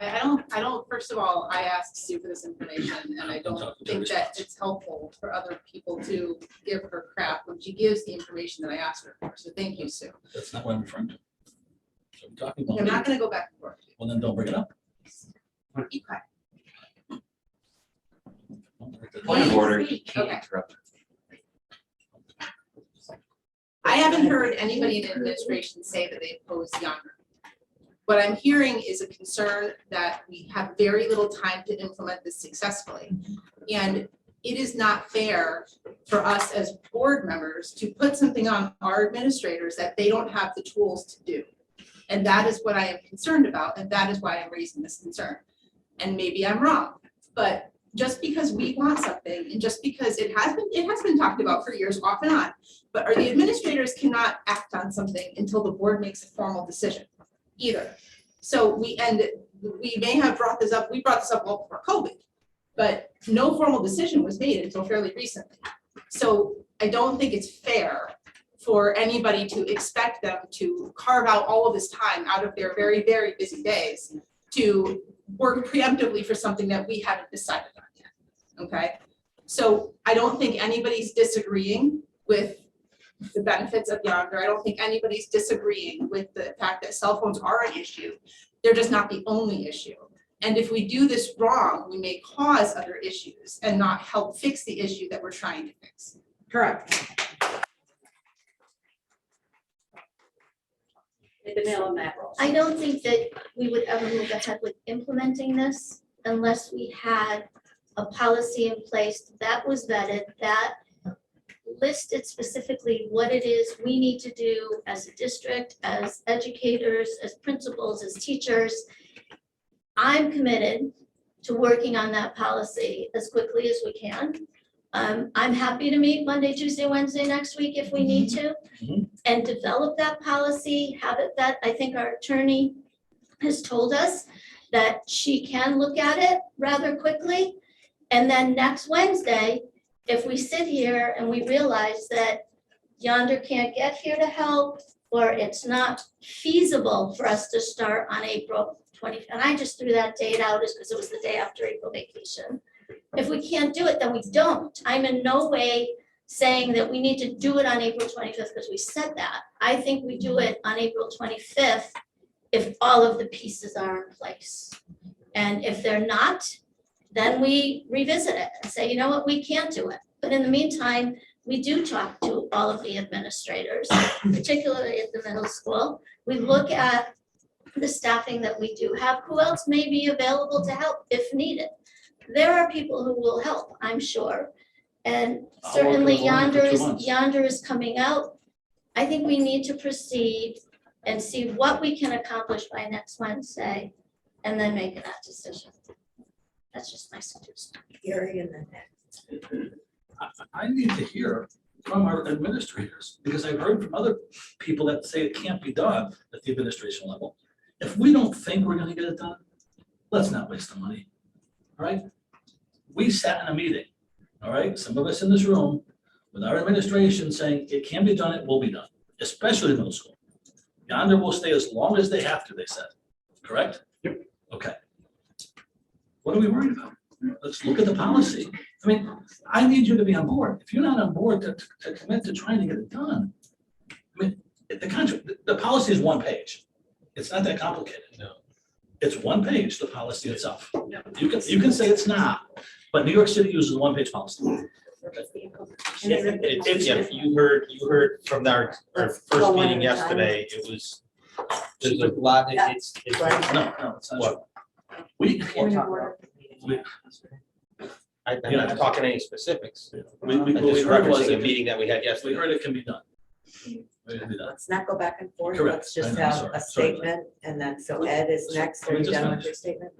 I don't, first of all, I asked Sue for this information and I don't think that it's helpful for other people to give her crap when she gives the information that I asked her for. So thank you, Sue. That's not what I'm referring to. So I'm talking about. I'm not gonna go back and forth. Well, then don't bring it up. Be quiet. Point of order, you can't Okay. interrupt. I haven't heard anybody in administration say that they oppose Yonder. What I'm hearing is a concern that we have very little time to implement this successfully. And it is not fair for us as board members to put something on our administrators that they don't have the tools to do. And that is what I am concerned about, and that is why I'm raising this concern. And maybe I'm wrong, but just because we want something and just because it has been talked about for years off and on, but the administrators cannot act on something until the board makes a formal decision either. So we may have brought this up, we brought this up well before COVID, but no formal decision was made until fairly recently. So I don't think it's fair for anybody to expect them to carve out all of this time out of their very, very busy days to work preemptively for something that we haven't decided on yet, okay? So I don't think anybody's disagreeing with the benefits of Yonder. I don't think anybody's disagreeing with the fact that cell phones are an issue. They're just not the only issue. And if we do this wrong, we may cause other issues and not help fix the issue that we're trying to fix. Correct. I don't think that we would ever move ahead with implementing this unless we had a policy in place that was vetted, that listed specifically what it is we need to do as a district, as educators, as principals, as teachers. I'm committed to working on that policy as quickly as we can. I'm happy to meet Monday, Tuesday, Wednesday next week if we need to. And develop that policy, have it that, I think our attorney has told us that she can look at it rather quickly. And then next Wednesday, if we sit here and we realize that Yonder can't get here to help, or it's not feasible for us to start on April 20th, and I just threw that date out just because it was the day after April vacation. If we can't do it, then we don't. I'm in no way saying that we need to do it on April 25th because we said that. I think we do it on April 25th if all of the pieces are in place. And if they're not, then we revisit it and say, you know what, we can't do it. But in the meantime, we do talk to all of the administrators, particularly at the middle school. We look at the staffing that we do have, who else may be available to help if needed. There are people who will help, I'm sure. And I'll work certainly with Lauren for 2 months. Yonder is coming out. I think we need to proceed and see what we can accomplish by next Wednesday and then make that decision. That's just my suggestion. Gary and then I need to hear from our administrators, because I've heard from other people that say it can't be done at the administration level. If we don't think we're gonna get it done, let's not waste the money, all right? We sat in a meeting, all right, some of us in this room, with our administration saying it can be done, it will be done, especially middle school. Yonder will stay as long as they have to, they said, correct? Yep. Okay. What are we worried about? Let's look at the policy. I mean, I need you to be on board. If you're not on board to commit to trying to get it done, I mean, the policy is 1 page. It's not that complicated. No. It's 1 page, the policy itself. You can say it's not, but New York City uses a 1-page policy. If you heard from our first meeting yesterday, it was, there's a lot, it's. No, it's not true. We, I'm not talking any specifics. we, I'm what we just heard was referencing a it, meeting that we had we yesterday. heard it can be done. It can be done. let's not go back and forth. Correct. Let's just I know, have sorry, a sorry. statement and then, so Ed is next. Let me Are you just done with finish. your statement?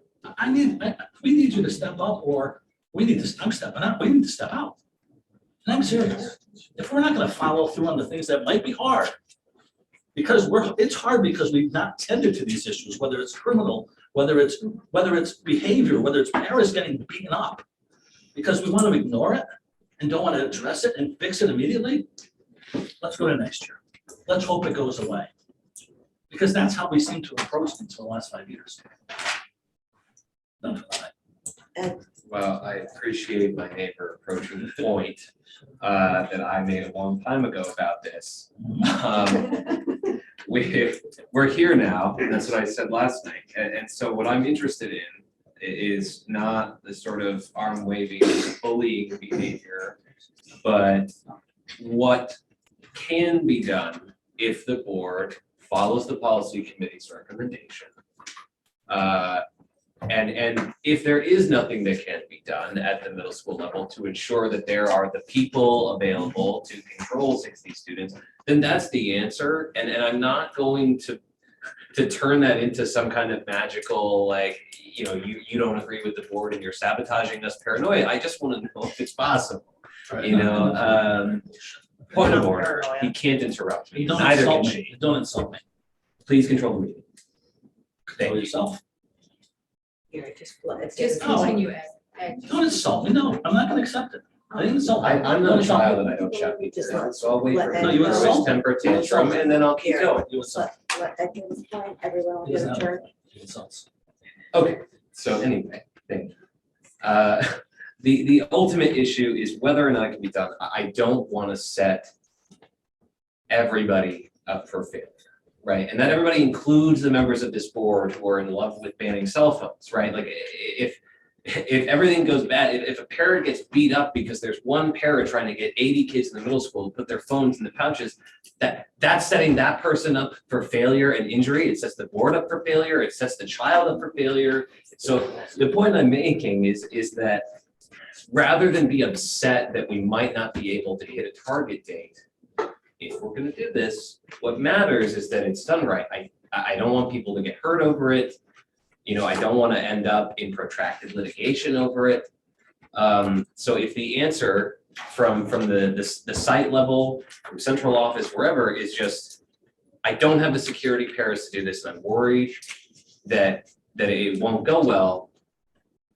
We need you to step up, or I'm stepping out, we need to step out. And I'm serious. If we're not gonna follow through on the things that might be hard, because it's hard because we've not tended to these issues, whether it's criminal, whether it's behavior, whether it's parents getting beaten up. Because we want to ignore it and don't want to address it and fix it immediately. Let's go to next year. Let's hope it goes away. Because that's how we seem to approach things for the last 5 years. None of that. Well, I appreciate my neighbor approaching the point that I made a long time ago about this. We're here now, and that's what I said last night. And so what I'm interested in is not the sort of arm waving, bullying behavior, but what can be done if the board follows the policy committee's recommendation. And if there is nothing that can be done at the middle school level to ensure that there are the people available to control 60 students, then that's the answer. And I'm not going to turn that into some kind of magical, like, you don't agree with the board and you're sabotaging us paranoia. I just want to know if it's possible, point of order, he can't interrupt me, Don't neither can insult she. me. Don't insult me. Please control the meeting. Control yourself. Gary, just let it. Just No. continue, Ed. Don't insult me. No, I'm not gonna accept it. I didn't insult. me. I'm Don't not a insult me. child and I don't shout people Just down, so I'll wait for let him No, you to throw his insult. temper tantrum and then I'll keep Here. going. You insult. Let Ed get his point, everyone will He get doesn't a have turn. He insults. Okay, so anyway, thank you. The ultimate issue is whether or not it can be done. I don't want to set everybody up for failure, right? And that everybody includes the members of this board who are in love with banning cell phones, right? Like if everything goes bad, if a parent gets beat up because there's one parent trying to get 80 kids in the middle school to put their phones in the pouches, that's setting that person up for failure and injury. It sets the board up for failure. It sets the child up for failure. So the point I'm making is that rather than be upset that we might not be able to hit a target date, if we're gonna do this, what matters is that it's done right. I don't want people to get hurt over it. I don't want to end up in protracted litigation over it. So if the answer from the site level, from central office, wherever, is just, I don't have the security paras to do this, and I'm worried that it won't go well,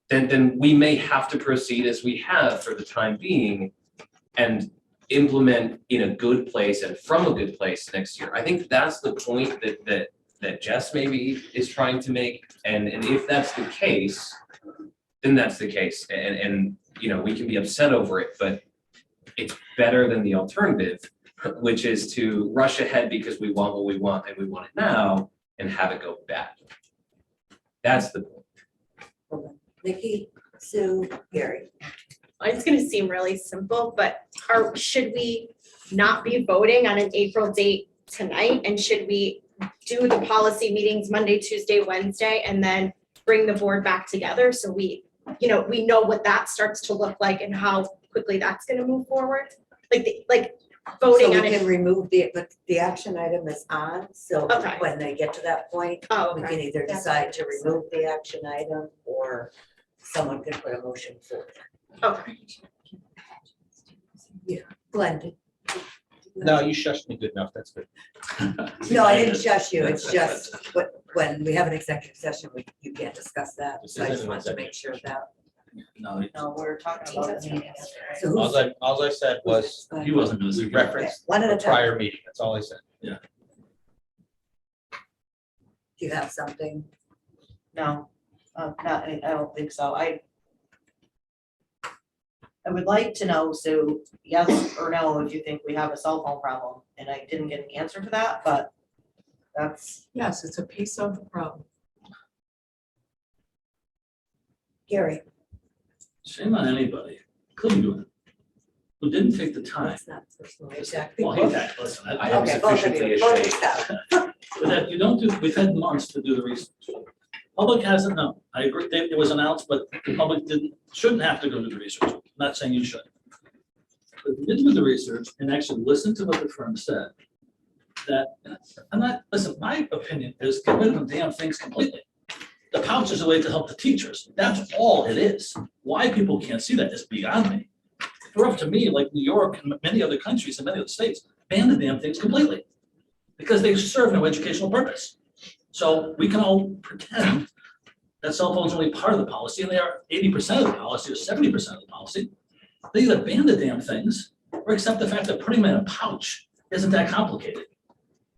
then we may have to proceed as we have for the time being and implement in a good place and from a good place next year. I think that's the point that Jess maybe is trying to make. And if that's the case, then that's the case. And we can be upset over it, but it's better than the alternative, which is to rush ahead because we want what we want and we want it now and have it go bad. That's the point. Nikki, Sue, Gary. It's gonna seem really simple, but should we not be voting on an April date tonight? And should we do the policy meetings Monday, Tuesday, Wednesday, and then bring the board back together? So we know what that starts to look like and how quickly that's gonna move forward? Like voting So on we it. can remove the action item is on, so Okay. when they get to that point, Oh, we okay. can either decide to remove the action item or someone can put a motion forward. Okay. Glenn, No, you shushed me good enough, that's good. no, I didn't shush you, it's just when we have an executive session, you can't discuss that, so I just wanted to make sure that. No, No, we're talking about the meeting. So who's, All I said was, he wasn't gonna we speak. referenced one at a a time, prior meeting, that's all I said. do you have something? No, not any, I don't think so. I would like to know, Sue, yes or no, if you think we have a cell phone problem, and I didn't get an answer to that, but that's, Yes, it's a piece of the problem. Gary? Shame on anybody, including you, who didn't take the time. It's not personal, exactly. Well, hey, listen, I am Okay, both of sufficiently you, both of you ashamed. stop. but that you don't do, we've had months to do the research. Public hasn't, no, I agree, it was announced, but the public shouldn't have to go do the research, I'm not saying you should. But if you did do the research and actually listen to what the firm said, that, listen, my opinion is get rid of the damn things completely. The pouch is a way to help the teachers, that's all it is. Why people can't see that is beyond me. If it were up to me, like New York and many other countries and many other states, ban the damn things completely. Because they serve no educational purpose. So we can all pretend that cell phones are only part of the policy, and they are 80% of the policy or 70% of the policy. They either ban the damn things or accept the fact that putting them in a pouch isn't that complicated.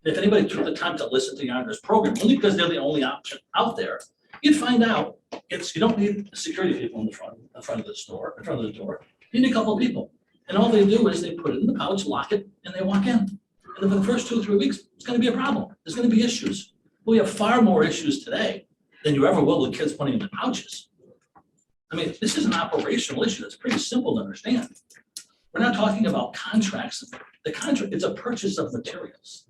If anybody took the time to listen to Yander's program, only because they're the only option out there, you'd find out you don't need security people in front of the door. You need a couple of people. And all they do is they put it in the pouch, lock it, and they walk in. And then for the first 2 or 3 weeks, it's gonna be a problem. There's gonna be issues. We have far more issues today than you ever will with kids putting them in pouches. I mean, this is an operational issue that's pretty simple to understand. We're not talking about contracts. The contract, it's a purchase of materials.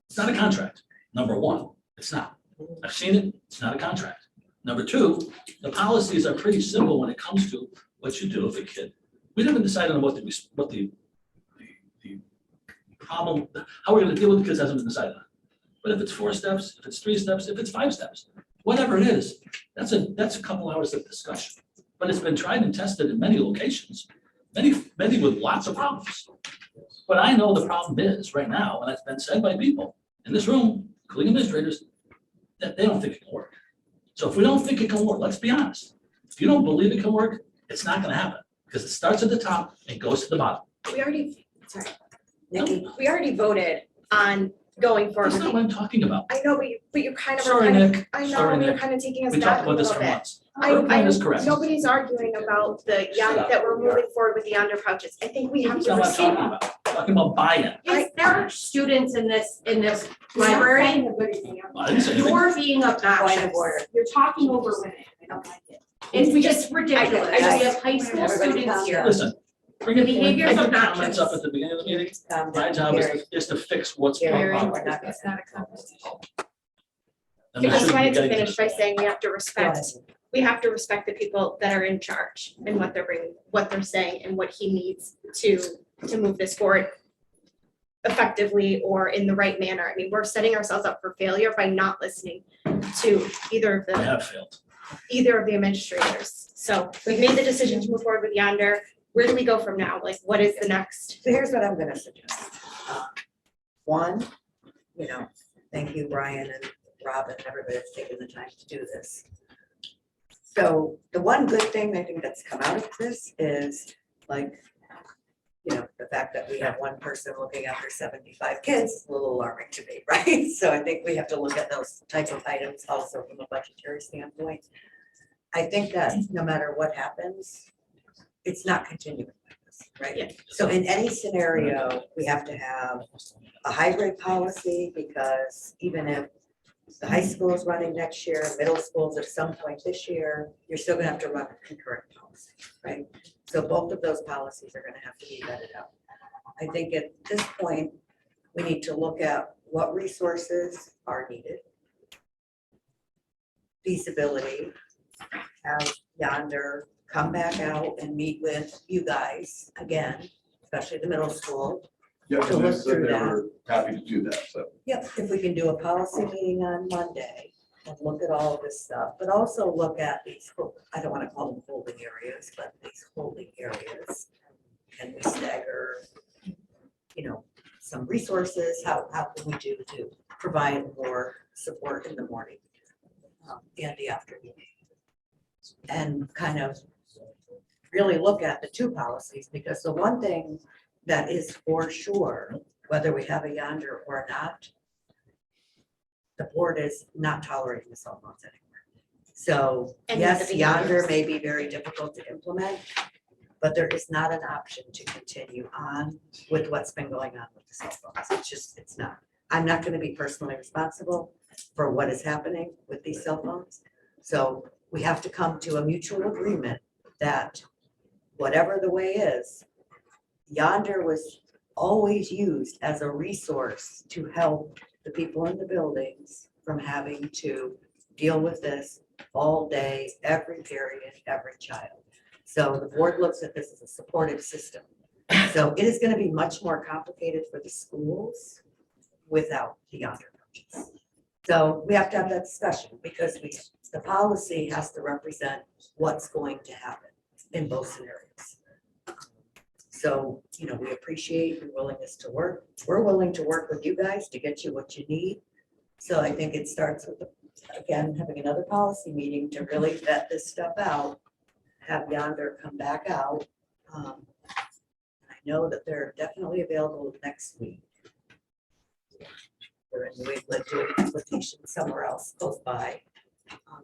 It's not a contract. Number one, it's not. I've seen it, it's not a contract. Number two, the policies are pretty simple when it comes to what you do with a kid. We haven't decided on what the problem, how we're gonna deal with the kids hasn't been decided on. But if it's 4 steps, if it's 3 steps, if it's 5 steps, whatever it is, that's a couple hours of discussion. But it's been tried and tested in many locations, many with lots of problems. But I know the problem is right now, and it's been said by people in this room, including administrators, that they don't think it can work. So if we don't think it can work, let's be honest. If you don't believe it can work, it's not gonna happen, because it starts at the top and goes to the bottom. We already voted on going forward. That's not what I'm talking about. I know, but you kind of. Sorry, Nick. I know, Sorry, but you're Nick. kind of taking us We back talked a about this little for bit. months. Your plan is correct. Nobody's arguing about that we're moving forward with the under pouches. I think we have That's to not what I'm receive. talking about. I'm talking about buy-in. Yes, there are students in this library. I didn't say anything. You're being Point obnoxious. of order. You're talking over women. I don't like it. It's just ridiculous. We have high school Everybody students calm here. down. Listen, bring The it, behavior I is put obnoxious. comments up at the beginning of the meeting. Calm My down, job Gary. is to fix what's Gary, wrong. we're not gonna- It's not a conversation. And we I just shouldn't be wanted to getting finish by saying we have to respect, the people that are in charge and what they're bringing, what they're saying and what he needs to move this forward. effectively or in the right manner. I mean, we're setting ourselves up for failure by not listening to either of They the have failed. administrators. So we've made the decision to move forward with Yonder. Where do we go from now? Like, what is the next? So here's what I'm gonna suggest. One, thank you, Brian and Robin, and everybody that's taken the time to do this. So the one good thing I think that's come out of this is like, the fact that we have one person looking after 75 kids is a little alarming to me, right? So I think we have to look at those type of items also from a budgetary standpoint. I think that no matter what happens, it's not continuing like this, right? Yeah. So in any scenario, we have to have a hybrid policy because even if the high school is running next year, middle schools at some point this year, you're still gonna have to run a concurrent policy, right? So both of those policies are gonna have to be vetted out. I think at this point, we need to look at what resources are needed. Feasibility, have Yonder come back out and meet with you guys again, especially the middle school. Yeah, To and they look said through they that. were happy to do that, so. Yep, if we can do a policy meeting on Monday and look at all of this stuff, but also look at these, I don't want to call them holding areas, but these holding areas. Can we stagger, some resources? How can we do to provide more support in the morning and the afternoon? And kind of really look at the two policies, because the one thing that is for sure, whether we have a Yonder or not, the board is not tolerating the cell phones anymore. So And yes, the Yonder behaviors. may be very difficult to implement, but there is not an option to continue on with what's been going on with the cell phones. It's not. I'm not gonna be personally responsible for what is happening with these cell phones. So we have to come to a mutual agreement that whatever the way is, Yonder was always used as a resource to help the people in the buildings from having to deal with this all day, every period, every child. So the board looks at this as a supportive system. So it is gonna be much more complicated for the schools without the Yonder coaches. So we have to have that discussion because the policy has to represent what's going to happen in both scenarios. So, we appreciate your willingness to work. We're willing to work with you guys to get you what you need. So I think it starts with, again, having another policy meeting to really vet this stuff out, have Yonder come back out. I know that they're definitely available next week. They're in New England doing application somewhere else close by.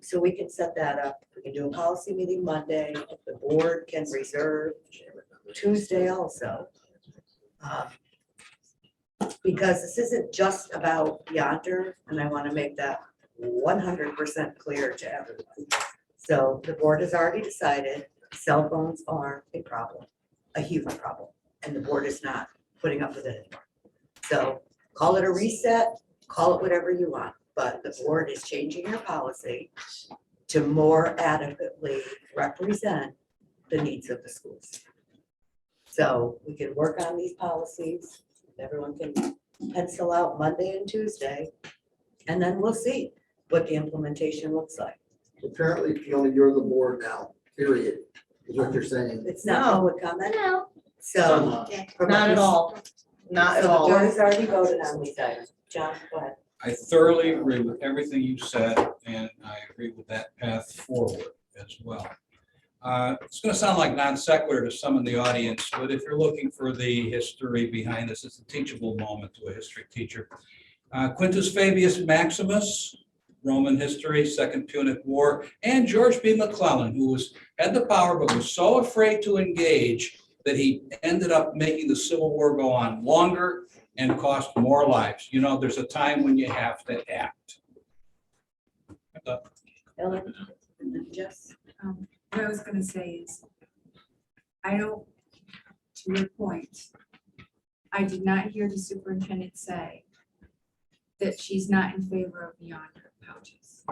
So we can set that up. We can do a policy meeting Monday. The board can reserve Tuesday also. Because this isn't just about Yonder, and I want to make that 100% clear to everyone. So the board has already decided cell phones are a problem, a huge problem, and the board is not putting up with it anymore. So call it a reset, call it whatever you want, but the board is changing your policy to more adequately represent the needs of the schools. So we can work on these policies, everyone can pencil out Monday and Tuesday, and then we'll see what the implementation looks like. Apparently, Fiona, you're the board now, period, is what you're saying. It's not public comment, No. so. Not at all, not at So the all. board has already voted on these items. John, go ahead. I thoroughly agree with everything you said, and I agree with that path forward as well. It's gonna sound like non sequitur to some in the audience, but if you're looking for the history behind this, it's a teachable moment to a history teacher. Quintus Fabius Maximus, Roman history, Second Punic War, and George B. McClellan, who had the power but was so afraid to engage that he ended up making the Civil War go on longer and cost more lives. There's a time when you have to act. Ellen, and then Jess. What I was gonna say is, I don't, to your point, I did not hear the superintendent say that she's not in favor of Yonder pouches.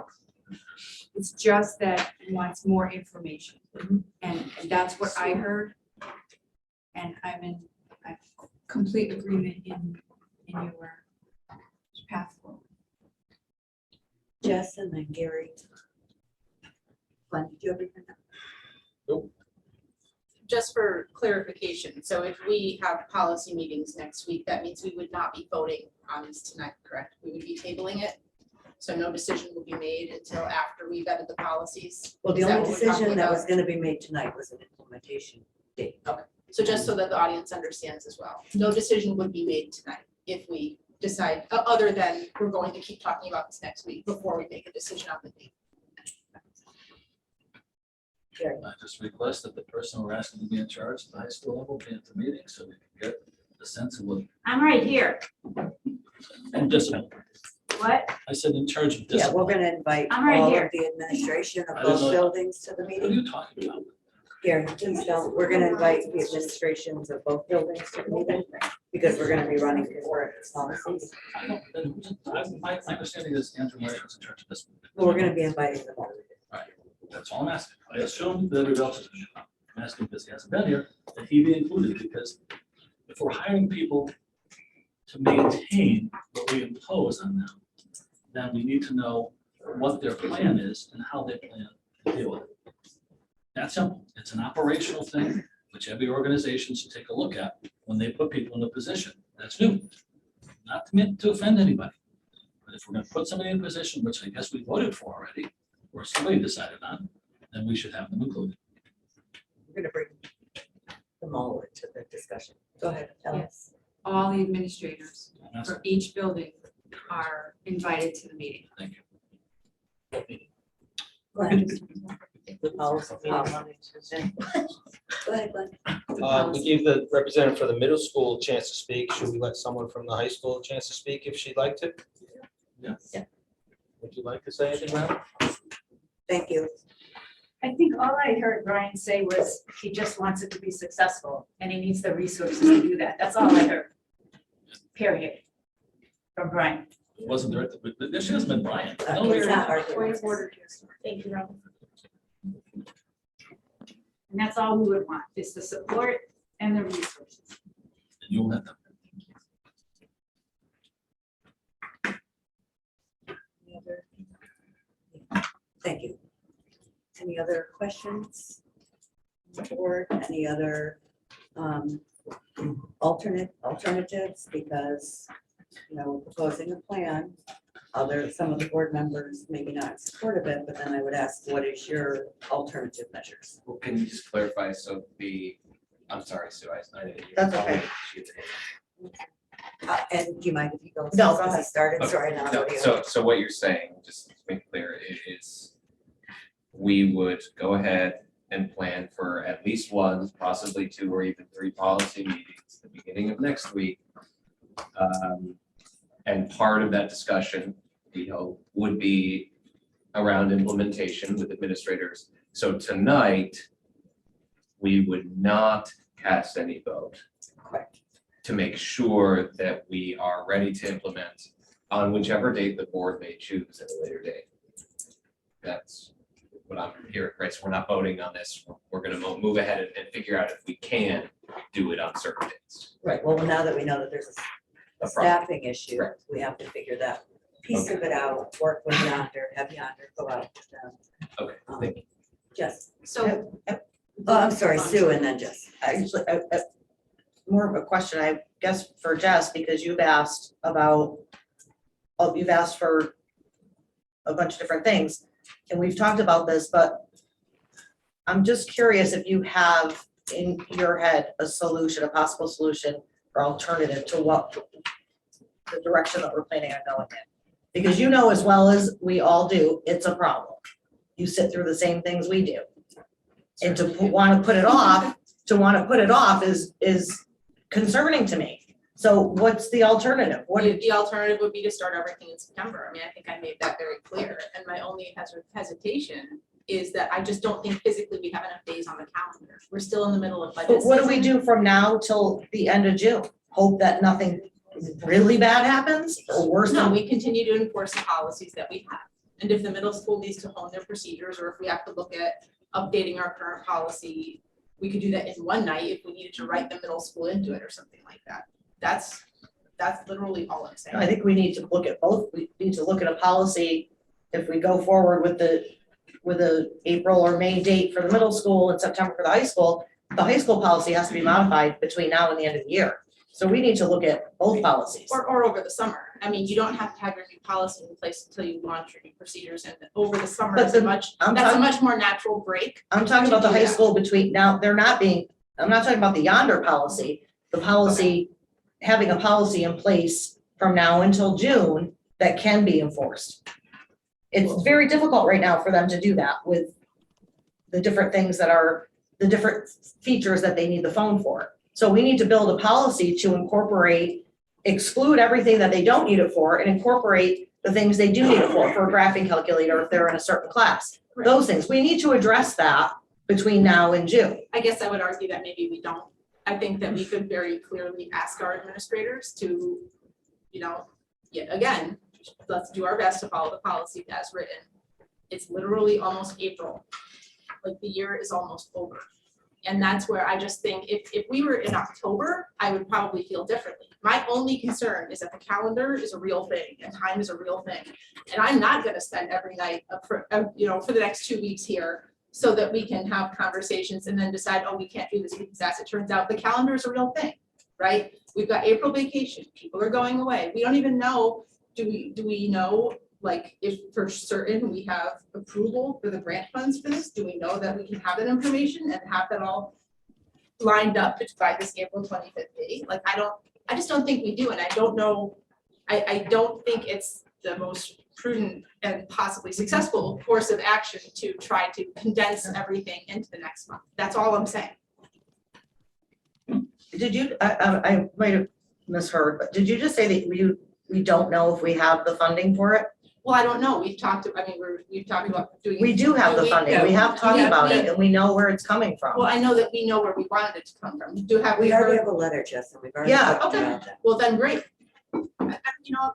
It's just that he wants more information, and that's what I heard. And I'm in complete agreement in in your path forward. Jess and then Gary. Glenn, did you have anything? Just for clarification, so if we have policy meetings next week, that means we would not be voting on this tonight, correct? We would be tabling it? So no decision will be made until after we vetted the policies? Well, the Is that only what we're talking decision that about? was gonna be made tonight was an implementation date. Okay, so just so that the audience understands as well, no decision would be made tonight if we decide, other than we're going to keep talking about this next week before we make a decision on the date. I just request that the person we're asking to be in charge at the high school level be at the meeting so we can get a sense of what. I'm right here. And discipline. What? I said in charge of Yeah, discipline. we're gonna invite I'm right all here. of the administration I of didn't both know- buildings to the What are meeting. you talking about? Gary, please don't. We're gonna invite the administrations of both buildings to the meeting because we're gonna be running concurrent policies. I don't, then who's in- my understanding is Andrew Marshall is in charge of discipline. Well, we're gonna be inviting them all. That's all I'm asking. I assume that everybody else is. I'm asking because he hasn't been here, that he be included, because if we're hiring people to maintain what we impose on them, then we need to know what their plan is and how they plan to deal with it. That's simple. It's an operational thing, which every organization should take a look at when they put people in a position. That's new. Not meant to offend anybody. But if we're gonna put somebody in a position, which I guess we voted for already, or somebody decided on, then we should have them included. We're gonna bring them all into the discussion. Go ahead, Ellen. Yes, all the administrators for each building are invited to the meeting. Thank you. Glenn. The policy meeting. Go ahead, Glenn. We gave the representative for the middle school a chance to speak. Should we let someone from the high school a chance to speak if she'd like to? Yes. Yeah. Would you like to say anything, Madam? Thank you. I think all I heard Brian say was he just wants it to be successful and he needs the resources to do that. That's all I heard. Period. From Brian. It wasn't directed, but there hasn't been Brian. No, We're we- not Point arguing. of order, thank you, Robin. And that's all we would want, is the support and the resources. And you'll let them. Any other- Thank you. Any other questions? Or any other alternatives? Because, you know, we're proposing a plan. Some of the board members maybe not support of it, but then I would ask, what is your alternative measures? Well, can you just clarify, so I'm sorry, Sue, I didn't. hear. That's okay. And do you mind if you go? No, go Because ahead. he started, Okay, sorry, now. no, so what you're saying, just to make it clear, is we would go ahead and plan for at least one, possibly two or even three policy meetings at the beginning of next week. And part of that discussion, we hope, would be around implementation with administrators. So tonight, we would not cast any vote. Correct. To make sure that we are ready to implement on whichever date the board may choose at a later date. That's what I'm hearing, right? So we're not voting on this. We're gonna move ahead and figure out if we can do it on certain dates. Right, well, now that we know that there's a No problem. staffing issue, Correct. we have to figure that piece of it out, work with Yonder, have Yonder go out with them. Okay, thank you. Jess, So oh, I'm sorry, Sue, and then Jess. Actually, more of a question, I guess, for Jess, because you've asked about, you've asked for a bunch of different things, and we've talked about this, but I'm just curious if you have in your head a solution, a possible solution or alternative to what the direction that we're planning on going in. Because you know as well as we all do, it's a problem. You sit through the same things we do. And to want to put it off is concerning to me. So what's the alternative? What do The alternative would be to start everything in September. I mean, I think I made that very clear. And my only hesitation is that I just don't think physically we have enough days on the calendar. We're still in the middle of budget But what do we season. do from now till the end of June? Hope that nothing really bad happens or worse No, than we continue to enforce the policies that we have. And if the middle school needs to hone their procedures, or if we have to look at updating our current policy, we could do that in one night if we needed to write the middle school into it or something like that. That's That's literally all I'm saying. I think we need to look at both. We need to look at a policy. If we go forward with the April or May date for the middle school and September for the high school policy has to be modified between now and the end of the year. So we need to look at both policies. Or over the summer. I mean, you don't have to have your new policy in place until you launch your new procedures, and over the summer But is the- a much, I'm that's a talking- much more natural break. I'm talking about the to do high that. school between now, I'm not talking about the yonder policy, the policy, having a policy in place from now until June that can be enforced. It's very difficult right now for them to do that with the different things that are, the different features that they need the phone for. So we need to build a policy to exclude everything that they don't need it for and incorporate the things they do need it for a graphing calculator if they're in a certain class. Those things, we need to address that between now and June. I guess I would argue that maybe we don't. I think that we could very clearly ask our administrators to, yet again, let's do our best to follow the policy as written. It's literally almost April. Like the year is almost over. And that's where I just think if we were in October, I would probably feel differently. My only concern is that the calendar is a real thing and time is a real thing. And I'm not gonna spend every night for the next 2 weeks here so that we can have conversations and then decide, oh, we can't do this because as it turns out, the calendar is a real thing, right? We've got April vacation, people are going away. We don't even know, do we know, like, if for certain we have approval for the grant funds for this? Do we know that we can have that information and have that all lined up by this April 25th date? Like, I just don't think we do, and I don't know, I don't think it's the most prudent and possibly successful course of action to try to condense everything into the next month. That's all I'm saying. Did you, I might have misheard, but did you just say that we don't know if we have the funding for it? Well, I don't know. We've talked about doing. We do have the funding. We have talked about it and we know where it's coming from. Well, I know that we know where we wanted it to come from. We already heard? have a letter, Justin, we've already. Yeah. talked Okay, about that. well then, great.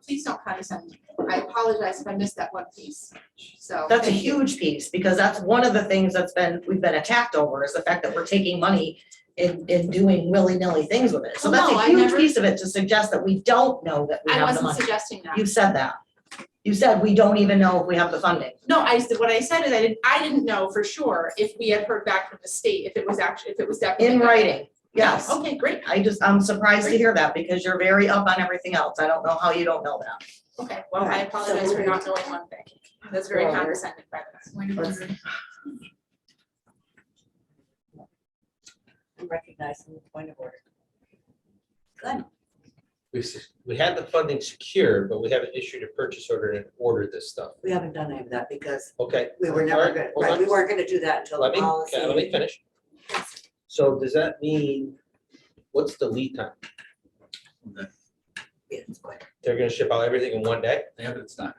Please don't condescend me. I apologize if I missed that one piece. So. That's a thank you. huge piece, because that's one of the things we've been attacked over, is the fact that we're taking money and doing willy-nilly things with it. So Well, that's no, a I huge never- piece of it, to suggest that we don't know that we I have the wasn't money. suggesting that. You said that. You said we don't even know if we have the funding. No, what I said is I didn't know for sure if we had heard back from the state, if it was definitely. In writing, yes. Okay, great. I'm surprised to hear that, because you're very up on everything else. I don't know how you don't know that. Okay, well, I apologize for not knowing one thing. That's very Well, condescending by the way. I'm recognizing the point of order. Good. We had the funding secured, but we haven't issued a purchase order and ordered this stuff. We haven't done any of that because Okay. we were All never right, gonna, hold right, on. we weren't gonna do that until the Let me, policy. okay, let me finish. So does that mean, what's the lead time? Yeah, it's quick. They're gonna ship out everything in one day? They have it, it's not.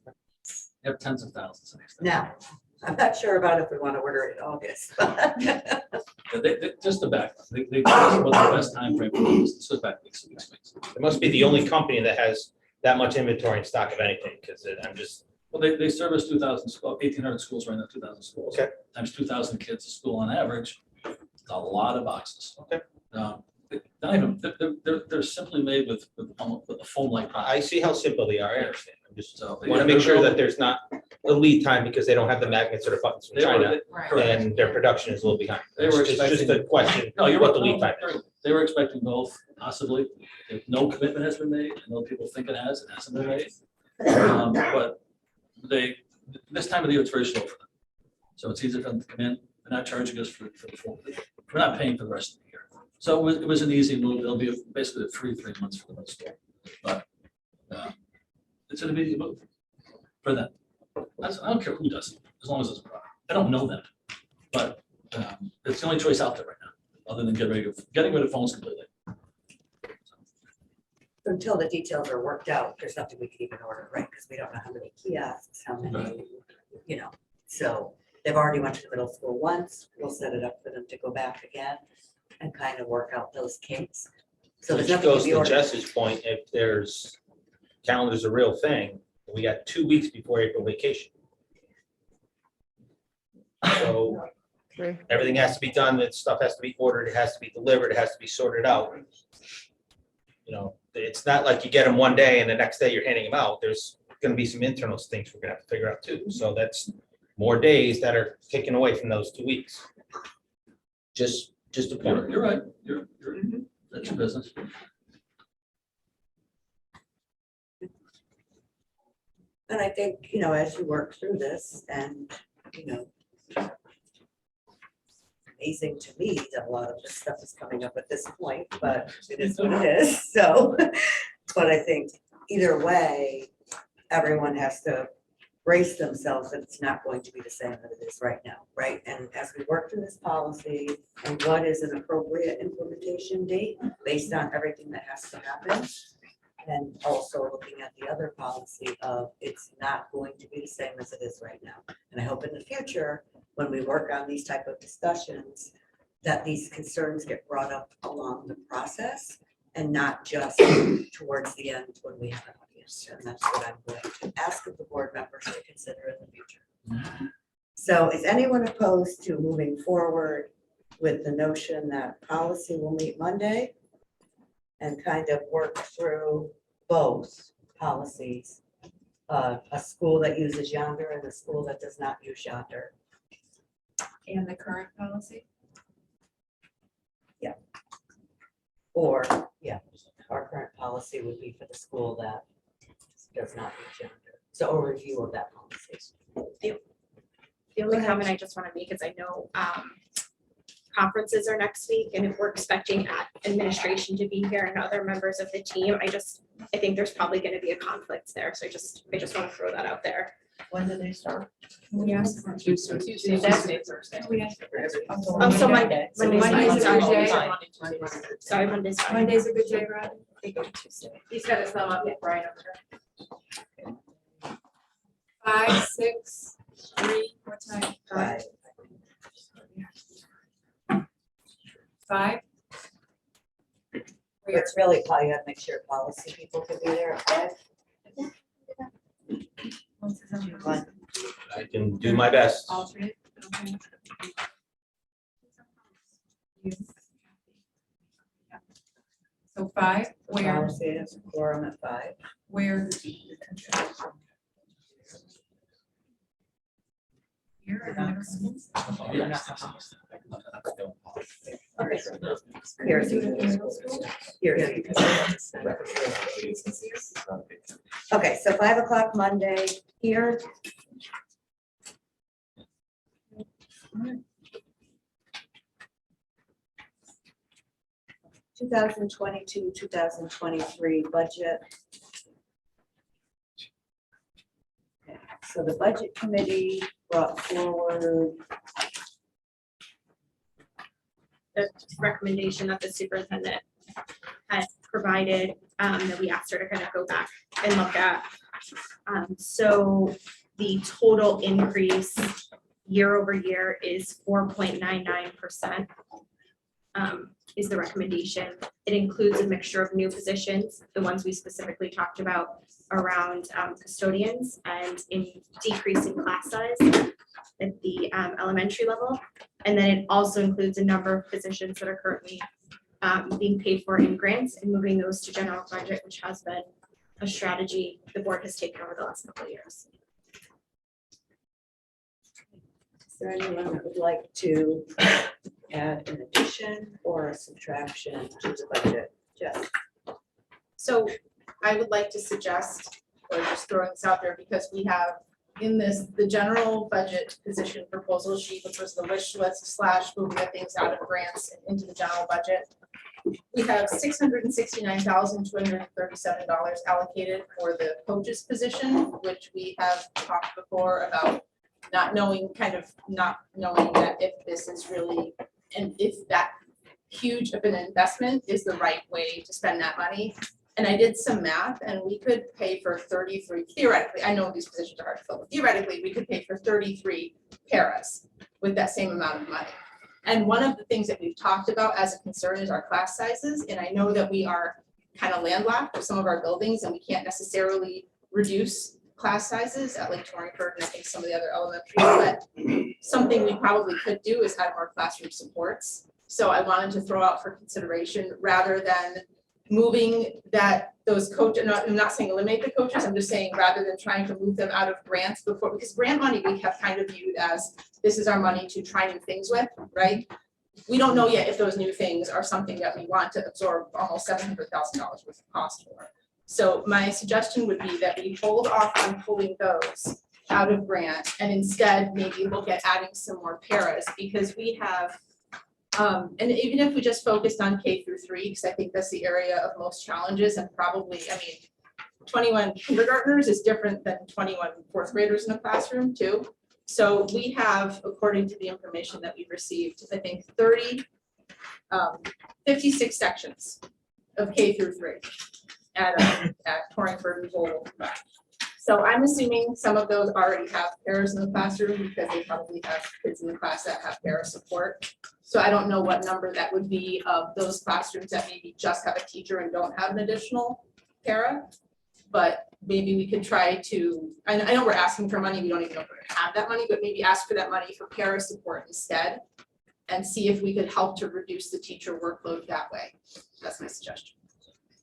They have tens of thousands of things. Now, I'm not sure about if we want to order it in August. Just the back, they told us what the best timeframe for this goes back weeks. It must be the only company that has that much inventory in stock of anything, because I'm just, Well, they service 2,000 schools, 1,800 schools right now, 2,000 schools. Okay. Times 2,000 kids a school on average, it's a lot of boxes. Okay. Not even, they're simply made with a foam-like. I see how simple they are, I understand. I'm just So, want to make sure that there's not a lead time because they don't have the magnets or the buttons from They were- China, Right. and their production is a little behind. They were It's just expecting- a question, No, you're what the right. lead time is. They were expecting both, possibly. If no commitment has been made, I know people think it hasn't been made. But this time of the year, it's very slow for them. So it's easy for them to come in, they're not charging us for the full, we're not paying for the rest of the year. So it was an easy move. It'll be basically a free 3 months for the most part. But it's an immediate move for them. I don't care who does it, as long as it's a product. I don't know them. But it's the only choice out there right now, other than getting rid of phones completely. Until the details are worked out, there's nothing we can even order, right? Because we don't know how many kiosks, how many, so they've already went to the middle school once. We'll set it up for them to go back again and kind of work out those kinks. So there's Which nothing to goes be to ordered. Jess's point, if there's, calendar's a real thing, we got 2 weeks before April vacation. So everything has to be done, that stuff has to be ordered, it has to be delivered, it has to be sorted out. it's not like you get them one day and the next day you're handing them out. There's gonna be some internal things we're gonna have to figure out too. So that's more days that are taken away from those 2 weeks. Just a point. You're right, that's your business. And I think, as you work through this and, amazing to me that a lot of this stuff is coming up at this point, but it is what it is, so. But I think either way, everyone has to brace themselves that it's not going to be the same that it is right now, right? And as we work through this policy and what is an appropriate implementation date based on everything that has to happen. And also looking at the other policy of it's not going to be the same as it is right now. And I hope in the future, when we work on these type of discussions, that these concerns get brought up along the process and not just towards the end when we have an audience. And that's what I'm going to ask of the board members to consider in the future. So is anyone opposed to moving forward with the notion that policy will meet Monday and kind of work through both policies, a school that uses Yonder and a school that does not use Yonder? And the current policy? Yeah. Or, yeah, our current policy would be for the school that does not use Yonder. So a review of that policy. The only comment I just want to make is I know conferences are next week, and if we're expecting administration to be here and other members of the team, I think there's probably going to be a conflict there. So I just want to throw that out there. When do they start? Yes. Tuesday, Thursday. Oh, so Monday. Monday's a good day. Sorry, Monday's fine. Monday's a good day, Rod. They go to Tuesday. He's got his thumb up, yeah, Brian over there. 5, 6, 3, what time? 5. 5? It's really probably gotta make sure policy people can be there at 5. One. I can do my best. Alternate, okay. So 5, where, Policy is a quorum at 5. where? Here in the middle school? Here's. Okay, so 5 o'clock Monday here. (2022, 2023) budget. Okay, so the budget committee brought forward The recommendation that the superintendent had provided, that we asked her to kind of go back and look at. So the total increase year over year is 4.99%. Is the recommendation. It includes a mixture of new positions, the ones we specifically talked about around custodians, and in decreasing class size at the elementary level. And then it also includes a number of positions that are currently being paid for in grants and moving those to general budget, which has been a strategy the board has taken over the last couple of years. Is there anyone that would like to add an addition or a subtraction to the budget? Jess? So I would like to suggest, or just throwing this out there, because we have in this, the general budget position proposal sheet, which was the wish list / moving of things out of grants and into the general budget. We have $669,237 allocated for the coaches position, which we have talked before about not knowing that if this is really, and if that huge of an investment is the right way to spend that money. And I did some math, and we could pay for 33, theoretically, I know these positions are hard to fill, but theoretically, we could pay for 33 paras with that same amount of money. And one of the things that we've talked about as a concern is our class sizes, and I know that we are kind of landlocked with some of our buildings, and we can't necessarily reduce class sizes at like Torrington and I think some of the other elementaries, but something we probably could do is have more classroom supports. So I wanted to throw out for consideration, rather than moving those coaches, I'm not saying eliminate the coaches, I'm just saying rather than trying to move them out of grants before, because grant money we have kind of viewed as, this is our money to try new things with, right? We don't know yet if those new things are something that we want to absorb almost $700,000 worth of cost for. So my suggestion would be that we hold off on pulling those out of grant and instead maybe look at adding some more paras, because we have, and even if we just focused on K through 3, because I think that's the area of most challenges, and probably, I mean, 21 kindergartners is different than 21 fourth graders in a classroom too. So we have, according to the information that we received, I think 56 sections of K through 3 at Torrington and Lowell. So I'm assuming some of those already have paras in the classroom because they probably have kids in the class that have para support. So I don't know what number that would be of those classrooms that maybe just have a teacher and don't have an additional para. But maybe we could try to, I know we're asking for money, we don't even know if we're gonna have that money, but maybe ask for that money for para support instead. And see if we could help to reduce the teacher workload that way. That's my suggestion.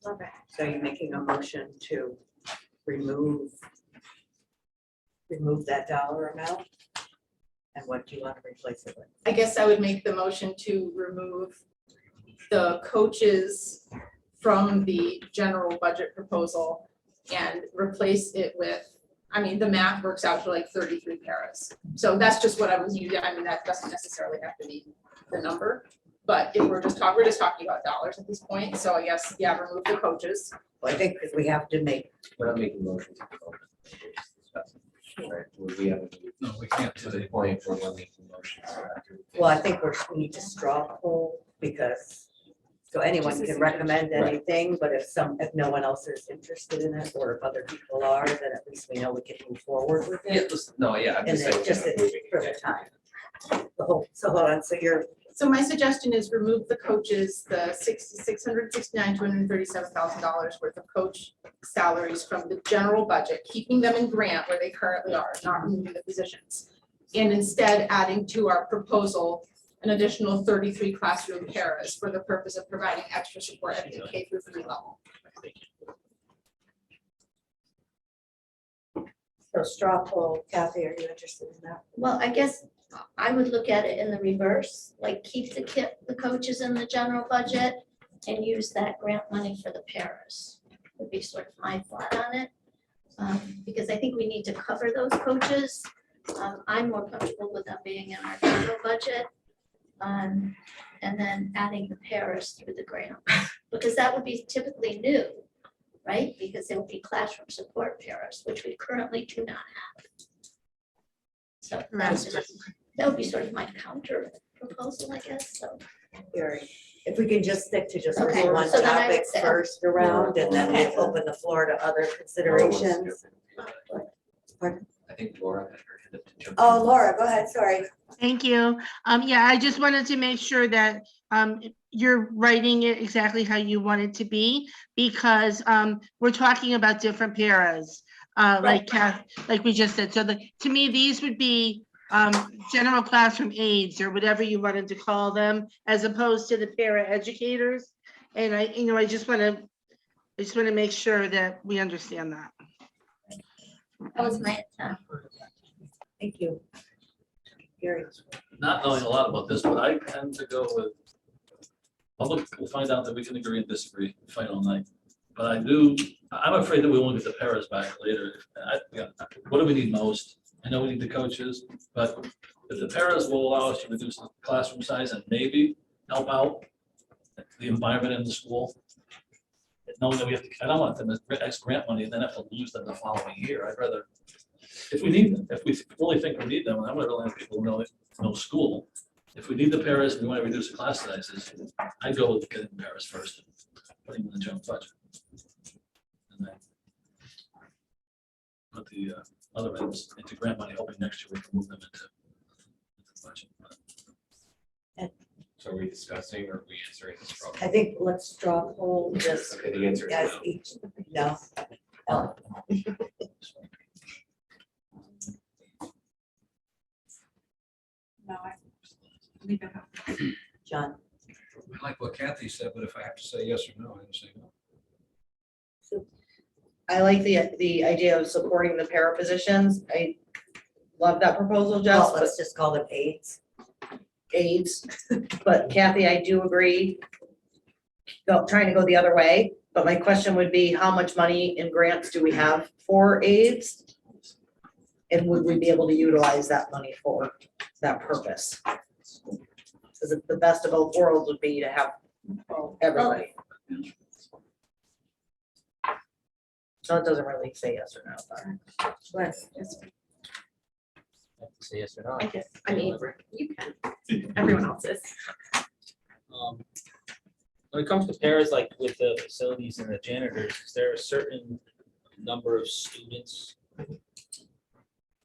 Okay. So you're making a motion to remove that dollar amount? And what do you want to replace it with? I guess I would make the motion to remove the coaches from the general budget proposal and replace it with, I mean, the math works out to like 33 paras. So that's just what I was using. I mean, that doesn't necessarily have to be the number. But if we're just talking about dollars at this point. So I guess, yeah, remove the coaches. Well, I think because we have to make. We're not making motions. Right, we have, No, we can't to the point where we're making motions. Well, I think we need to straw poll because, so anyone can recommend anything, but if no one else is interested in it, or if other people are, then at least we know we can move forward with Yeah, it. listen, no, yeah, I'm And just then saying. just moving for the it. time. So hold on, So my suggestion is remove the coaches, the $237,000 worth of coach salaries from the general budget, keeping them in grant where they currently are, not removing the positions. And instead adding to our proposal an additional 33 classroom paras for the purpose of providing extra support at the K through 3 level. So straw poll, Kathy, are you interested in that? Well, I guess I would look at it in the reverse, like keep the coaches in the general budget and use that grant money for the paras. Would be sort of my thought on it. Because I think we need to cover those coaches. I'm more comfortable with them being in our general budget. And then adding the paras through the grant, because that would be typically new, right? Because there would be classroom support paras, which we currently do not have. So that would be sort of my counter proposal, I guess, so. If we can just stick to just Okay, one so then I would topic say- first around, and then we'll open the floor to other considerations. Pardon? I think Laura had her hand up to jump. Oh, Laura, go ahead, sorry. Thank you. Yeah, I just wanted to make sure that you're writing it exactly how you want it to be, because we're talking about different paras, like we just said. So to me, these would be general classroom aides or whatever you wanted to call them, as opposed to the para educators. And I just want to make sure that we understand that. That was my attempt. Thank you. Gary. Not knowing a lot about this, but I tend to go with, we'll find out that we can agree and disagree, fight all night. But I'm afraid that we won't get the paras back later. What do we need most? I know we need the coaches, but if the paras will allow us to reduce the classroom size and maybe help out the environment in the school, knowing that I don't want them to X grant money and then have to lose them the following year. I'd rather, if we need them, if we really think we need them, and I'm gonna let people know school. If we need the paras and we want to reduce the class sizes, I'd go with getting the paras first, putting them in the general budget. And then put the other items into grant money, hoping next year we can move them into the budget. So are we discussing or are we answering this problem? I think let's straw poll this. Okay, the answer is Guys, no. each, no. Oh. No, I leave it out. John, I like what Kathy said, but if I have to say yes or no, I have to say no. I like the idea of supporting the para positions. I love that proposal, Jess, Well, but let's just call them aides. aides. But Kathy, I do agree, trying to go the other way, but my question would be, how much money in grants do we have for aides? And would we be able to utilize that money for that purpose? Because the best of both worlds would be to have everybody. So it doesn't really say yes or no, but. Say yes or no. I guess, I mean, you can, everyone else is. When it comes to pairs, like with the facilities and the janitors, is there a certain number of students?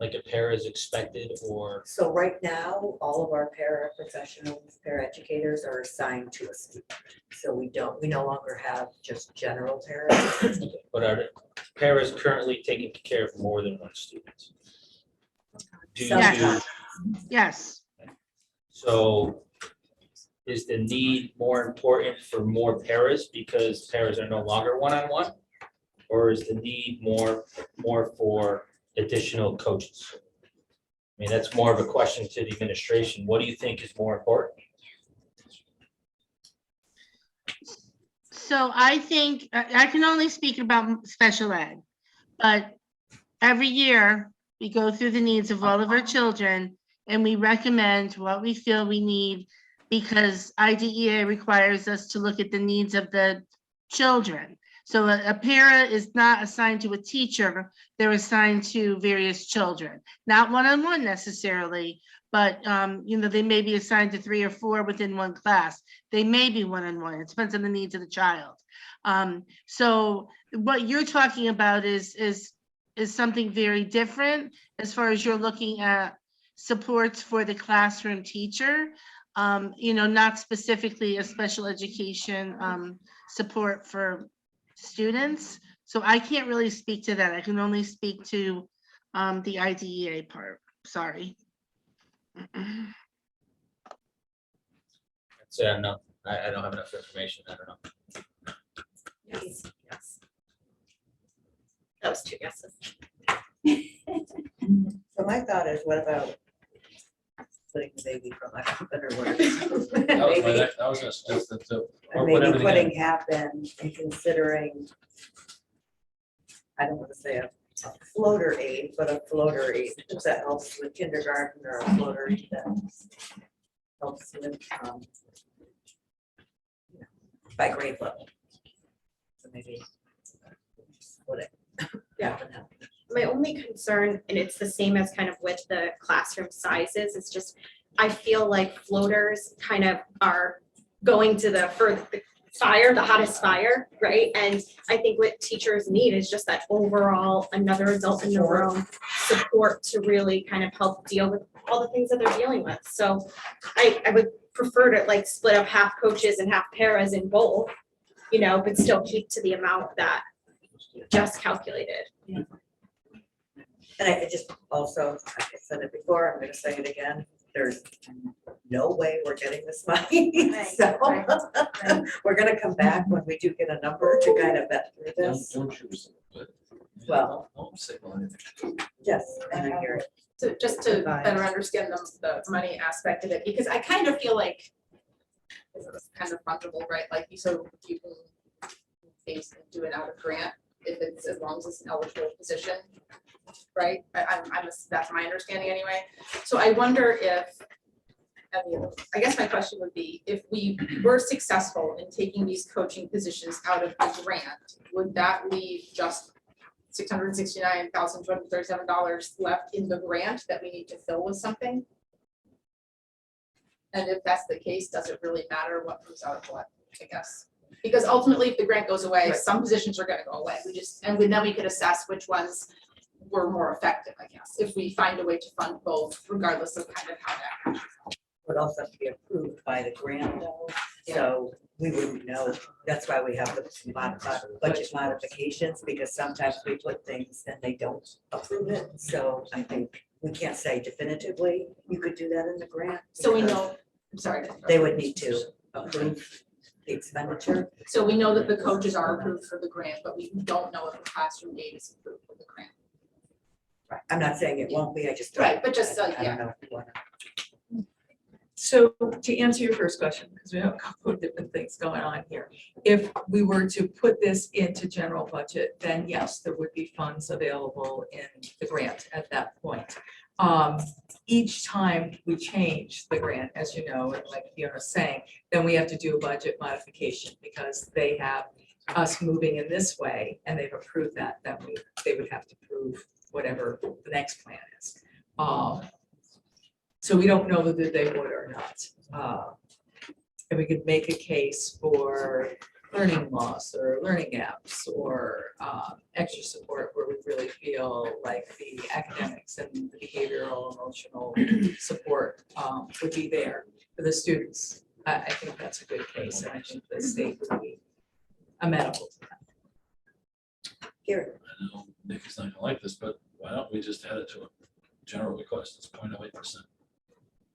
Like a pair is expected, or? So right now, all of our paraprofessionals, paraeducators are assigned to a student. So we no longer have just general paras. But are the paras currently taking care of more than one student? Due Yes. to, Yes, so is the need more important for more paras because paras are no longer one-on-one? Or is the need more for additional coaches? I mean, that's more of a question to the administration. What do you think is more important? so I think, I can only speak about special ed, but every year we go through the needs of all of our children and we recommend what we feel we need because IDEA requires us to look at the needs of the children. So a para is not assigned to a teacher, they're assigned to various children, not one-on-one necessarily, but they may be assigned to 3 or 4 within one class. They may be one-on-one, it depends on the needs of the child. So what you're talking about is something very different as far as you're looking at supports for the classroom teacher, not specifically a special education support for students. So I can't really speak to that. I can only speak to the IDEA part. Sorry. So I don't know. I don't have enough information. I don't know. Yes. That was 2 yeses. So my thought is, what about putting the baby from a better word? I was gonna suggest that too. Or put Maybe everything putting in. half in and considering, I don't want to say a floater aid, but a floater aid that helps with kindergarten, or a floater aid that helps with by grade level. So maybe split it. Yeah. My only concern, and it's the same as kind of with the classroom sizes, it's just, I feel like floaters kind of are going to the fire, the hottest fire, right? And I think what teachers need is just that overall, another adult in the room support to really kind of help deal with all the things that they're dealing with. So I would prefer to like split up half coaches and half paras in both, but still keep to the amount that just calculated. And I just also, I said it before, I'm gonna say it again, there's no way we're getting this money. So we're gonna come back when we do get a number to kind of vet through this. Don't choose. Well, Don't signal anything. yes, and I hear it. So just to better understand the money aspect of it, because I kind of feel like it's kind of fungible, right? Like so you can basically do it out of grant if it's, as long as it's an eligible position, right? That's my understanding anyway. So I wonder if, I guess my question would be, if we were successful in taking these coaching positions out of the grant, would that leave just $669,237 left in the grant that we need to fill with something? And if that's the case, does it really matter what comes out of what, I guess? Because ultimately, if the grant goes away, some positions are gonna go away. Then we could assess which ones were more effective, I guess, if we find a way to fund both, regardless of kind of how that. Would also have to be approved by the grant though, so we wouldn't know. That's why we have the budget modifications, because sometimes we put things and they don't approve it. So I think we can't say definitively you could do that in the grant. So we know, I'm sorry. They would need to. approve the expenditure. So we know that the coaches are approved for the grant, but we don't know if the classroom data is approved for the grant. Right, I'm not saying it won't be, I just. Right, but just, I yeah. don't know if you wanna. So to answer your first question, because we have a couple of different things going on here. If we were to put this into general budget, then yes, there would be funds available in the grant at that point. Each time we change the grant, as you know, and like Fiona's saying, then we have to do a budget modification because they have us moving in this way and they've approved that, then they would have to prove whatever the next plan is. So we don't know whether they would or not. And we could make a case for learning loss or learning gaps or extra support where we really feel like the academics and the behavioral, emotional support would be there for the students. I think that's a good case, and I think the state would be amenable to that. Here, I know Nick is not gonna like this, but why don't we just add it to a general request? It's 0.08%.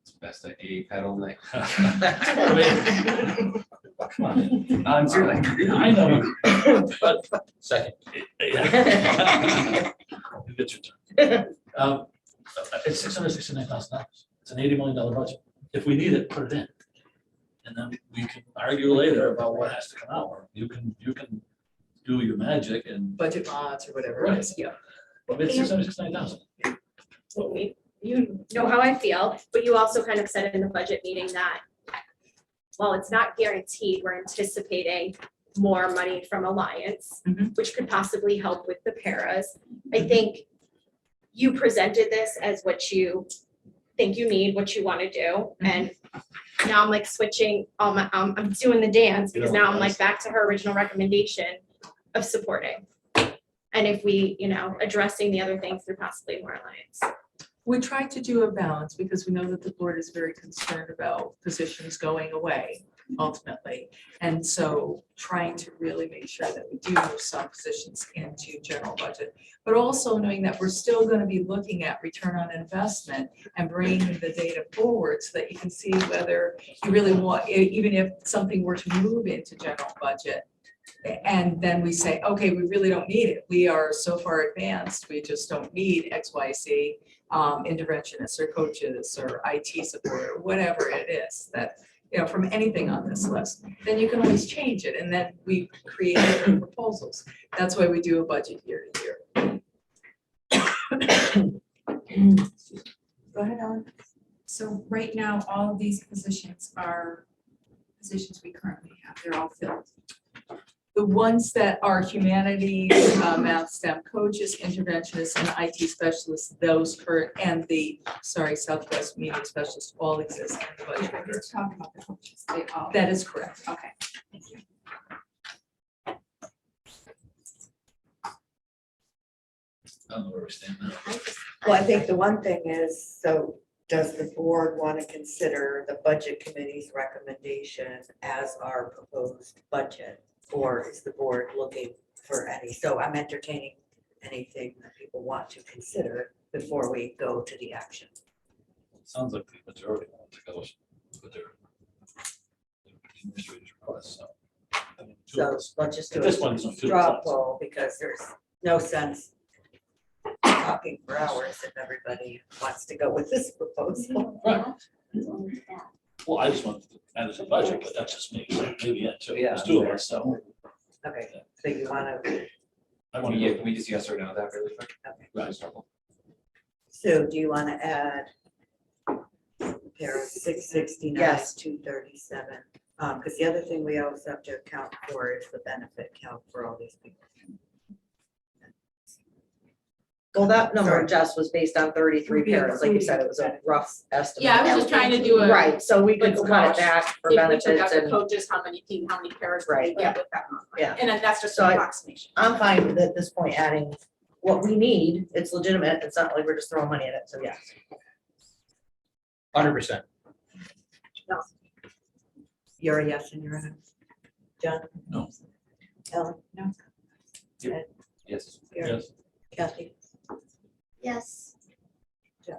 It's the best idea you've had all night. Come on. I'm serious. I know, but Second. you get your turn. It's $669,000. It's an $80 million budget. If we need it, put it in. And then we can argue later about what has to come out, or you can do your magic and. Budget mods or whatever it is, yeah. Well, it's $669,000. You know how I feel, but you also kind of said in the budget meeting that, well, it's not guaranteed, we're anticipating more money from Alliance, which could possibly help with the paras. I think you presented this as what you think you need, what you want to do, and now I'm like switching, I'm doing the dance, because now I'm like back to her original recommendation of supporting. And if we, addressing the other things through possibly more Alliance. We tried to do a balance because we know that the board is very concerned about positions going away ultimately. And so trying to really make sure that we do move some positions into general budget, but also knowing that we're still going to be looking at return on investment and bringing the data forward so that you can see whether you really want, even if something were to move into general budget, and then we say, okay, we really don't need it. We are so far advanced, we just don't need X, Y, Z, interventionists or coaches or IT support or whatever it is that, from anything on this list, then you can always change it. And then we create different proposals. That's why we do a budget year to year. Go ahead, Ellen. So right now, all of these positions are positions we currently have. They're all filled. The ones that are humanities, math, STEM coaches, interventionists, and IT specialists, those current, and the, Southwest media specialists all exist in the budget. Let's talk about the coaches. They all. That is correct. Okay, thank you. I don't know where we stand now. well, I think the one thing is, so does the board want to consider the budget committee's recommendation as our proposed budget? Or is the board looking for any, so I'm entertaining anything that people want to consider before we go to the action. Sounds like the majority want to go with their administrator's request, so. I mean, two of So us. let's just do At this point, it's on a two straw sides. poll, because there's no sense talking for hours if everybody wants to go with this proposal. Right. Well, I just want to manage the budget, but that's just me, so maybe, yeah, two, there's two of us, so. Okay, so you want to, I want to Yeah, go. can we just yes or no that really quick? okay, Right. so do you want to add pair of 669, Yes. 237? Because the other thing we always have to account for is the benefit count for all these people. Well, that number, Jess, was based on 33 paras. Like you said, it was a rough estimate. Yeah, I was just trying to do a. Right, so we could like, cut it wash. back for If we took benefits out the and, coaches, how many pairs would we Right. get with that number? Yeah. And then that's just So an I- approximation. I'm fine with at this point adding what we need. It's legitimate. It's not like we're just throwing money at it, so yes. 100%. You're a yes and you're a no. John? No. Ellen? No. Ed? Yes. Gary? Yes. Kathy? Yes. Jeff?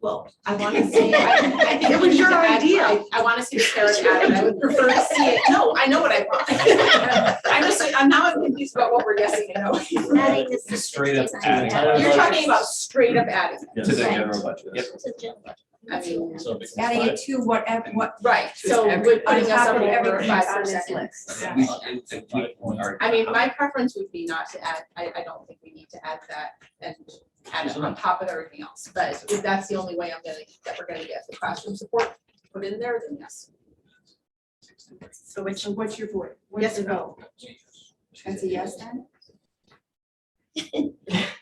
Well, I want to see, I think It we was need your to add- idea. I want to see the carrot added, I would prefer to see it, no, I know what I want. I'm now confused about what we're guessing and no. Adding this to Straight up 69. adding. You're talking about straight up adding. To the Right. general budget, yep. To general budget. I mean, So it becomes Adding five. it to whatever, what. right, to so every- we're putting on us top up of over everything 5%. on this list. We- if we are- I mean, my preference would be not to add, I don't think we need to add that and add it on top of everything else. But if that's the only way that we're gonna get the classroom support put in there, then yes. So what's your vote? What's your vote? That's a yes then?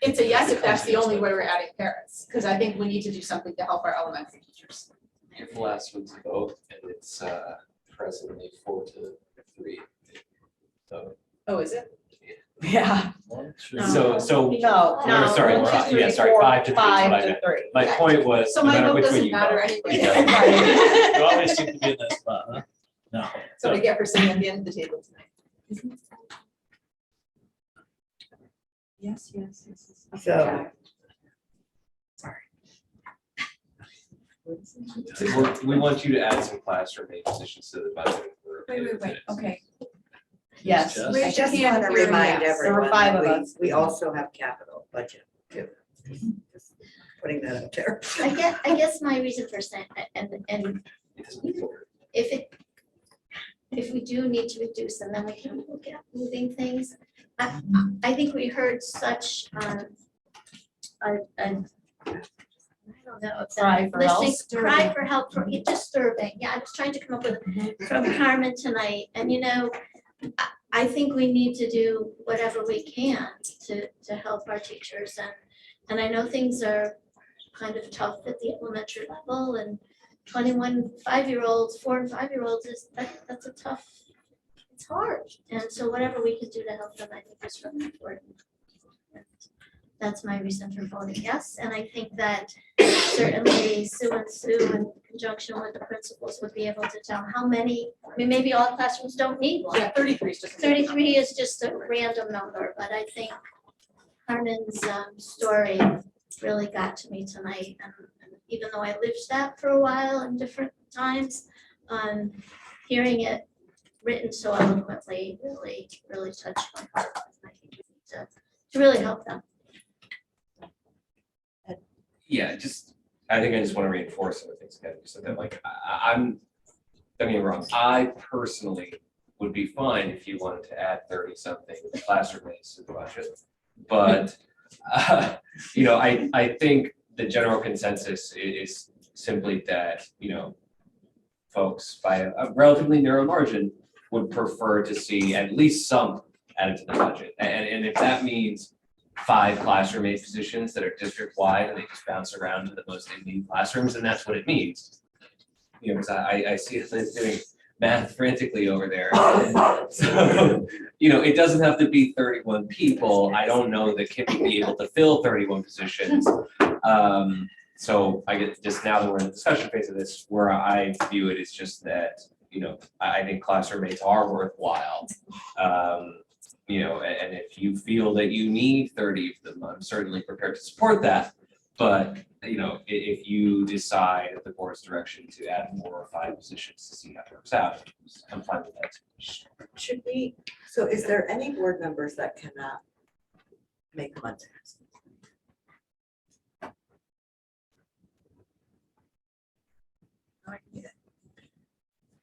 It's a yes if that's the only way we're adding parents, because I think we need to do something to help our elementary teachers. If the last one's a vote and it's presently 4-3. So. Oh, is it? Yeah. So No, no, sorry, one, two, yeah, three, sorry, four, 5 to 3 is what I 5 to meant. 3. My point was, So no my matter vote which way doesn't you matter go. anyway. Yeah. You always seem to be in that spot, huh? No. So we get for sitting at the end of the table tonight. Yes, yes, yes. yes. So- We want you to add some classroom aid positions to the budget. Wait, okay. Yes, Just- I Raise your just hand want to if you're a remind yes. everyone. There were 5 that of we- us. We also have capital budget too. Just putting that out there. I guess my reason for saying, and if we do need to reduce them, then we can look at moving things. I think we heard such, I don't know. if that- Cry for help. listening- Cry for help, disturbing. Yeah, I was trying to come up with from Carmen tonight, and I think we need to do whatever we can to help our teachers, and I know things are kind of tough at the elementary level, and 21 5-year-olds, 4 and 5-year-olds that's a tough, it's hard. And so whatever we can do to help them, I think is really important. And that's my reason for voting yes, and I think that certainly Sue in conjunction with the principals would be able to tell how many, I mean, maybe all classrooms don't need one. Yeah, 33 is just. 33 is just a random number, but I think Carmen's story really got to me tonight. And even though I lived that for a while in different times, hearing it written so eloquently really touched my heart. And I think we need to really help them. Yeah, I think I just want to reinforce some of the things that you said, that like, I'm, don't get me wrong, I personally would be fine if you wanted to add 30-something classroom aides to the budget. But, I think the general consensus is simply that, folks by a relatively narrow margin would prefer to see at least some added to the budget. And if that means 5 classroom aid positions that are district-wide and they just bounce around to the most in-need classrooms, and that's what it means. Because I see Liz doing math frantically over there. So, it doesn't have to be 31 people. I don't know that Kim would be able to fill 31 positions. So I get just now that we're in the discussion phase of this, where I view it is just that, I think classroom aides are worthwhile. And if you feel that you need 30 of them, I'm certainly prepared to support that. But, if you decide at the board's direction to add 4 or 5 positions to see how it works out, I'm fine with that. Should we, so is there any board members that cannot make Mondays?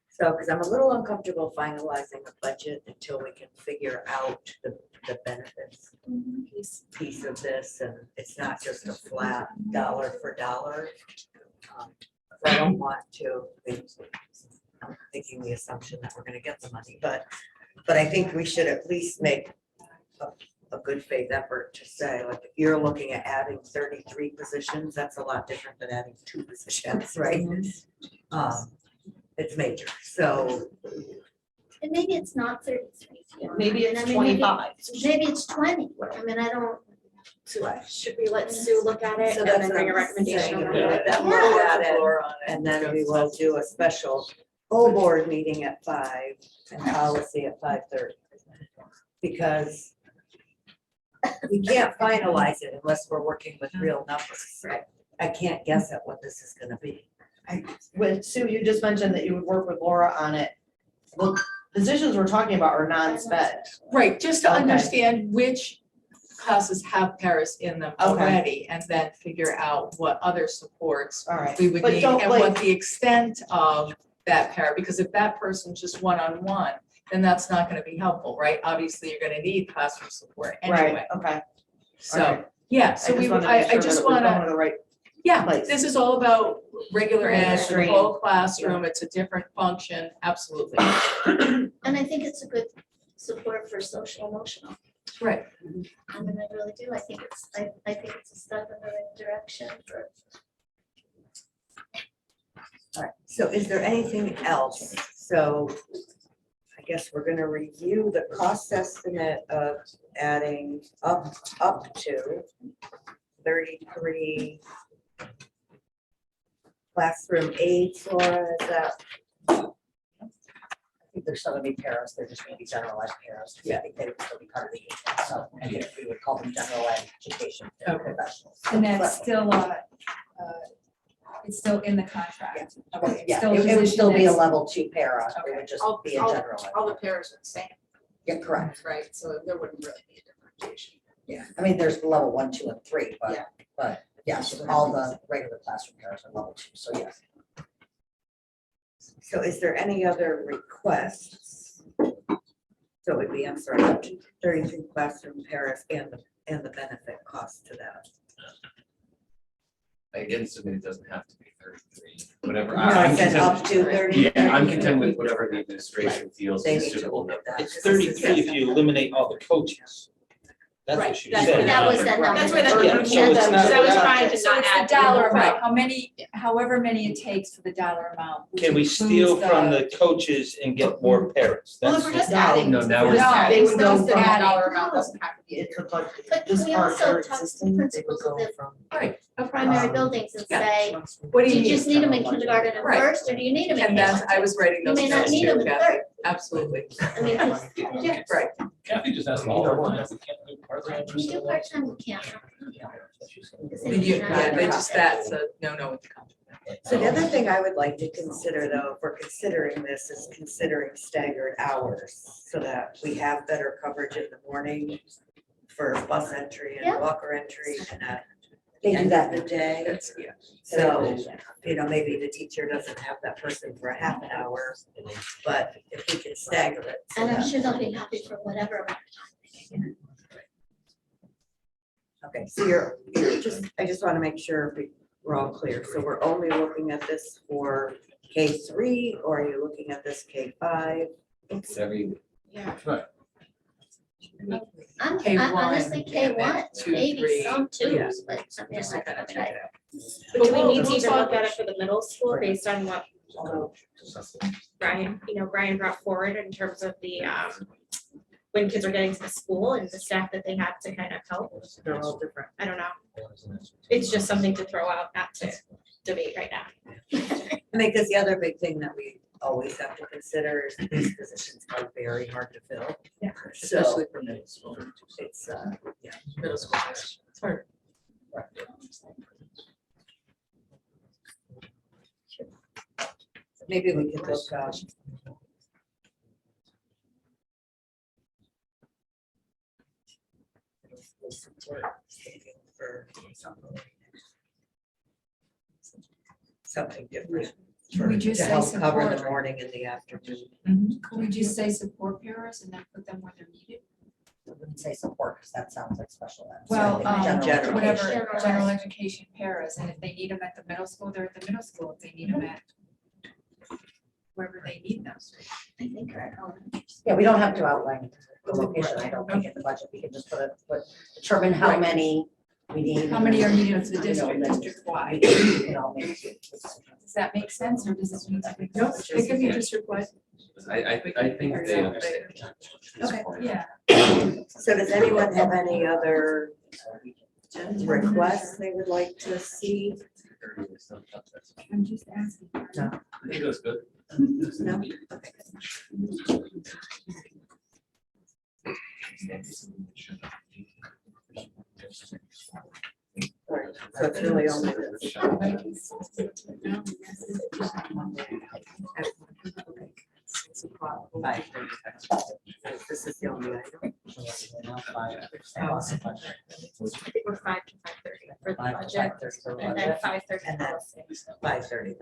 So, because I'm a little uncomfortable finalizing a budget until we can figure out the benefits piece of this, and it's not just a flat dollar for dollar. I don't want to, I'm thinking the assumption that we're gonna get the money, but I think we should at least make a good faith effort to say, like, if you're looking at adding 33 positions, that's a lot different than adding 2 positions, right? It's major, so. And maybe it's not 33. Maybe it's I mean, 25. Maybe it's 20. I mean, I don't. Should we let Sue look at it So and that's then what bring a I'm recommendation? saying, on we'll it? let them Yeah. look at it, and then we will do a special full board meeting at 5 and policy at 5:30. Because we can't finalize it unless we're working with real numbers. Right. I can't guess at what this is gonna be. When Sue, you just mentioned that you would work with Laura on it. The positions we're talking about are non-sped. Right, just to Okay. understand which classes have paras in them Okay. already, and then figure out what other supports All right. we would But need, don't and what like, the extent of that para, because if that person's just one-on-one, then that's not gonna be helpful, right? Obviously, you're gonna need classroom support right, anyway, okay. so, Alright. yeah, so we, I just wanna, The right, yeah, place. this is all about regular ed, the Mainstream. whole classroom, it's a different function, absolutely. And I think it's a good support for social emotional. Right. I mean, I really do. I think it's a step in the right direction for. All right, so is there anything else? So I guess we're gonna review the cost estimate of adding up to 33 classroom aides, Laura, is that? I think there's still gonna be paras, they're just gonna be generalized paras. I think they would still be part of the agent, so I think we would call them general education professionals. And that's still, it's still in the contract. Okay, it's Yeah, still a it would position still be a that's- level 2 para, it Okay. would just All- be a all- general. ed. All the pairs are the same, Yeah, correct. right? So there wouldn't really be a differentiation. Yeah, I mean, there's level 1, 2, and 3, Yeah. but yes, all the regular classroom paras are level 2, so yes. So is there any other requests? So it would be, I'm sorry, up to 33 classroom paras and the benefit cost to that. Again, assuming it doesn't have to be 33, whatever. No, I I'm said content- up to 30. Yeah, I'm content with whatever the administration feels They is need to suitable look number. at that. It's 33 if you eliminate all the coaches. That's Right, what she that's said. what That was the number. That's where the Yeah, number so came it's from, not- because I was we're not- trying to So not it's add. the dollar Right. amount, however many it takes for the dollar amount. which Can we includes steal from the coaches and get more parents? Well, if That's we're just No, adding. no, now we're just just adding, adding. so They would the go from dollar amount doesn't have to be. it's a budget. But This can we parts also are talk to existing, they would principals go of the from. Right, primary Um, buildings and yeah. say, what do do you you need? just need them in kindergarten and Right. first, or do you need them in And that's, I K1? was writing You those may not notes need too, them in Kathy, third. absolutely, I mean, 'cause- yeah, right. Kathy just asked me part-time, we can't do part-time. we do part-time, we can't. Yeah, they just, that's a no with the contract. So the other thing I would like to consider though, if we're considering this, is considering staggered hours so that we have better coverage in the morning for bus entry Yeah. and walker entry and at They the do end that. of the day. That's, yeah. So, maybe the teacher doesn't have that person for a half an hour, but if we can stagger it. so And I'm that- sure they'll be happy for whatever amount of time. Okay, so I just want to make sure we're all clear. So we're only looking at this for K3, or are you looking at this K5? Whatever you. Yeah. I'm K1, honestly K1, two, maybe three, some yeah. twos, but I mean, Just to kind of check it out. But do we We'll- need to we'll even talk- look at it for the middle school based on what Brian brought forward in terms of the, when kids are getting to the school and the staff that they have to kind of help? They're all different. I don't know. It's just something to throw out, not to debate right now. I mean, because the other big thing that we always have to consider is these positions are very hard to fill. Yeah, So especially for middle school. it's, yeah. Middle school, it's hard. Maybe we could look, for something different. Can we just To say help cover the support? morning and the afternoon. Can we just say support paras and then put them where they're needed? I wouldn't say support, because that sounds like special ed. Well, So I think general whatever, education. general education paras, and if they need them at the middle school, they're at the middle school, if they need them at wherever they need them. I think our elementary. Yeah, we don't have to outline the location, I don't think in the budget, we can just determine how many we need. How many are needed for the You know, district, then district-wide? we can all make decisions. Does that make sense, or does this need to be? Nope, they can be district-wide. I think they understand. Okay. Yeah. So does anyone have any other requests they would like to see? I'm just asking. No. I think that's good. No? Okay. So it's really only this is the only item. I think we're 5 to 5:30 for the budget, and then 5:30 And then policy. 5:30.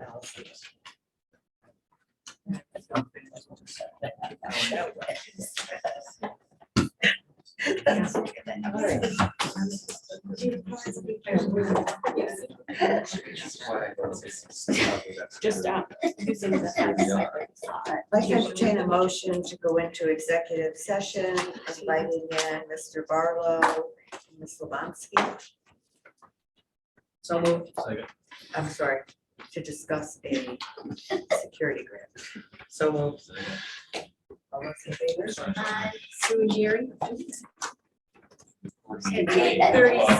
Just using the. I'd like to entertain a motion to go into executive session, inviting in Mr. Barlow, and Ms. Slabonsky. So moved. I'm sorry, to discuss a security grant. So moved. All those in favor? Sue and Jerry. Okay, 8:30.